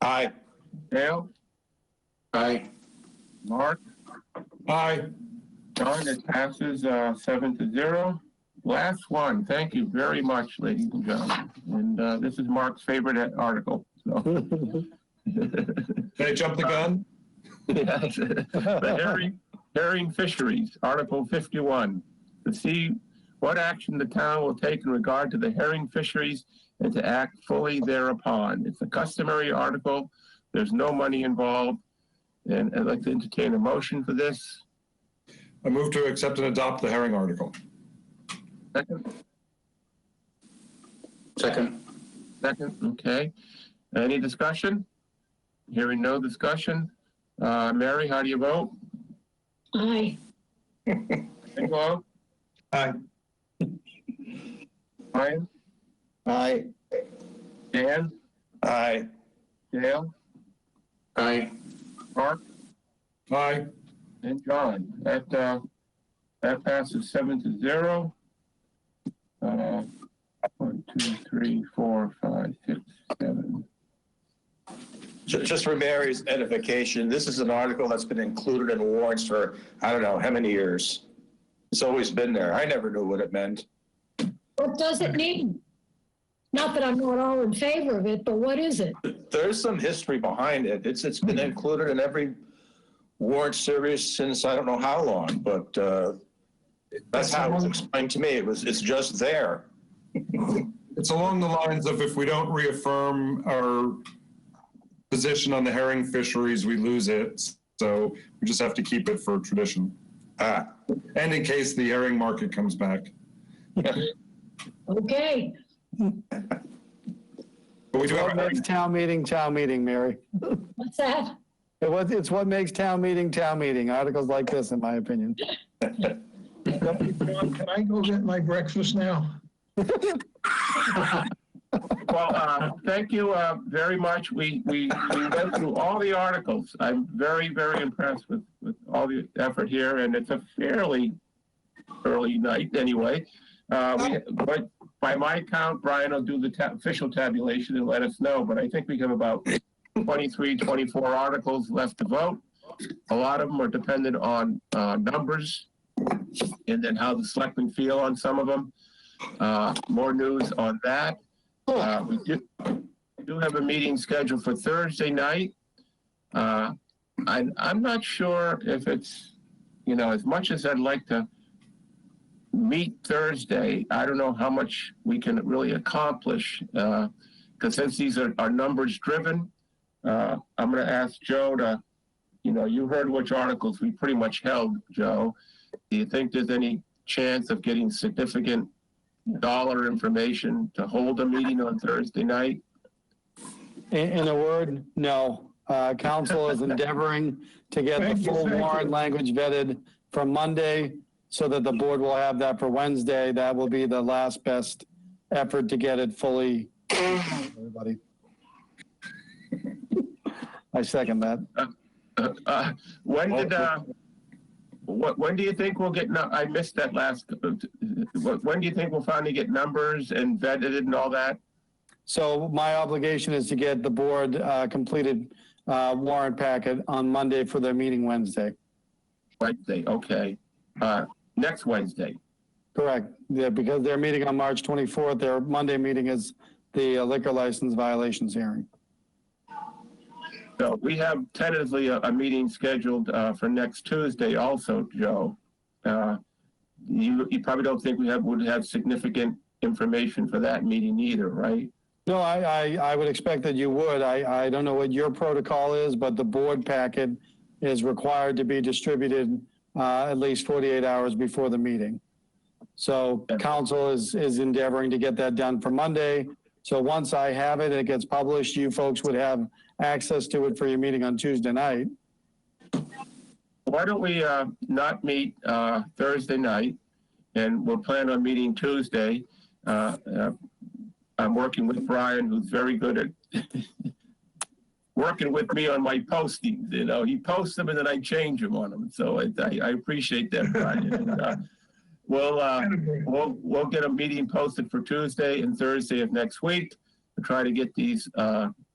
Aye. Dale? Aye. Mark? Aye. John, it passes 7-0. Last one. Thank you very much, ladies and gentlemen. And this is Mark's favorite article. So. Can I jump the gun? Yes. The herring fisheries, Article 51. To see what action the town will take in regard to the herring fisheries and to act fully thereupon. It's a customary article. There's no money involved. And I'd like to entertain a motion for this. I move to accept and adopt the herring article. Second? Second. Second, okay. Any discussion? Hearing no discussion. Mary, how do you vote? Aye. Angelo? Aye. Brian? Aye. Dan? Aye. Dale? Aye. Mark? Aye. And John. That passes 7-0. 1, 2, 3, 4, 5, 6, 7. Just for Mary's edification, this is an article that's been included in warrants for, I don't know, how many years. It's always been there. I never knew what it meant. What does it mean? Not that I'm not all in favor of it, but what is it? There's some history behind it. It's been included in every warrant series since I don't know how long, but that's how it was explained to me. It's just there. It's along the lines of if we don't reaffirm our position on the herring fisheries, we lose it. So we just have to keep it for tradition. And in case the herring market comes back. Okay. But we do What makes town meeting, Mary. What's that? It's what makes town meeting. Articles like this, in my opinion. John, can I go get my breakfast now? Well, thank you very much. We went through all the articles. I'm very, very impressed with all the effort here, and it's a fairly early night anyway. But by my count, Brian will do the official tabulation and let us know, but I think we have about 23, 24 articles left to vote. A lot of them are dependent on numbers and then how the selectmen feel on some of them. More news on that. We do have a meeting scheduled for Thursday night. I'm not sure if it's, as much as I'd like to meet Thursday, I don't know how much we can really accomplish. Because since these are numbers driven, I'm going to ask Joe to, you heard which articles we pretty much held, Joe. Do you think there's any chance of getting significant dollar information to hold a meeting on Thursday night? In a word, no. Council is endeavoring to get the full warrant language vetted for Monday so that the board will have that for Wednesday. That will be the last best effort to get it fully. Everybody. I second that. When do you think we'll get, I missed that last, when do you think we'll finally get numbers and vetted and all that? So my obligation is to get the board completed warrant packet on Monday for their meeting Wednesday. Wednesday, okay. Next Wednesday. Correct. Yeah, because they're meeting on March 24th. Their Monday meeting is the liquor license violations hearing. So we have tentatively a meeting scheduled for next Tuesday also, Joe. You probably don't think would have significant information for that meeting either, right? No, I would expect that you would. I don't know what your protocol is, but the board packet is required to be distributed at least 48 hours before the meeting. So council is endeavoring to get that done for Monday. So once I have it and it gets published, you folks would have access to it for your meeting on Tuesday night. Why don't we not meet Thursday night, and we'll plan on meeting Tuesday. I'm working with Brian, who's very good at working with me on my postings. You know, he posts them and then I change them on them. So I appreciate that, Brian. And, we'll get a meeting posted for Tuesday and Thursday of next week to try to get these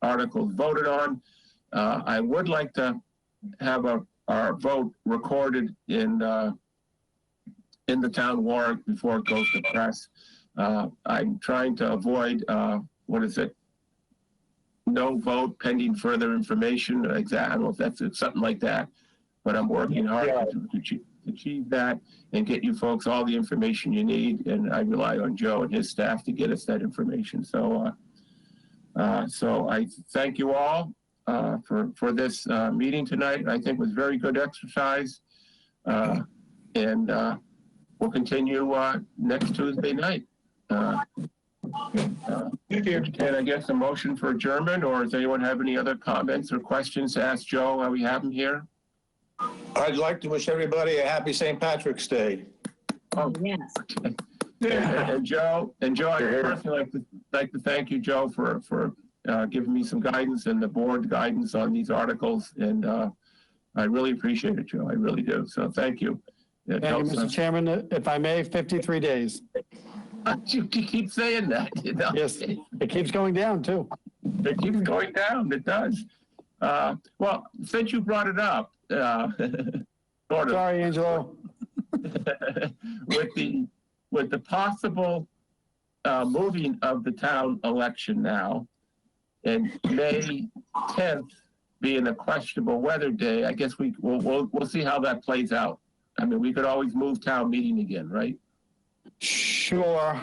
articles voted on. I would like to have our vote recorded in the town warrant before it goes to press. I'm trying to avoid, no vote pending further information. I don't know if that's something like that, but I'm working hard to achieve that and get you folks all the information you need. And I rely on Joe and his staff to get us that information. So I thank you all for this meeting tonight. I think it was very good exercise. And we'll continue next Tuesday night. And I guess a motion for adjournment, or does anyone have any other comments or questions to ask Joe while we have him here? I'd like to wish everybody a happy St. Patrick's Day. Oh, Yes. And Joe, I personally like to thank you, Joe, for giving me some guidance and the board guidance on these articles. And I really appreciate it, Joe. I really do. So thank you. Thank you, Mr. Chairman. If I may, 53 days. You keep saying that, you know? Yes, it keeps going down too. It keeps going down, it does. Well, since you brought it up, sort of, Sorry, Angelo. with the possible moving of the town election now, and May 10th being a questionable weather day, I guess we'll see how that plays out. I mean, we could always move town meeting again, right? Sure.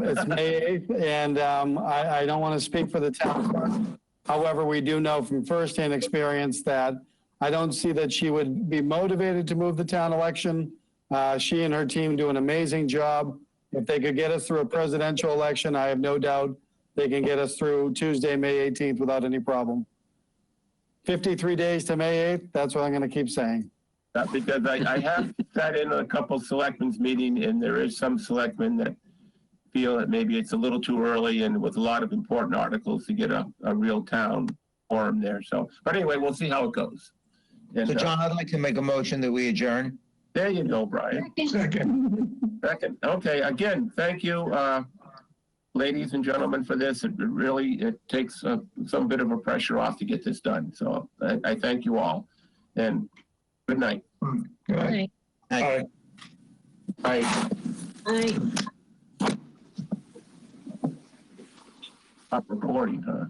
It's May 8th, and I don't want to speak for the town. However, we do know from firsthand experience that I don't see that she would be motivated to move the town election. She and her team do an amazing job. If they could get us through a presidential election, I have no doubt they can get us through Tuesday, May 18th without any problem. 53 days to May 8th, that's what I'm going to keep saying. Because I have sat in a couple selectmen's meeting, and there is some selectmen that feel that maybe it's a little too early and with a lot of important articles to get a real town forum there. So, but anyway, we'll see how it goes. And, So John, I'd like to make a motion that we adjourn. there you go, Brian. Second. Second. Okay, again, thank you, ladies and gentlemen, for this. It takes some bit of a pressure off to get this done. So I thank you all, and good night. Good night. Aye. Bye. Aye. Stop recording, huh?